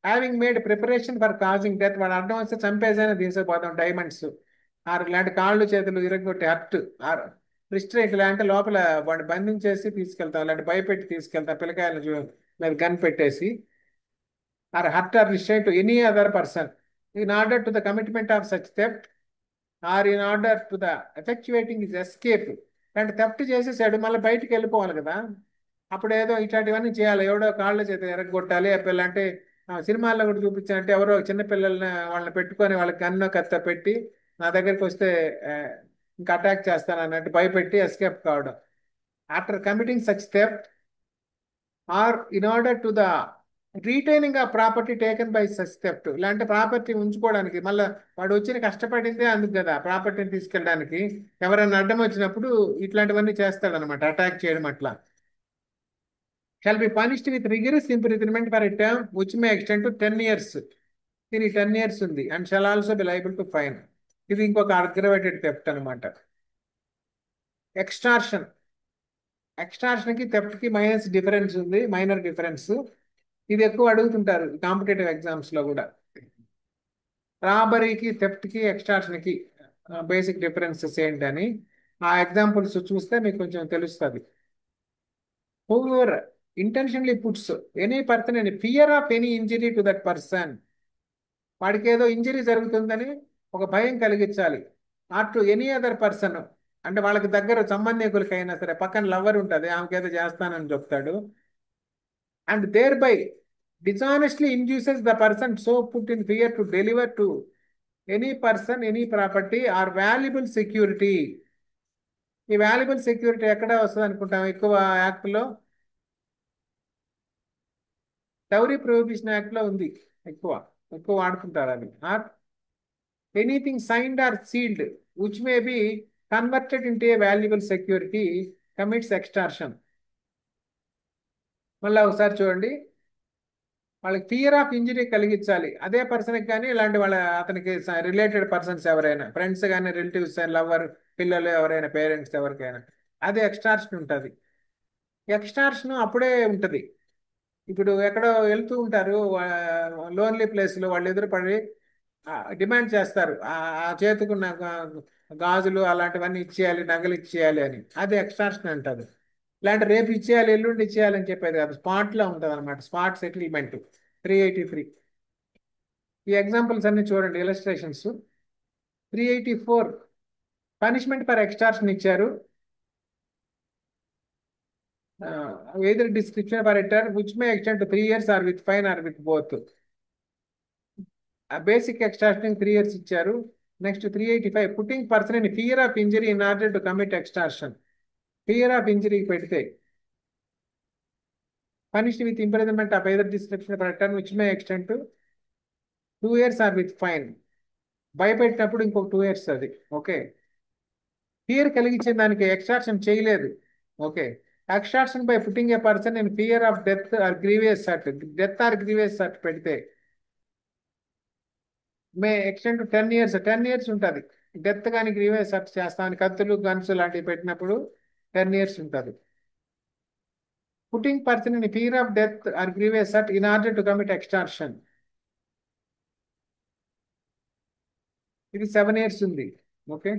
having made preparation for causing death, వాడు అర్థం వస్తే చంపేసైనా తీసుకుపోతాం. Diamonds are ఇలాంటి కాళ్ళు చేతులు ఇరగొట్టి hurt or రిస్ట్రైట్ అంటే లోపల వాడిని బంధించేసి తీసుకెళ్తాం, ఇలాంటి భయపెట్టి తీసుకెళ్తాం, పిల్లకాయల మీద గన్ పెట్టేసి. Or hurt or restraint to any other person in order to the commitment of such theft or in order to the effectuating is escape. అంటే థెఫ్ట్ చేసేసాడు, మళ్ళీ బయటికి వెళ్ళిపోవాలి కదా, అప్పుడు ఏదో ఇట్లాంటివన్నీ చేయాలి. ఎవడో కాళ్ళ చేత ఎరగొట్టాలి ఆ పిల్ల అంటే. సినిమాల్లో కూడా చూపించాలంటే ఎవరో చిన్నపిల్లల్ని వాళ్ళని పెట్టుకొని వాళ్ళకి గన్ను కత్త పెట్టి నా దగ్గరికి వస్తే ఆ, ఇంకా అటాక్ చేస్తాను అన్నట్టు భయపెట్టి ఎస్కేప్ కావడం. After committing such theft or in order to the retaining ఆ property taken by such theft, ఇలాంటి ప్రాపర్టీ ఉంచుకోవడానికి మళ్ళీ వాడు వచ్చిన కష్టపడిందే అందుకు కదా ప్రాపర్టీని తీసుకెళ్ళడానికి. ఎవరైనా అడ్డం వచ్చినప్పుడు ఇట్లాంటివన్నీ చేస్తాడనమాట, అటాక్ చేయడం అట్లా. Shawl be punished with rigorous imprisonment for a term which may extend to 10 years. దీనికి 10 years ఉంది. And shall also be liable to fine. ఇది ఇంకొక అగ్రవేటెడ్ థెఫ్ట్ అనమాట. ఎక్స్టార్షన్. ఎక్స్టార్షన్కి థెఫ్ట్కి డిఫరెన్స్ ఉంది, మైనర్ డిఫరెన్స్. ఇది ఎక్కువ అడుగుతుంటారు కాంపిటేటివ్ ఎగ్జామ్స్లో కూడా. రాబరీకి థెఫ్ట్కి ఎక్స్టార్షన్కి బేసిక్ డిఫరెన్సెస్ ఏంటని ఆ ఎగ్జాంపుల్స్ చూస్తే మీకు కొంచెం తెలుస్తుంది. Whoever intentionally puts any person in fear of any injury to that person, వాడికి ఏదో ఇంజరీ జరుగుతుందని ఒక భయం కలిగించాలి. Or to any other person, అంటే వాళ్ళకి దగ్గర సంబంధికులకైనా సరే, పక్కన లవర్ ఉంటుంది ఆమెకి ఏదో చేస్తానని చెప్తాడు. And thereby dishonestly induces the person so put in fear to deliver to any person any property or valuable security. ఈ వాల్యుబుల్ సెక్యూరిటీ ఎక్కడ వస్తుంది అనుకుంటాం ఎక్కువ యాక్ట్లో? డౌరీ ప్రొహిబిషన్ యాక్ట్లో ఉంది. ఎక్కువ ఎక్కువ వాడుతుంటారు అది. Or anything signed or sealed which may be converted into a valuable security commits extortion. మళ్ళీ ఒకసారి చూడండి, వాళ్ళకి ఫియర్ ఆఫ్ ఇంజరీ కలిగించాలి అదే పర్సన్కి, కానీ ఇలాంటి వాళ్ళ అతనికి రిలేటెడ్ పర్సన్స్ ఎవరైనా, ఫ్రెండ్స్ కానీ, రిలేటివ్స్, లవర్, పిల్లలు ఎవరైనా, పేరెంట్స్ ఎవరికైనా, అదే ఎక్స్టార్షన్ ఉంటుంది. ఎక్స్టార్షన్ అప్పుడే ఉంటుంది. ఇప్పుడు ఎక్కడో వెళ్తూ ఉంటారు లోన్లీ ప్లేస్లో, వాళ్ళు ఎదురుపడి డిమాండ్ చేస్తారు ఆ చేతుకున్న గాజులు అలాంటివన్నీ ఇచ్చేయాలి, నగలు ఇచ్చేయాలి అని, అది ఎక్స్టార్షన్ అంటారు. ఇలాంటి రేపు ఇచ్చేయాలి, ఎల్లుండి ఇచ్చేయాలి అని చెప్పేది కాదు, స్పాట్లో ఉంటుంది అనమాట. Spot settlement 383. ఈ ఎగ్జాంపుల్స్ అన్ని చూడండి, ఇలస్ట్రేషన్స్. 384 పనిష్మెంట్ ఫర్ ఎక్స్టార్షన్ ఇచ్చారు. either description for a term which may extend to 3 years or with fine or with both. Basic extortion 3 years ఇచ్చారు. Next 385 putting person in fear of injury in order to commit extortion. Fear of injury పెడితే punished with imprisonment of either description for term which may extend to 2 years or with fine. భయపెట్టినప్పుడు ఇంకొక 2 years అది. Okay, fear కలిగించే దానికి extortion చేయలేదు. Okay, extortion by putting a person in fear of death or grievous hurt. Death or grievous hurt పెడితే may extend to 10 years. 10 years ఉంటుంది. Death కానీ grievous hurt చేస్తామని కత్తులు, గన్స్ లాంటివి పెట్టినప్పుడు 10 years ఉంటుంది. Putting person in fear of death or grievous hurt in order to commit extortion, ఇది 7 years ఉంది. ఓకే,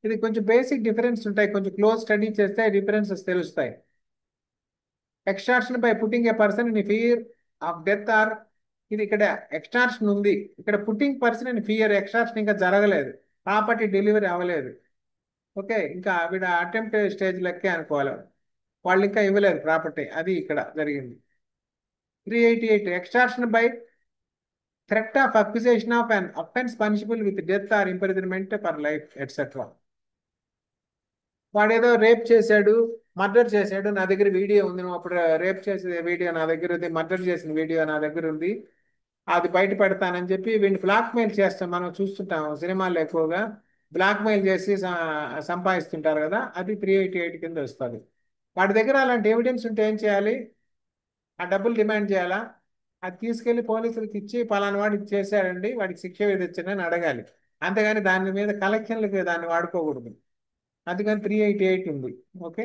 ఇది కొంచెం బేసిక్ డిఫరెన్స్ ఉంటాయి, కొంచెం క్లోజ్ స్టడీ చేస్తే డిఫరెన్సెస్ తెలుస్తాయి. Extortion by putting a person in fear of death or, ఇది ఇక్కడ ఎక్స్టార్షన్ ఉంది, ఇక్కడ putting person in fear, extortion ఇంకా జరగలేదు, ప్రాపర్టీ డెలివరీ అవ్వలేదు. ఓకే, ఇంకా వీడ అటెంప్ట్ స్టేజ్ లెక్కే అనుకోవాలి, వాళ్ళు ఇంకా ఇవ్వలేదు ప్రాపర్టీ, అది ఇక్కడ జరిగింది. 388 extortion by threat of accusation of an offense punishable with death or imprisonment for life, etc. వాడేదో రేప్ చేశాడు, మర్డర్ చేశాడు, నా దగ్గర వీడియో ఉంది, నువ్వు అప్పుడు రేప్ చేసే వీడియో నా దగ్గర ఉంది, మర్డర్ చేసిన వీడియో నా దగ్గర ఉంది, అది బయట పెడతానని చెప్పి వీడిని బ్లాక్మెయిల్ చేస్తాం. మనం చూస్తుంటాం సినిమాల్లో ఎక్కువగా బ్లాక్మెయిల్ చేసి సంపాదిస్తుంటారు కదా, అది 388 కింద వస్తుంది. వాడి దగ్గర అలాంటి ఎవిడెన్స్ ఉంటే ఏం చేయాలి? ఆ డబ్బులు డిమాండ్ చేయాలా? అది తీసుకెళ్లి పోలీసులకు ఇచ్చి పలానా వాడు ఇది చేశాడండి, వాడికి శిక్ష విధించండి అని అడగాలి. అంతేగాని దాని మీద కలెక్షన్లకి దాన్ని వాడుకోకూడదు. అందుకని 388 ఉంది. ఓకే,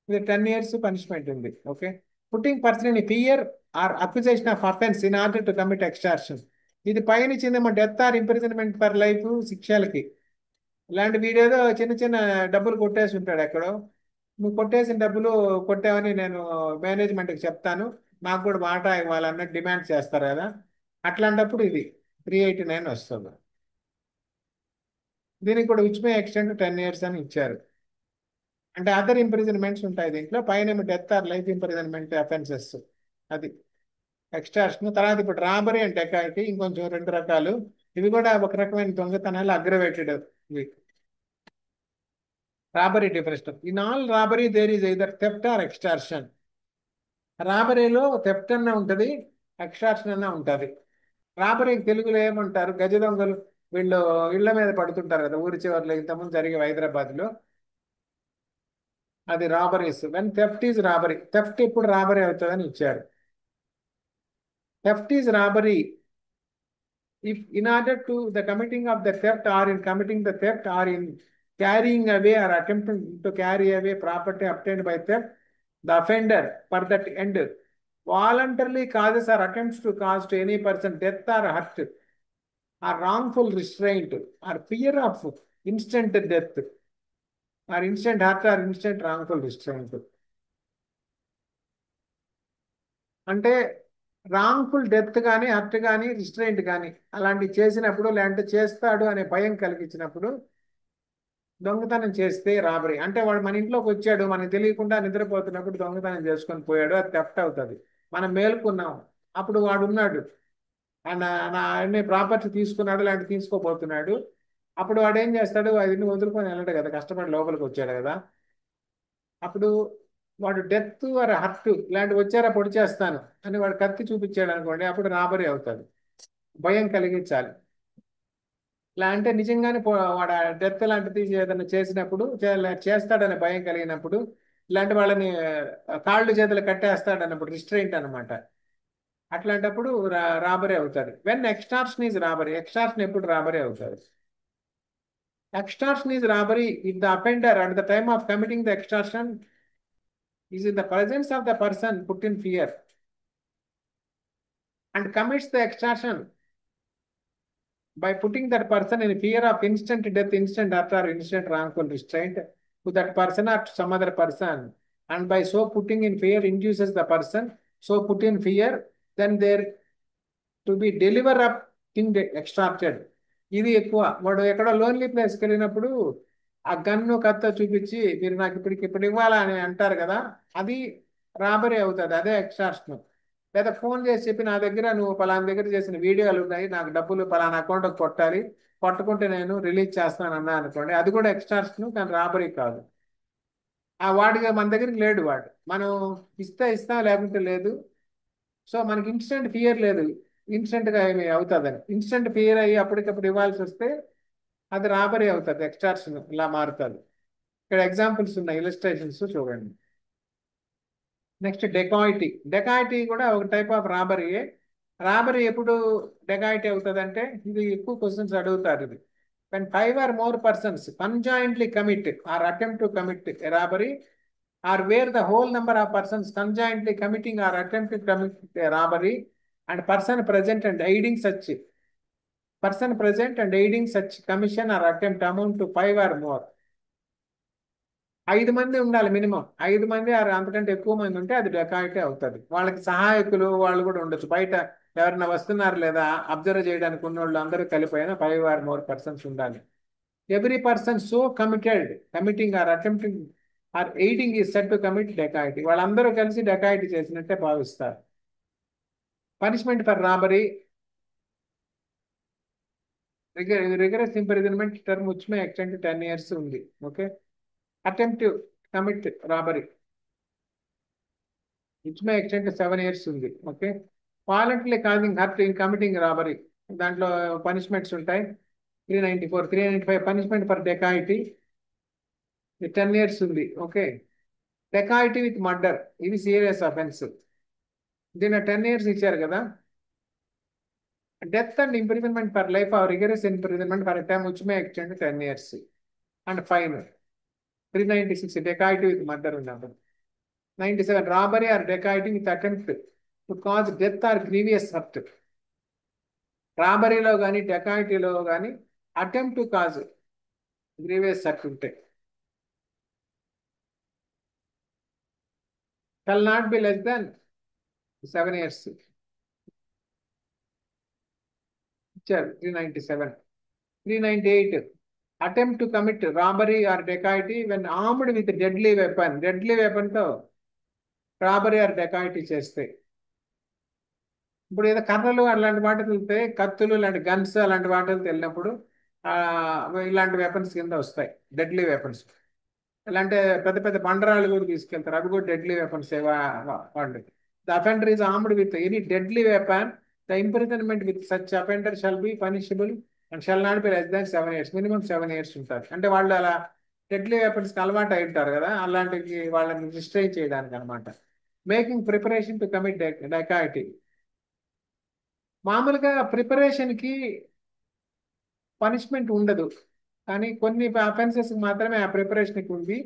ఇది 10 years పనిష్మెంట్ ఉంది. Okay, putting person in fear or accusation of offence in order to commit extortion. ఇది పైన ఇచ్చిందేమో death or imprisonment for life శిక్షలకి. ఇలాంటి వీడేదో చిన్న చిన్న డబ్బులు కొట్టేసి ఉంటాడు ఎక్కడో, నువ్వు కొట్టేసిన డబ్బులు కొట్టావని నేను మేనేజ్మెంట్కి చెప్తాను, నాకు కూడా వాటా ఇవ్వాలన్నట్టు డిమాండ్ చేస్తారు కదా, అట్లాంటప్పుడు ఇది 389 వస్తుంది. దీనికి కూడా విచ్ మే ఎక్స్టెండ్ 10 years అని ఇచ్చారు. అంటే అదర్ ఇంప్రిజన్మెంట్స్ ఉంటాయి దీంట్లో, పైన death or life imprisonment offences, అది ఎక్స్టార్షన్. తర్వాత ఇప్పుడు రాబరీ అండ్ డెకాయిటీ ఇంకొంచెం 2 రకాలు. ఇవి కూడా ఒక రకమైన దొంగతనాలు, అగ్రవేటెడ్. ఇవి robbery difference. In all robbery there is either theft or extortion. రాబరీలో థెఫ్ట్ అన్న ఉంటుంది, ఎక్స్టార్షన్ అన్న ఉంటుంది. రాబరీకి తెలుగులో ఏమంటారు? గజ దొంగలు. వీళ్ళు ఇళ్ల మీద పడుతుంటారు కదా ఊరి చివర్లో, ఇంతకుముందు జరిగే హైదరాబాద్లో, అది robberies. When theft is robbery. Theft ఇప్పుడు రాబరీ అవుతుందని ఇచ్చారు. Theft is robbery if in order to the committing of the theft or in committing the theft or in carrying away or attempting to carry away property obtained by theft, the offender for that end voluntarily causes or attempts to cause to any person death or hurt or wrongful restraint or fear of instant death or instant hurt or instant wrongful restraint. అంటే wrongful death కానీ hurt కానీ restraint కానీ అలాంటివి చేసినప్పుడు, లేదంటే చేస్తాడు అనే భయం కలిగించినప్పుడు దొంగతనం చేస్తే రాబరీ. అంటే వాడు మన ఇంట్లోకి వచ్చాడు, మనకు తెలియకుండా నిద్రపోతున్నప్పుడు దొంగతనం చేసుకొని పోయాడు, అది థెఫ్ట్ అవుతుంది. మనం మేలుకున్నాం, అప్పుడు వాడు ఉన్నాడు, నా అన్ని ప్రాపర్టీ తీసుకున్నాడు, లాంటి తీసుకోపోతున్నాడు, అప్పుడు వాడు ఏం చేస్తాడు? అది వదులుకొని వెళ్ళడు కదా, కష్టపడి లోపలికి వచ్చాడు కదా, అప్పుడు వాడు డెత్ ఆర్ హర్ట్ ఇలాంటి వచ్చారా పొడి చేస్తాను అని వాడు కత్తి చూపించాడు అనుకోండి, అప్పుడు రాబరీ అవుతుంది. భయం కలిగించాలి. ఇలా అంటే నిజంగానే వాడు డెత్ లాంటిది ఏదైనా చేసినప్పుడు, చేస్తాడనే భయం కలిగినప్పుడు, ఇలాంటి వాళ్ళని కాళ్ళు చేతులు కట్టేస్తాడు అన్నప్పుడు రిస్ట్రెయింట్ అనమాట. అట్లాంటప్పుడు రాబరీ అవుతుంది. When extortion is robbery. Extortion ఎప్పుడు రాబరీ అవుతుంది? Extortion is robbery if the offender at the time of committing the extortion is in the presence of the person put in fear and commits the extortion by putting that person in fear of instant death, instant hurt or instant wrongful restraint to that person or to some other person, and by so putting in fear induces the person so put in fear then there to be deliver up thing extorted. ఇది ఎక్కువ. వాడు ఎక్కడో lonely ప్లేస్కి వెళ్ళినప్పుడు ఆ gun కత్త చూపించి మీరు నాకు ఇప్పుడు ఇవ్వాలా అని అంటారు కదా, అది రాబరీ అవుతుంది, అదే ఎక్స్టార్షన్. లేదా ఫోన్ చేసి చెప్పి నా దగ్గర నువ్వు పలానా దగ్గర చేసిన వీడియోలు ఉన్నాయి, నాకు డబ్బులు పలానా అకౌంట్కి కొట్టాలి, కొట్టుకుంటే నేను రిలీజ్ చేస్తాను అన్నా అనుకోండి, అది కూడా ఎక్స్టార్షన్, కానీ రాబరీ కాదు. ఆ వాడిగా మన దగ్గరికి లేడు, వాడు మనం ఇస్తాం లేకుంటే లేదు. సో మనకి ఇన్స్టెంట్ ఫియర్ లేదు, ఇన్స్టెంట్గా ఏమి అవుతుందని. ఇన్స్టెంట్ ఫియర్ అయ్యి అప్పటికప్పుడు ఇవ్వాల్సి వస్తే అది రాబరీ అవుతుంది, ఎక్స్టార్షన్ ఇలా మారుతుంది. ఇక్కడ ఎగ్జాంపుల్స్ ఉన్నాయి, ఇలిస్ట్రేషన్స్ చూడండి. Next dacoity. డెకాయిటీ కూడా ఒక టైప్ ఆఫ్ రాబరీయే. రాబరీ ఎప్పుడు డెకాయిటీ అవుతుంది అంటే, ఇది ఎక్కువ క్వశ్చన్స్ అడుగుతారు. ఇది when 5 or more persons conjointly commit or attempt to commit a robbery, or where the whole number of persons conjointly committing or attempt to commit a robbery and person present and aiding such commission or attempt amount to 5 or more. 5 మంది ఉండాలి minimum. 5 మంది అంతకంటే ఎక్కువ మంది ఉంటే అది dacoity అవుతుంది. వాళ్ళకి సహాయకులు వాళ్ళు కూడా ఉండొచ్చు, బయట ఎవరైనా వస్తున్నారు లేదా అబ్జర్వ్ చేయడానికి ఉన్న వాళ్ళు అందరూ కలిపోయినా 5 or more persons ఉండాలి. Every person so committing or attempting or aiding is set to commit dacoity. వాళ్ళందరూ కలిసి డెకాయిటీ చేసినట్టే భావిస్తారు. Punishment for robbery, rigorous imprisonment term which may extend to 10 years ఉంది. Okay. Attempt to commit robbery which may extend to 7 years ఉంది. Okay. Voluntary causing hurt in committing robbery, దాంట్లో punishments ఉంటాయి. 394, 395 punishment for dacoity 10 years ఉంది. Okay. Dacoity with murder, ఇది serious offence, దీని 10 years ఇచ్చారు కదా. Death and imprisonment for life or rigorous imprisonment for time which may extend to 10 years and fine. 396 dacoity with murder ఉన్నప్పుడు. 97 robbery or dacoity with attempt to cause death or grievous hurt. రాబరీలో కానీ డెకాయిటీలో కానీ attempt to cause grievous hurt ఉంటాయి. shall not be less than 7 years ఇచ్చారు. 397. 398 attempt to commit robbery or dacoity when armed with deadly weapon. Deadly వెపన్తో robbery or dacoity చేస్తే, ఇప్పుడు ఏదో కర్రలు అలాంటి వాటికి వెళ్తే, కత్తులు లాంటి గన్స్ అలాంటి వాటికి వెళ్ళినప్పుడు ఇలాంటి వెపన్స్ కింద వస్తాయి, డెడ్లీ వెపన్స్. ఇలాంటి పెద్ద పెద్ద బండరాళ్ళు కూడా తీసుకెళ్తారు, అవి కూడా డెడ్లీ వెపన్స్ వాళ్ళు. The offender is armed with any deadly weapon, the imprisonment with such offender shall be punishable and shall not be less than 7 years. Minimum 7 years ఉంటారు. అంటే వాళ్ళు అలా డెడ్లీ వెపన్స్కి అలవాటు అయి ఉంటారు కదా, అలాంటివి వాళ్ళని రిస్ట్రైన్ చేయడానికి అనమాట. Making preparation to commit dacoity, మామూలుగా ప్రిపరేషన్కి పనిష్మెంట్ ఉండదు, కానీ కొన్ని అఫెన్సెస్ మాత్రమే ఆ ప్రిపరేషన్కి ఉంది.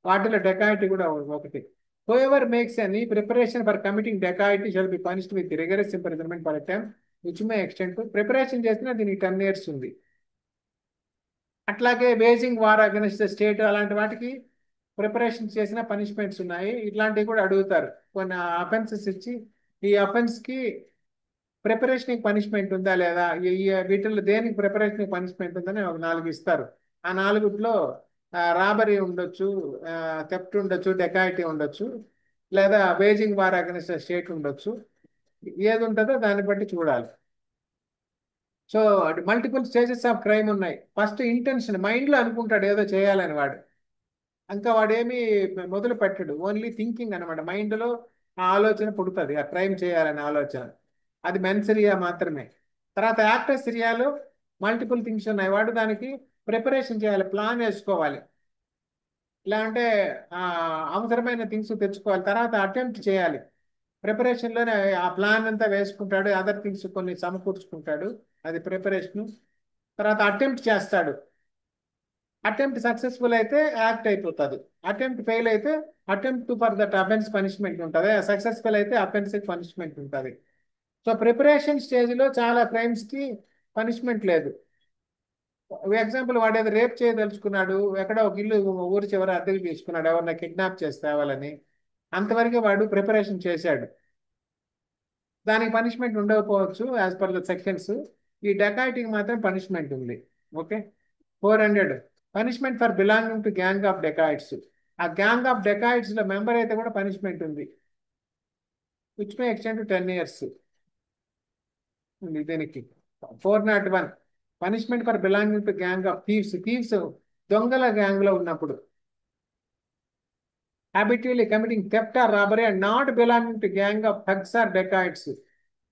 వాటిలో డెకాయిటీ కూడా ఒకటి. Whoever makes any preparation for committing dacoity shall be punished with rigorous imprisonment for a time which may extend to, preparation చేసినా దీనికి 10 years ఉంది. అట్లాగే waging war against the state అలాంటి వాటికి ప్రిపరేషన్ చేసిన పనిష్మెంట్స్ ఉన్నాయి. ఇట్లాంటివి కూడా అడుగుతారు. కొన్ని అఫెన్సెస్ ఇచ్చి ఈ అఫెన్స్కి ప్రిపరేషన్కి పనిష్మెంట్ ఉందా లేదా, వీటిల్లో దేనికి ప్రిపరేషన్కి పనిష్మెంట్ ఉందని ఒక 4 ఇస్తారు. ఆ 4లో రాబరీ ఉండొచ్చు, థెఫ్ట్ ఉండొచ్చు, డెకాయిటీ ఉండొచ్చు, లేదా waging war against the state ఉండొచ్చు. ఏది ఉంటుందో దాన్ని బట్టి చూడాలి. So multiple stages of crime ఉన్నాయి. ఫస్ట్ ఇంటెన్షన్, మైండ్లో అనుకుంటాడు ఏదో చేయాలని వాడు, ఇంకా వాడేమి మొదలు పెట్టడు, ఓన్లీ థింకింగ్ అనమాట. మైండ్లో ఆ ఆలోచన పుడుతుంది, ఆ క్రైమ్ చేయాలనే ఆలోచన, అది మెన్సరియా మాత్రమే. తర్వాత యాక్టర్ సిరియాలో మల్టిపుల్ థింగ్స్ ఉన్నాయి, వాడు దానికి ప్రిపరేషన్ చేయాలి, ప్లాన్ వేసుకోవాలి. ఇలా అంటే అవసరమైన థింగ్స్ తెచ్చుకోవాలి, తర్వాత అటెంప్ట్ చేయాలి. ప్రిపరేషన్లోనే ఆ ప్లాన్ అంతా వేసుకుంటాడు, అదర్ థింగ్స్ కొన్ని సమకూర్చుకుంటాడు, అది ప్రిపరేషను. తర్వాత అటెంప్ట్ చేస్తాడు, అటెంప్ట్ సక్సెస్ఫుల్ అయితే యాక్ట్ అయిపోతుంది, అటెంప్ట్ ఫెయిల్ అయితే attempt for that offence punishment ఉంటుంది, సక్సెస్ఫుల్ అయితే అఫెన్స్ పనిష్మెంట్ ఉంటుంది. సో ప్రిపరేషన్ స్టేజ్లో చాలా క్రైమ్స్కి పనిష్మెంట్ లేదు. ఎగ్జాంపుల్, వాడు ఏదో రేప్ చేయదలుచుకున్నాడు, ఎక్కడో ఒక ఇల్లు ఊరి చివర అద్దెకు తీసుకున్నాడు, ఎవరిని కిడ్నాప్ చేస్తేవాళ్ళని, అంతవరకు వాడు ప్రిపరేషన్ చేశాడు, దానికి పనిష్మెంట్ ఉండకపోవచ్చు యాజ్ పర్ ద సెక్షన్స్. ఈ డెకాయిటీకి మాత్రం పనిష్మెంట్ ఉంది. Okay. 400 punishment for belonging to gang of dacoits. ఆ గ్యాంగ్ ఆఫ్ డెకాయిట్స్లో మెంబర్ అయితే కూడా పనిష్మెంట్ ఉంది, which may extend to 10 years ఉంది దీనికి. 401 punishment for belonging to gang of thieves. Thieves దొంగల గ్యాంగ్లో ఉన్నప్పుడు, habitually committing theft or robbery and not belonging to gang of thugs or dacoits.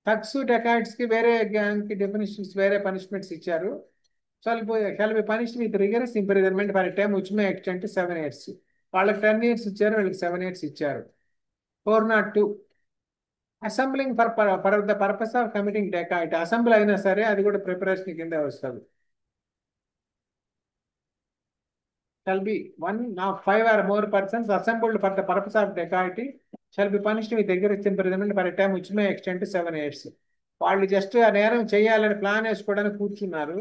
thugs dacoits కి వేరే గ్యాంగ్ కి definitions, వేరే punishments ఇచ్చారు. shall be punished with rigorous imprisonment for a term which may extend to 7 years. వాళ్ళకి 10 years ఇచ్చారు, వీళ్ళకి 7 years ఇచ్చారు. 402 assembling for the purpose of committing dacoit. Assembly అయినా సరే అది కూడా ప్రిపరేషన్ కింద వస్తుంది. shall be one of 5 or more persons assembled for the purpose of dacoity shall be punished with rigorous imprisonment for a term which may extend to 7 years. వాళ్ళు just ఆ నేరం చేయాలని ప్లాన్ వేసుకోవడానికి కూర్చున్నారు,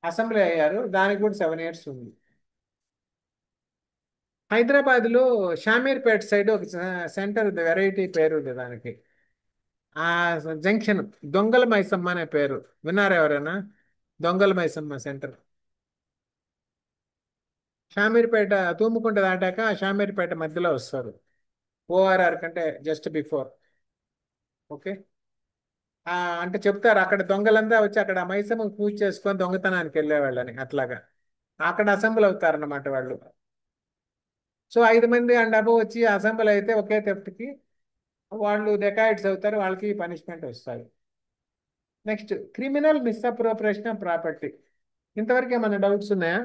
అసెంబ్లీ అయ్యారు, దానికి కూడా 7 years ఉంది. హైదరాబాద్లో షామీర్పేట సైడ్ ఒక సెంటర్ ఉంది, వెరైటీ పేరు ఉంది దానికి. ఆ జంక్షన్ దొంగల మైసమ్మ అనే పేరు విన్నారా ఎవరైనా? దొంగల మైసమ్మ సెంటర్ షామీర్పేట తూముకుంట దాటాక షామీర్పేట మధ్యలో వస్తారు. ఓఆర్ఆర్ కంటే జస్ట్ బిఫోర్. ఓకే. ఆ, అంటే చెప్తారు అక్కడ దొంగలంతా వచ్చి అక్కడ మైసమ్మ పూజ చేసుకొని దొంగతనానికి వెళ్ళేవాళ్ళని అట్లాగా. అక్కడ అసెంబ్ల్ అవుతారన్నమాట వాళ్ళు. సో 5 మంది అండ్ అబవ్ వచ్చి అసెంబ్ల్ అయితే ఒకే థెఫ్ట్కి వాళ్ళు డెకాయిడ్స్ అవుతారు, వాళ్ళకి పనిష్మెంట్ వస్తుంది. Next criminal misappropriation of property. ఇంతవరకు ఏమైనా డౌట్స్ ఉన్నాయా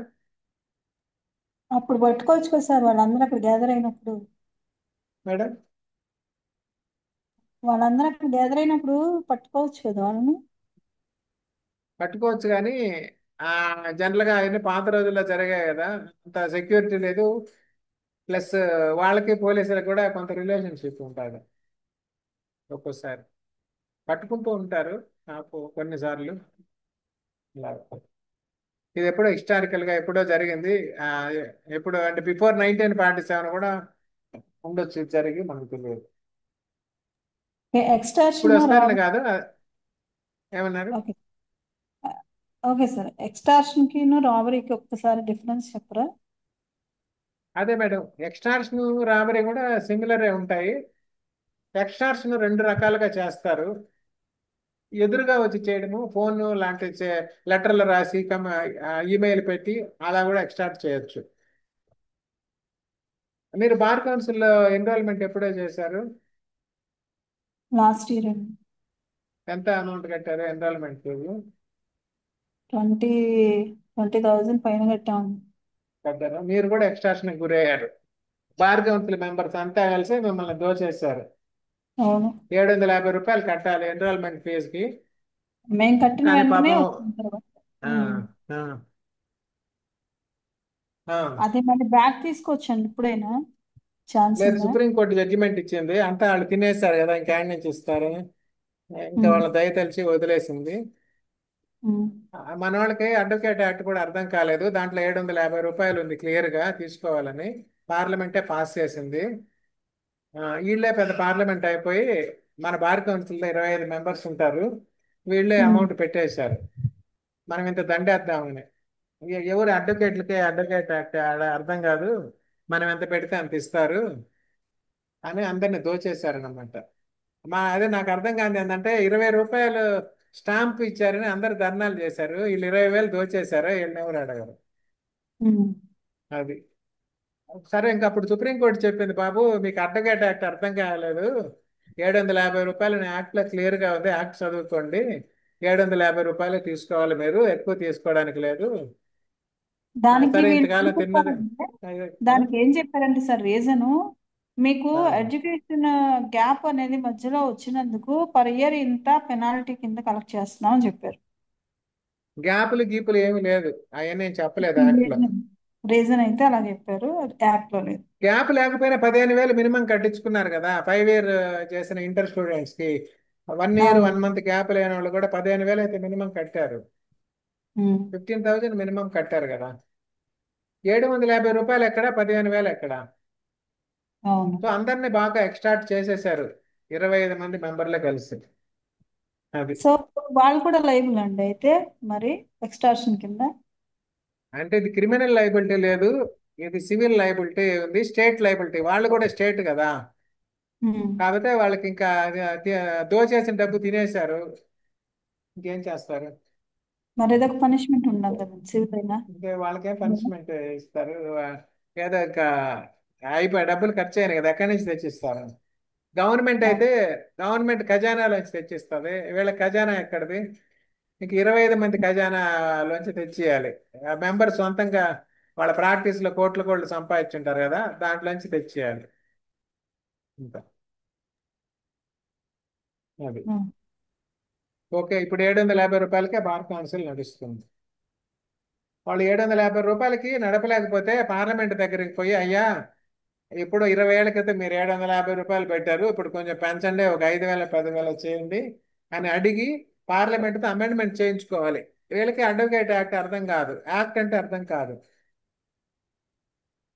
అప్పుడు పట్టుకోవచ్చు కదా సార్, వాళ్ళందరూ అక్కడ గ్యాదర్ అయినప్పుడు. మేడం? వాళ్ళందరూ అక్కడ గ్యాదర్ అయినప్పుడు పట్టుకోవచ్చు కదా వాళ్ళని. పట్టుకోవచ్చు కానీ జనరల్గా అవన్నీ పాత రోజుల్లో జరిగాయి కదా, అంత సెక్యూరిటీ లేదు. ప్లస్ వాళ్ళకి పోలీసులకు కూడా కొంత రిలేషన్షిప్ ఉంటుంది. ఒక్కోసారి పట్టుకుంటూ ఉంటారు నాకు కొన్నిసార్లు. ఇలా ఇది ఎప్పుడో హిస్టారికల్గా ఎప్పుడో జరిగింది. ఆ, ఎప్పుడు అంటే బిఫోర్ 1947 కూడా ఉండొచ్చు ఇది జరిగి, మనకు తెలియదు. ఇప్పుడు ఎక్స్టార్షన్ వస్తారని రాబరీ. కాదు. ఏమన్నారు? ఓకే. ఓకే సార్, ఎక్స్టార్షన్ కి రాబరీకి ఒక్కసారి డిఫరెన్స్ చెప్పరా? అదే మేడం, ఎక్స్టార్షన్ రాబరీ కూడా సిమిలర్ ఉంటాయి. ఎక్స్టార్షన్ 2 రకాలుగా చేస్తారు. ఎదురుగా వచ్చి చేయడము, ఫోన్ లాంటి లెటర్లు రాసి ఈమెయిల్ పెట్టి అలా కూడా ఎక్స్టార్ట్ చేయొచ్చు. మీరు బార్ కౌన్సిల్లో ఎన్రోల్మెంట్ ఎప్పుడో చేశారు? లాస్ట్ ఇయర్ అండి. ఎంత అమౌంట్ కట్టారు ఎన్రోల్మెంట్ ఫీజు? 20 20,000 పైన కట్టాము. కట్టారు. మీరు కూడా ఎక్స్టార్షన్కి గురయ్యారు. బార్ కౌన్సిల్ మెంబర్స్ అంతా కలిసి మిమ్మల్ని దోచేశారు. అవును. 750 రూపాయలు కట్టాలి ఎన్రోల్మెంట్ ఫీజుకి. మేము కట్టిన కానీ వెంటనే పాపం వచ్చిన తర్వాత. ఆ, ఆ, ఆ. అది మళ్ళీ బ్యాక్ తీసుకోవచ్చండి ఇప్పుడైనా, ఛాన్స్ లేదు, ఉందా? సుప్రీంకోర్టు జడ్జిమెంట్ ఇచ్చింది, అంతా వాళ్ళు తినేస్తారు కదా, ఇంకా యాడ్ నుంచి ఇస్తారు. ఇంకా ఉమ్, వాళ్ళ దయ తెలిసి వదిలేసింది. ఉమ్, మన వాళ్ళకి అడ్వకేట్ యాక్ట్ కూడా అర్థం కాలేదు. దాంట్లో 750 రూపాయలు ఉంది క్లియర్గా తీసుకోవాలని. పార్లమెంటే పాస్ చేసింది. వీళ్ళే పెద్ద పార్లమెంట్ అయిపోయి మన బార్ కౌన్సిల్లో 25 మెంబర్స్ ఉంటారు. వీళ్ళే ఉమ్. అమౌంట్ పెట్టేశారు. మనం ఇంత దండేద్దామని. ఎవరు అడ్వకేట్లకి అడ్వకేట్ యాక్ట్ అర్థం కాదు, మనం ఎంత పెడితే అంత ఇస్తారు అని అందరిని దోచేశారనమాట. అదే నాకు అర్థం కాదు ఏంటంటే 20 రూపాయలు స్టాంప్ ఇచ్చారని అందరు ధర్నాలు చేశారు, వీళ్ళు 20,000 దోచేశారు, వీళ్ళని ఎవరు అడగరు. ఉమ్. అది సరే. ఇంకా అప్పుడు సుప్రీంకోర్టు చెప్పింది, బాబు మీకు అడ్వకేట్ యాక్ట్ అర్థం కాలేదు, 750 రూపాయలు యాక్ట్లో క్లియర్గా ఉంది, యాక్ట్ చదువుకోండి, 750 రూపాయలు తీసుకోవాలి, మీరు ఎక్కువ తీసుకోవడానికి లేదు. దానికి సరే వీళ్ళు ఏం ఇంతకాలం తిన్నది. చెప్పారంటే, ఆ? దానికి ఏం చెప్పారంటే సార్, రీజను మీకు ఆ. ఎడ్యుకేషన్ గ్యాప్ అనేది మధ్యలో వచ్చినందుకు పర్ ఇయర్ ఇంత పెనాల్టీ కింద కలెక్ట్ చేస్తున్నాం అని చెప్పారు. గ్యాపులు గీపులు ఏమీ లేదు, అవన్నీ చెప్పలేదు యాక్ట్లో. రీజన్ అయితే అలా చెప్పారు, యాక్ట్ లో లేదు. గ్యాప్ లేకపోయినా 15,000 మినిమం కట్టించుకున్నారు కదా 5 ఇయర్ చేసిన ఇంటర్ స్టూడెంట్స్కి. 1 ఇయర్ అవును. 1 మంత్ గ్యాప్ లేని వాళ్ళు కూడా 15,000 అయితే మినిమం కట్టారు. ఉమ్, 15,000 మినిమం కట్టారు కదా. 750 రూపాయలు ఎక్కడ, 15,000 ఎక్కడ? అవును. సో అందరినీ బాగా ఎక్స్టార్ట్ చేసేసారు 25 మంది మెంబర్లే కలిసి. అది సో వాళ్ళు కూడా లైబుల్ అండి అయితే, మరి ఎక్స్టార్షన్ కింద. అంటే ఇది క్రిమినల్ లైబిలిటీ లేదు, ఇది సివిల్ లైబిలిటీ ఉంది, స్టేట్ లైబిలిటీ. వాళ్ళు కూడా స్టేట్ కదా, ఉమ్. కాకపోతే వాళ్ళకి ఇంకా దోచేసిన డబ్బు తినేశారు, ఇంకేం చేస్తారు. మరి ఏదో పనిష్మెంట్ ఉండాలి కదా సివిల్ అయినా. అంటే వాళ్ళకే పనిష్మెంట్ ఇస్తారు. ఏదో ఇంకా అయిపోయి డబ్బులు ఖర్చు అయినాయి కదా, ఎక్కడి నుంచి తెచ్చిస్తారు? గవర్నమెంట్ అయితే గవర్నమెంట్ ఖజానాలోంచి తెచ్చిస్తుంది, వీళ్ళ ఖజానా ఎక్కడిది? ఇంక 25 మంది ఖజానాలోంచి తెచ్చియాలి. మెంబర్ సొంతంగా వాళ్ళ ప్రాక్టీస్లో కోట్లు కోట్లు సంపాదించుంటారు కదా, దాంట్లోంచి తెచ్చియాలి. ఇంకా అది ఉమ్. ఓకే. ఇప్పుడు 750 రూపాయలకే బార్ కౌన్సిల్ నడుస్తుంది. వాళ్ళు 750 రూపాయలకి నడపలేకపోతే పార్లమెంట్ దగ్గరికి పోయి, అయ్యా ఇప్పుడు 20 ఏళ్ల క్రితం మీరు 750 రూపాయలు పెట్టారు, ఇప్పుడు కొంచెం పెంచండి, ఒక 5,000 10,000 చేయండి అని అడిగి పార్లమెంట్తో అమెండ్మెంట్ చేయించుకోవాలి. వీళ్ళకి అడ్వకేట్ యాక్ట్ అర్థం కాదు, యాక్ట్ అంటే అర్థం కాదు.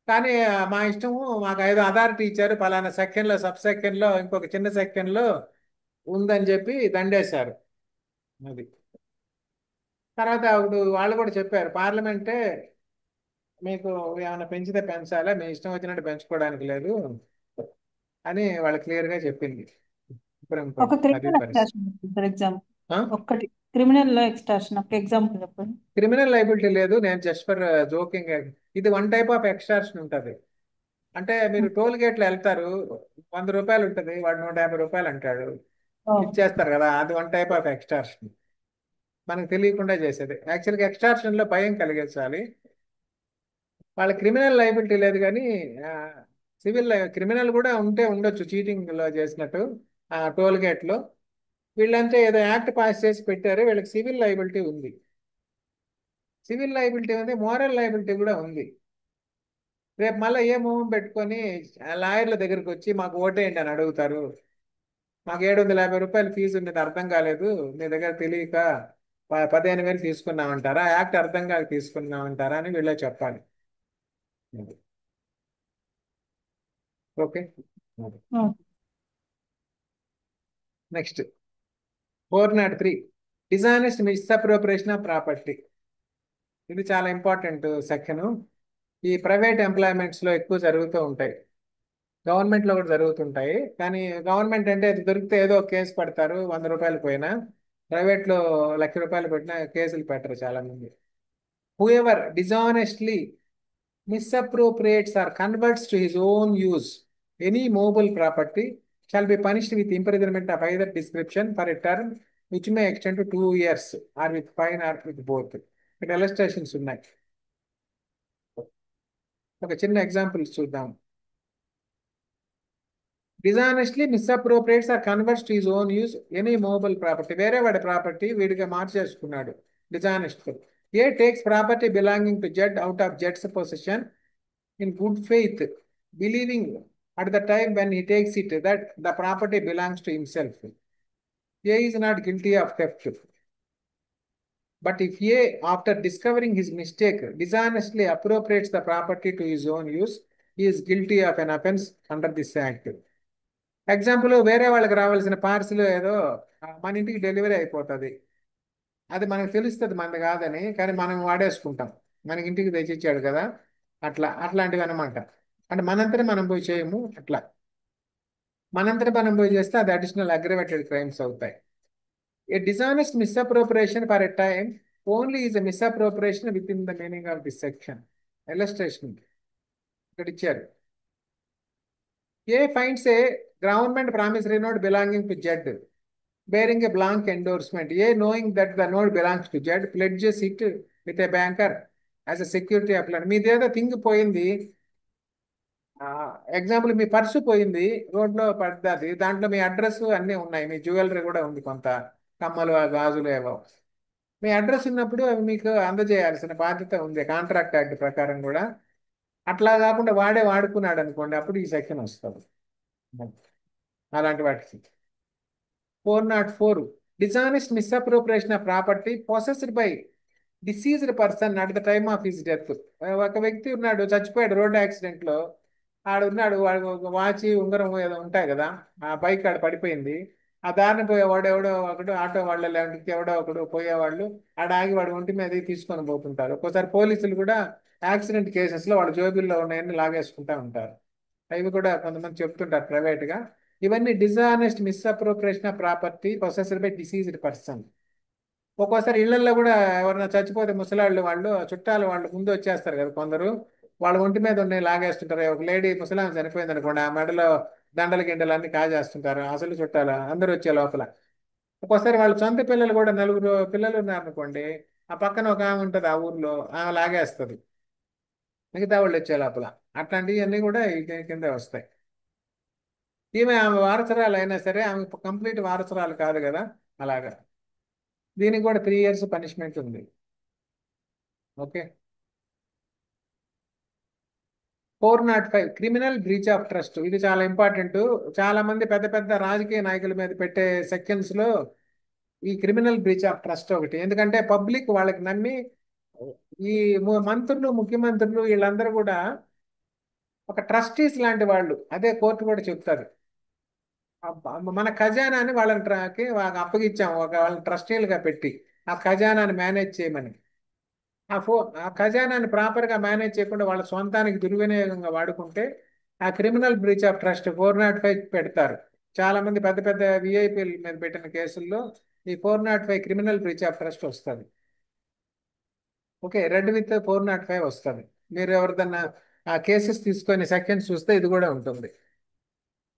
కానీ మా ఇష్టము, మాకు 5 అథారిటీ ఇచ్చారు, పలానా సెక్షన్లో సబ్ సెక్షన్లో ఇంకొక చిన్న సెక్షన్లో ఉందని చెప్పి దండేశారు. అది తర్వాత ఇప్పుడు వాళ్ళు కూడా చెప్పారు, పార్లమెంటే మీకు ఏమైనా పెంచితే పెంచాలా, మీ ఇష్టం వచ్చినట్టు పెంచుకోవడానికి లేదు అని వాళ్ళు క్లియర్గా చెప్పింది సుప్రీం ఒక కోర్టు. అది క్రిమినల్ పరిస్థితి. ఎక్స్ట్రాక్షన్ ఫర్ ఎగ్జాంపుల్, ఒక్కటి క్రిమినల్ లో ఎక్స్ట్రాక్షన్ ఒక ఎగ్జాంపుల్ చెప్పండి. క్రిమినల్ లైబిలిటీ లేదు, నేను జస్ట్ ఫర్ జోకింగ్. ఇది వన్ టైప్ ఆఫ్ ఎక్స్టార్షన్ ఉంటుంది. అంటే మీరు టోల్ గేట్లు వెళ్తారు, 100 రూపాయలు ఉంటుంది, వాడు 150 రూపాయలు అంటాడు, ఇచ్చేస్తారు కదా, అది వన్ టైప్ ఆఫ్ ఎక్స్టార్షన్. మనకు తెలియకుండా చేసేది. యాక్చువల్గా ఎక్స్టార్షన్ లో భయం కలిగించాలి. వాళ్ళ క్రిమినల్ లైబిలిటీ లేదు కానీ సివిల్ క్రిమినల్ కూడా ఉంటే ఉండొచ్చు, చీటింగ్ లో చేసినట్టు టోల్ గేట్ లో. వీళ్ళంటే ఏదో యాక్ట్ పాస్ చేసి పెట్టారు, వీళ్ళకి సివిల్ లైబిలిటీ ఉంది. సివిల్ లైబిలిటీ ఉంది, మోరల్ లైబిలిటీ కూడా ఉంది. రేపు మళ్ళీ ఏ మొహం పెట్టుకొని లాయర్ల దగ్గరికి వచ్చి మాకు ఓటేయండి అని అడుగుతారు. మాకు 750 రూపాయలు ఫీజు ఉంది, అది అర్థం కాలేదు, మీ దగ్గర తెలియక 15,000 తీసుకున్నామంటారా, యాక్ట్ అర్థం కాక తీసుకున్నామంటారా అని వీళ్ళే చెప్పాలి. Okay. Next 403 dishonest misappropriation of property. ఇది చాలా ఇంపార్టెంట్ సెక్షన్. ఈ ప్రైవేట్ ఎంప్లాయ్మెంట్స్ లో ఎక్కువ జరుగుతూ ఉంటాయి, గవర్నమెంట్ లో కూడా జరుగుతుంటాయి. కానీ గవర్నమెంట్ అంటే అది దొరికితే ఏదో ఒక కేసు పెడతారు, 100 రూపాయలు పోయినా. ప్రైవేట్ లో 1,00,000 రూపాయలు పెట్టినా కేసులు పెట్టరు చాలా మంది. Whoever డిజానెస్ట్లీ misappropriates or converts to his own use any movable property shall be punished with imprisonment of either description for a term which may extend to 2 years or with fine or with both. ఇక్కడ illustrations ఉన్నాయి. ఒక చిన్న examples చూద్దాం. Dishonestly misappropriates or converts to his own use any movable property. వేరే వాడి property వీడిగా మార్చేసుకున్నాడు dishonest. A takes property belonging to Z out of జడ్స్ position in good faith, believing at the time when he takes it that the property belongs to himself. A is not guilty of theft. But if A, after discovering his mistake, dishonestly appropriates the property to his own use, he is guilty of an offense under this act. Example, వేరే వాళ్ళకి రావాల్సిన parcel ఏదో మన ఇంటికి delivery అయిపోతుంది. అది మనకు తెలుస్తుంది మనది కాదని, కానీ మనం వాడేసుకుంటాం, మనకి ఇంటికి తెచ్చిచ్చాడు కదా, అట్లాంటివి అనమాట. అంటే మనంతనే మనం పోయి చేయము, అట్లా మనంతనే మనం పోయి చేస్తే అది అడిషనల్ అగ్రవేటెడ్ క్రైమ్స్ అవుతాయి. A dishonest misappropriation for a time only is a misappropriation with in the meaning of this section. Illustration ఇక్కడ ఇచ్చారు. A finds a government promissory note belonging to Z bearing a blank endorsement. A, knowing that the note belongs to Jed, pledges it with a banker as a security of land. మీదేదో thing పోయింది, example మీ purse పోయింది, రోడ్లో పడ్డది, దాంట్లో మీ address అన్నీ ఉన్నాయి, మీ jewellery కూడా ఉంది, కొంత కమ్మలు గాజులు ఏవో. మీ అడ్రస్ ఉన్నప్పుడు అవి మీకు అందజేయాల్సిన బాధ్యత ఉంది కాంట్రాక్ట్ యాక్ట్ ప్రకారం కూడా. అట్లా కాకుండా వాడే వాడుకున్నాడు అనుకోండి, అప్పుడు ఈ సెక్షన్ వస్తుంది. అలాంటి వాటికి 404 dishonest misappropriation of property possessed by deceased person at the time of his death. ఒక వ్యక్తి ఉన్నాడు, చచ్చిపోయాడు రోడ్ యాక్సిడెంట్ లో, ఆడున్నాడు, వాడు ఒక వాచి ఉంగరం ఏదో ఉంటాయి కదా, ఆ బైక్ ఆడ పడిపోయింది, ఆ దారిని పోయేవాడు ఎవడో ఒకడు, ఆటో వాళ్ళు లేకపోతే ఎవడో ఒకడు పోయేవాళ్ళు ఆడ ఆగి వాడు ఒంటి మీద తీసుకొని పోతుంటారు. ఒక్కోసారి పోలీసులు కూడా యాక్సిడెంట్ కేసెస్ లో వాళ్ళ జోబిల్లో ఉన్నాయని లాగేసుకుంటా ఉంటారు. అవి కూడా కొంతమంది చెప్తుంటారు ప్రైవేట్ గా. ఇవన్నీ dishonest misappropriation of property possessed by deceased person. ఒక్కోసారి ఇళ్లలో కూడా ఎవరైనా చచ్చిపోతే ముసలాళ్ళు వాళ్ళు చుట్టాలు వాళ్ళు ముందు వచ్చేస్తారు కదా కొందరు, వాళ్ళ ఒంటి మీద ఉన్నాయి లాగేస్తుంటారు. ఒక లేడీ ముసలాం చనిపోయింది అనుకోండి, ఆ మెడలో దండల గిండలు అన్ని కాజేస్తుంటారు, అసలు చుట్టాలు అందరూ వచ్చే లోపల. ఒక్కోసారి వాళ్ళ సొంత పిల్లలు కూడా 4 పిల్లలు ఉన్నారనుకోండి, ఆ పక్కన ఒక ఆమె ఉంటుంది ఆ ఊర్లో, ఆమె లాగేస్తుంది మిగతా వాళ్ళు వచ్చే లోపల. అట్లాంటివన్నీ కూడా ఈ కింద వస్తాయి. ఆమె వారసురాలు అయినా సరే ఆమె కంప్లీట్ వారసురాలు కాదు కదా, అలాగా. దీనికి కూడా 3 years పనిష్మెంట్ ఉంది. Okay. 405 criminal breach of trust. ఇది చాలా ఇంపార్టెంట్. చాలా మంది పెద్ద పెద్ద రాజకీయ నాయకుల మీద పెట్టే సెక్షన్స్ లో ఈ క్రిమినల్ బ్రీచ్ ఆఫ్ ట్రస్ట్ ఒకటి. ఎందుకంటే పబ్లిక్ వాళ్ళకి నమ్మి, ఈ మంత్రులు ముఖ్యమంత్రులు వీళ్ళందరూ కూడా ఒక ట్రస్టీస్ లాంటి వాళ్ళు, అదే కోర్టు కూడా చెప్తారు. మన ఖజానాని వాళ్ళకి అప్పగిచ్చాము, వాళ్ళని ట్రస్టీలుగా పెట్టి ఆ ఖజానాని మేనేజ్ చేయమని. ఆ ఖజానాన్ని ప్రాపర్గా మేనేజ్ చేయకుండా వాళ్ళ సొంతానికి దుర్వినియోగంగా వాడుకుంటే ఆ క్రిమినల్ బ్రీచ్ ఆఫ్ ట్రస్ట్ 405 పెడతారు. చాలా మంది పెద్ద పెద్ద విఐపీల మీద పెట్టిన కేసుల్లో ఈ 405 క్రిమినల్ బ్రీచ్ ఆఫ్ ట్రస్ట్ వస్తుంది. ఓకే, రెడ్ విత్ 405 వస్తుంది. మీరు ఎవరిదన్నా ఆ కేసెస్ తీసుకొని సెక్షన్స్ చూస్తే ఇది కూడా ఉంటుంది.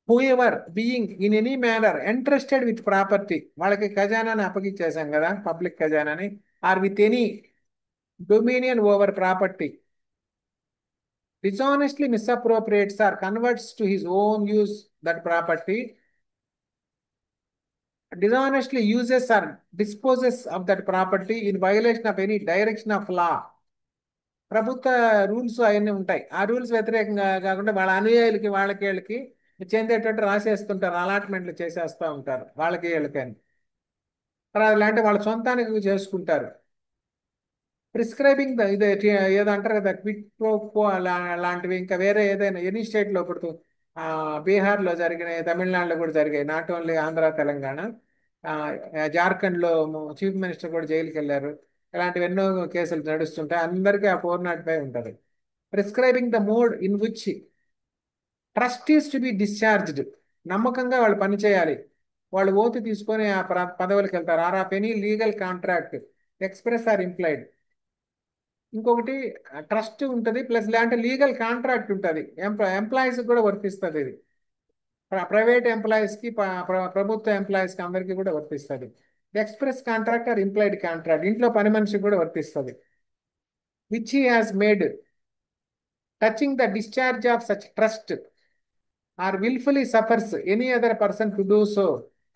Whoever being in any manner entrusted with property, వాళ్ళకి ఖజానాని అప్పగించేశాం కదా, పబ్లిక్ ఖజానాని, or with any dominion over property, dishonestly misappropriates or converts to his own use that property, dishonestly uses or disposes of that property in violation of any direction of law. ప్రభుత్వ rules అవన్నీ ఉంటాయి. ఆ rules వ్యతిరేకంగా కాకుండా వాళ్ళ అనుయాయులకి వాళ్ళకి వీళ్ళకి చెందేటట్టు రాసేస్తుంటారు, అలాట్మెంట్లు చేసేస్తూ ఉంటారు వాళ్ళకి వీళ్ళకని. తర్వాత అలాంటి వాళ్ళ సొంతానికి చేసుకుంటారు. ప్రిస్క్రైబింగ్ ఇది ఏదో అంటారు కదా, క్విట్ ప్రో క్వో అలాంటివి ఇంకా వేరే ఏదైనా ఎనీ స్టేట్లో ఇప్పుడు బీహార్లో జరిగినాయి, తమిళనాడులో కూడా జరిగాయి, నాట్ ఓన్లీ ఆంధ్ర తెలంగాణ. ఆ, జార్ఖండ్లో చీఫ్ మినిస్టర్ కూడా జైలుకి వెళ్ళారు. ఇలాంటివి ఎన్నో కేసులు నడుస్తుంటాయి. అందరికీ ఆ 405 ఉంటుంది. Prescribing the mode in which trust is to be discharged, నమ్మకంగా వాళ్ళు పని చేయాలి, వాళ్ళు ఓటు తీసుకొని ఆ పదవులకు వెళ్తారు. Or of any legal contract express or implied. ఇంకొకటి ట్రస్ట్ ఉంటుంది ప్లస్ లేదంటే లీగల్ కాంట్రాక్ట్ ఉంటుంది. ఎంప్లాయీస్కి కూడా వర్తిస్తుంది ఇది. ప్రైవేట్ ఎంప్లాయీస్కి ప్రభుత్వ ఎంప్లాయీస్కి అందరికీ కూడా వర్తిస్తుంది. Express contract or implied contract ఇంట్లో పని మనిషికి కూడా వర్తిస్తుంది. Which he has made touching the discharge of such trust or wilfully suffers any other person to do so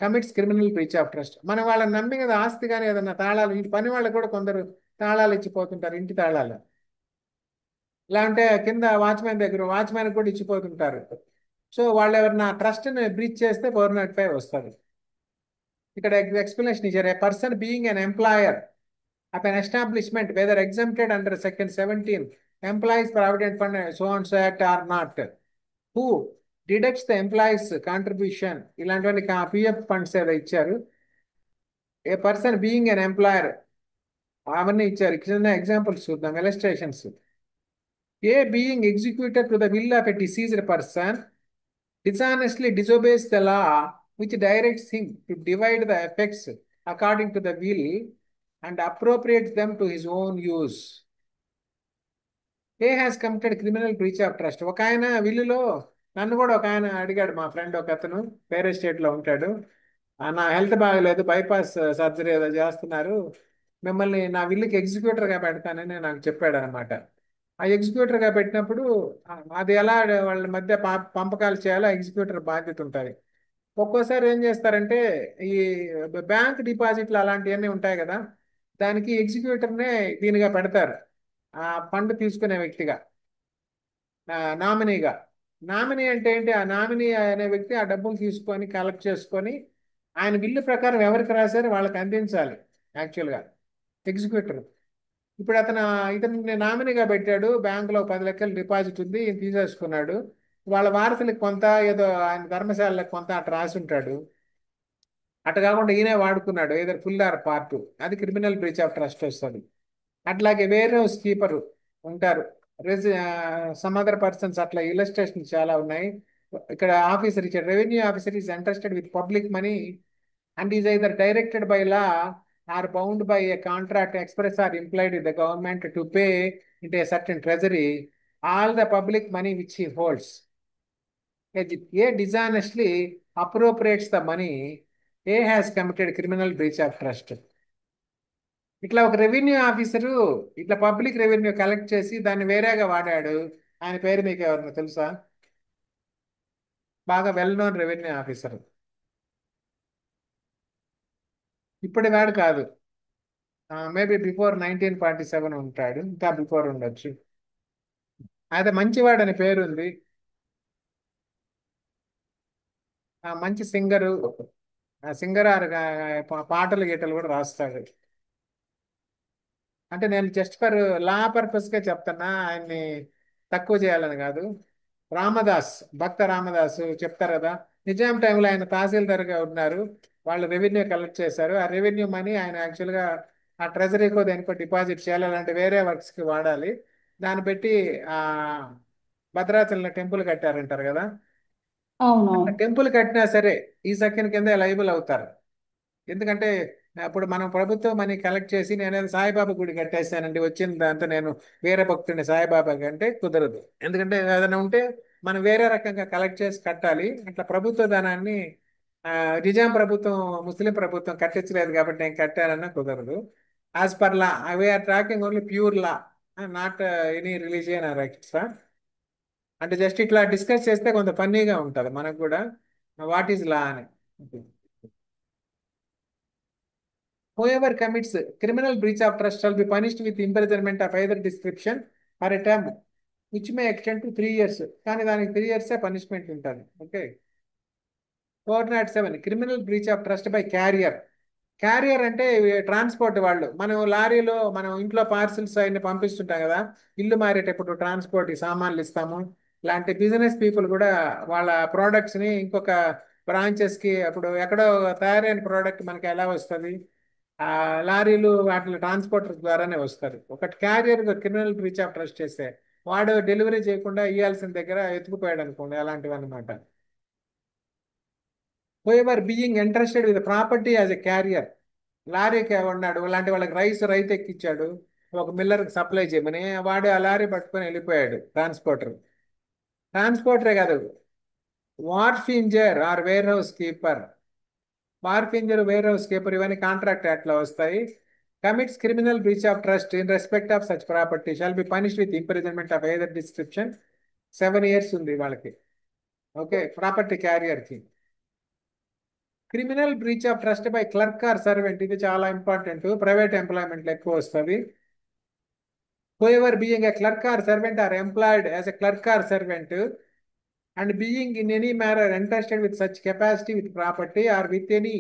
commits criminal breach of trust. మనం వాళ్ళని నమ్మి కదా ఆస్తి కానీ ఏదన్నా తాళాలు, ఇంటి పని వాళ్ళకి కూడా కొందరు తాళాలు ఇచ్చిపోతుంటారు, ఇంటి తాళాలు. ఇలా అంటే కింద వాచ్మెన్ దగ్గర వాచ్మెన్ కూడా ఇచ్చిపోతుంటారు. సో వాళ్ళు ఎవరైనా ట్రస్ట్ని బ్రీచ్ చేస్తే 405 వస్తుంది. ఇక్కడ ఎక్స్ప్లెనేషన్ ఇచ్చారు. A person being an employer of an establishment whether exempted under section 17 employees provident fund so and so act or not, who deducts the employees contribution, ఇలాంటివన్నీ PF funds ఏదో ఇచ్చారు. A person being an employer అవన్నీ ఇచ్చారు. కింద examples చూద్దాం, illustrations. A being executed to the will of a deceased person dishonestly disobeys the law which directs him to divide the effects according to the will and appropriates them to his own use. A has committed criminal breach of trust. ఒక ఆయన విల్లులో నన్ను కూడా ఒక ఆయన అడిగాడు, మా friend ఒక అతను వేరే స్టేట్లో ఉంటాడు. నా హెల్త్ బాగలేదు, బైపాస్ సర్జరీ ఏదో చేస్తున్నారు, మిమ్మల్ని నా విల్లుకి ఎగ్జిక్యూటర్గా పెడతానని నాకు చెప్పాడు అనమాట. ఆ ఎగ్జిక్యూటర్గా పెట్టినప్పుడు అది ఎలా వాళ్ళ మధ్య పంపకాలు చేయాలో ఎగ్జిక్యూటర్ బాధ్యత ఉంటుంది. ఒక్కోసారి ఏం చేస్తారంటే ఈ బ్యాంక్ డిపాజిట్లు అలాంటివన్నీ ఉంటాయి కదా, దానికి ఎగ్జిక్యూటర్నే దీనిగా పెడతారు, ఆ ఫండ్ తీసుకునే వ్యక్తిగా, నామినీగా. నామినీ అంటే ఏంటి, ఆ నామినీ అనే వ్యక్తి ఆ డబ్బులు తీసుకొని కలెక్ట్ చేసుకొని ఆయన బిల్లు ప్రకారం ఎవరికి రాశారో వాళ్ళకి అందించాలి యాక్చువల్గా ఎగ్జిక్యూటర్. ఇప్పుడు ఇతను నామినీగా పెట్టాడు, బ్యాంకులో 10 లక్షలు డిపాజిట్ ఉంది, ఈయన తీసేసుకున్నాడు. వాళ్ళ వారసులకు కొంత, ఏదో ఆయన ధర్మశాలకు కొంత అట్లా రాసి ఉంటాడు. అట్లా కాకుండా ఈయనే వాడుకున్నాడు, ఏదో ఫుల్ ఆర్ పార్ట్, అది క్రిమినల్ బ్రీచ్ ఆఫ్ ట్రస్ట్ వస్తుంది. అట్లాగే వేరే కీపర్ ఉంటారు, సమ్ అదర్ పర్సన్స్, అట్లా ఇలస్ట్రేషన్ చాలా ఉన్నాయి. ఇక్కడ ఆఫీసర్ ఇచ్చాడు, revenue officer is entrusted with public money and is either directed by law or bound by a contract express or implied with the government to pay into a certain treasury all the public money which he holds. A dishonestly appropriates the money, A has committed criminal breach of trust. ఇట్లా ఒక revenue officer ఇట్లా public revenue collect చేసి దాన్ని వేరేగా వాడాడు. ఆయన పేరు మీకు ఎవరినో తెలుసా? బాగా వెల్ నోన్ రెవెన్యూ ఆఫీసర్. ఇప్పటి వాడు కాదు, మేబీ బిఫోర్ 1947 ఉంటాడు, ఇంకా బిఫోర్ ఉండొచ్చు. అయితే మంచివాడు అని పేరు ఉంది, మంచి సింగరు, సింగర్ పాటలు గీటలు కూడా రాస్తాడు. అంటే నేను జస్ట్ ఫర్ లా పర్పస్గా చెప్తున్నా, ఆయన్ని తక్కువ చేయాలని కాదు. రామదాస్, భక్త రామదాసు చెప్తారు కదా, నిజాం టైంలో ఆయన తహసీల్దార్గా ఉన్నారు, వాళ్ళు రెవెన్యూ కలెక్ట్ చేశారు. ఆ రెవెన్యూ మనీ ఆయన యాక్చువల్గా ఆ ట్రెజరీకో దేనికో డిపాజిట్ చేయాలి, అలాంటి వేరే వర్క్స్కి వాడాలి. దాన్ని పెట్టి ఆ భద్రాచలంలో టెంపుల్ కట్టారంటారు కదా, అవునవును. టెంపుల్ కట్టినా సరే ఈ సెక్షన్ కింద లైబుల్ అవుతారు. ఎందుకంటే అప్పుడు మనం ప్రభుత్వం మనీ కలెక్ట్ చేసి నేను సాయిబాబా గుడి కట్టేశానండి, వచ్చిన దాంతో నేను వేరే భక్తుడిని సాయిబాబా కంటే కుదరదు. ఎందుకంటే ఏదైనా ఉంటే మనం వేరే రకంగా కలెక్ట్ చేసి కట్టాలి. అట్లా ప్రభుత్వ ధనాన్ని ఆ, నిజాం ప్రభుత్వం ముస్లిం ప్రభుత్వం కట్టించలేదు కాబట్టి నేను కట్టానన్నా కుదరదు. As per law we are tracking only pure law, not any religion or extra. అంటే జస్ట్ ఇట్లా డిస్కస్ చేస్తే కొంత ఫన్నీగా ఉంటుంది మనకు కూడా, వాట్ ఈజ్ లా అని. Whoever commits criminal breach of trust shall be punished with imprisonment of either description or a term which may extend to 3 years. కానీ దానికి 3 years పనిష్మెంట్ ఉంటుంది. Okay. 407 criminal breach of trust by carrier. Carrier అంటే transport వాళ్ళు, మనం లారీలో మనం ఇంట్లో parcels అయిన పంపిస్తుంటాం కదా, ఇల్లు మారేటప్పుడు ట్రాన్స్పోర్ట్ సామాన్లు ఇస్తాము. ఇలాంటి బిజినెస్ పీపుల్ కూడా వాళ్ళ ప్రోడక్ట్స్ని ఇంకొక బ్రాంచెస్కి, అప్పుడు ఎక్కడో తయారైన ప్రోడక్ట్ మనకి ఎలా వస్తుంది, ఆ లారీలు వాటి ట్రాన్స్పోర్టర్ ద్వారానే వస్తారు. ఒక carrier criminal breach of trust చేస్తే వాడు డెలివరీ చేయకుండా ఇవ్వాల్సిన దగ్గర ఎత్తుకుపోయాడు అనుకోండి, అలాంటివి అనమాట. Whoever being entrusted with property as a carrier, లారీకి ఉన్నాడు, అలాంటి వాళ్ళకి రైతు ఎక్కిచ్చాడు ఒక మిల్లర్కి సప్లై చేయమని, వాడు ఆ లారీ పట్టుకొని వెళ్ళిపోయాడు ట్రాన్స్పోర్టర్. ట్రాన్స్పోర్టరే కాదు, wharfinger or warehouse keeper, wharfinger warehouse keeper ఇవన్నీ కాంట్రాక్ట్ యాక్ట్లో వస్తాయి. Commits criminal breach of trust in respect of such property shall be punished with imprisonment of either description. 7 years ఉంది వాళ్ళకి. Okay, property క్యారియర్కి. Criminal breach of trust by clerk or servant, ఇది చాలా important, private ఎంప్లాయ్మెంట్లో ఎక్కువ వస్తుంది. Whoever being a clerk or servant or employed as a clerk or servant and being in any manner entrusted with such capacity with property or with any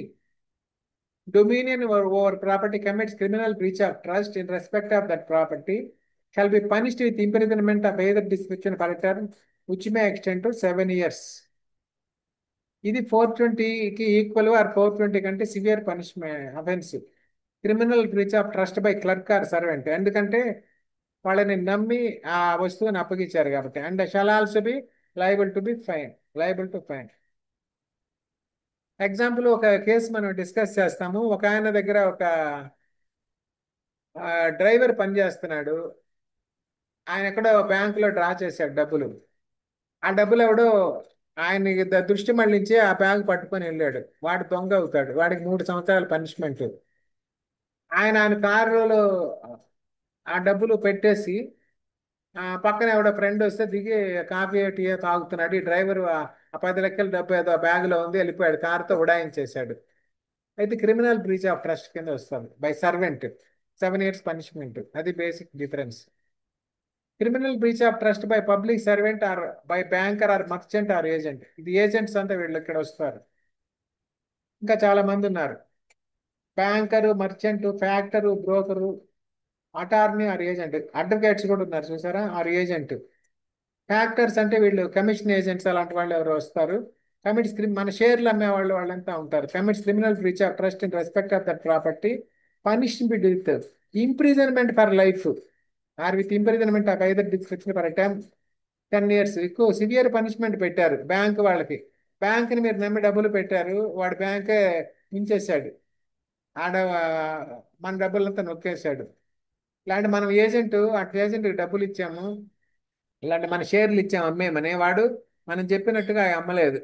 dominion over property commits criminal breach of trust in respect of that property shall be punished with imprisonment of either description for a term which may extend to 7 years. ఇది 420కి equal or 420 కంటే severe punishment offence, criminal breach of trust by clerk or servant. ఎందుకంటే వాళ్ళని నమ్మి ఆ వస్తువుని అప్పగించారు కాబట్టి. And shall also be liable to be fine, liable to fine. Example ఒక కేసు మనం డిస్కస్ చేస్తాము. ఒక ఆయన దగ్గర ఒక డ్రైవర్ పనిచేస్తున్నాడు, ఆయన ఎక్కడో బ్యాంకులో డ్రా చేశాడు డబ్బులు. ఆ డబ్బులు ఎవడో ఆయన దృష్టి మళ్ళించి ఆ బ్యాంక్ పట్టుకొని వెళ్ళాడు, వాడు దొంగ అవుతాడు, వాడికి 3 సంవత్సరాల పనిష్మెంట్. ఆయన కారులో ఆ డబ్బులు పెట్టేసి పక్కన ఎవడో ఫ్రెండ్ వస్తే దిగి కాఫీ టీ తాగుతున్నాడు, ఈ డ్రైవర్ ఆ 10 లక్షల డబ్బు ఏదో బ్యాగులో ఉంది వెళ్ళిపోయాడు, కారుతో ఉడాయించేశాడు. అయితే క్రిమినల్ బ్రీచ్ ఆఫ్ ట్రస్ట్ కింద వస్తుంది బై సర్వెంట్, 7 years పనిష్మెంట్. అది basic difference. Criminal breach of trust by public servant or by banker or merchant or agent, ఇది ఏజెంట్స్ అంతా వీళ్ళు ఇక్కడ వస్తారు. ఇంకా చాలా మంది ఉన్నారు, banker, merchant, factor, broker, attorney or agent, advocates కూడా ఉన్నారు చూసారా, ఆర్ ఏజెంట్. ఫ్యాక్టర్స్ అంటే వీళ్ళు కమిషన్ ఏజెంట్స్, అలాంటి వాళ్ళు ఎవరు వస్తారు. కమిట్స్ మన షేర్లు అమ్మే వాళ్ళు వాళ్ళంతా ఉంటారు. Commits criminal breach of trust in respect of that property punishment with imprisonment for life or with imprisonment of either description for time 10 years. ఎక్కువ సివియర్ పనిష్మెంట్ పెట్టారు బ్యాంక్ వాళ్ళకి. బ్యాంక్ని మీరు నమ్మి డబ్బులు పెట్టారు, వాడు బ్యాంకే ఉంచేశాడు, ఆడ మన డబ్బులంతా నొక్కేశాడు. ఇలాంటి మనం ఏజెంట్, అటు ఏజెంట్కి డబ్బులు ఇచ్చాము, ఇలాంటి మన షేర్లు ఇచ్చాము అమ్మేమని, వాడు మనం చెప్పినట్టుగా అమ్మలేదు,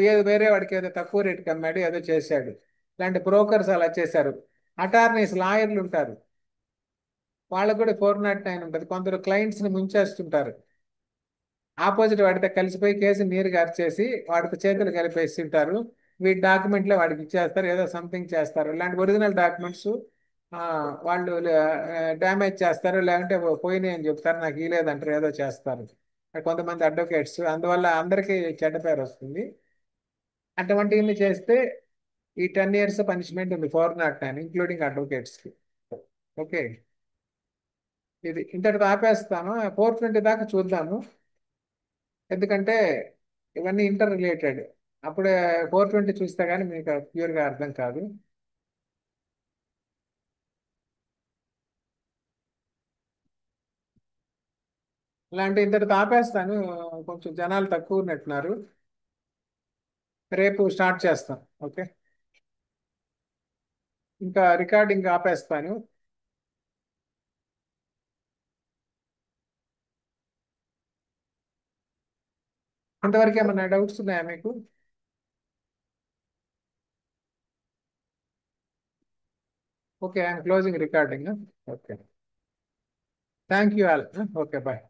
ఏదో వేరే వాడికి ఏదో తక్కువ రేటుకి అమ్మాడు, ఏదో చేశాడు. ఇలాంటి బ్రోకర్స్ అలా చేశారు. అటార్నీస్, లాయర్లు ఉంటారు, వాళ్ళకు కూడా 409 ఉంటుంది. కొందరు క్లయింట్స్ని ముంచేస్తుంటారు, ఆపోజిట్ వాడితో కలిసిపోయి కేసు నీరు గార్చేసి వాడితో చేతులు కలిపేసి ఉంటారు. వీటి డాక్యుమెంట్లే వాడికి ఇచ్చేస్తారు, ఏదో సంథింగ్ చేస్తారు. ఇలాంటి ఒరిజినల్ డాక్యుమెంట్స్ వాళ్ళు డ్యామేజ్ చేస్తారు, లేకుంటే పోయినాయి అని చెప్తారు, నాకు ఇలేదంటారు, ఏదో చేస్తారు కొంతమంది అడ్వకేట్స్. అందువల్ల అందరికీ చెడ్డ పేరు వస్తుంది. అటువంటివన్నీ చేస్తే ఈ 10 years పనిష్మెంట్ ఉంది 409, ఇంక్లూడింగ్ అడ్వకేట్స్కి. ఓకే, ఇది ఇంతటితో ఆపేస్తాను. 420 దాకా చూద్దాము, ఎందుకంటే ఇవన్నీ ఇంటర్ రిలేటెడ్. అప్పుడే 420 చూస్తే కానీ మీకు ప్యూర్గా అర్థం కాదు. ఇలాంటి ఇంతటితో ఆపేస్తాను. కొంచెం జనాలు తక్కువ ఉన్నట్టున్నారు. రేపు స్టార్ట్ చేస్తాం. ఓకే, ఇంకా రికార్డింగ్ ఆపేస్తాను. ఇంతవరకు ఏమన్నా డౌట్స్ ఉన్నాయా మీకు? Okay, I'm closing recording. Okay, thank you all. Okay, bye.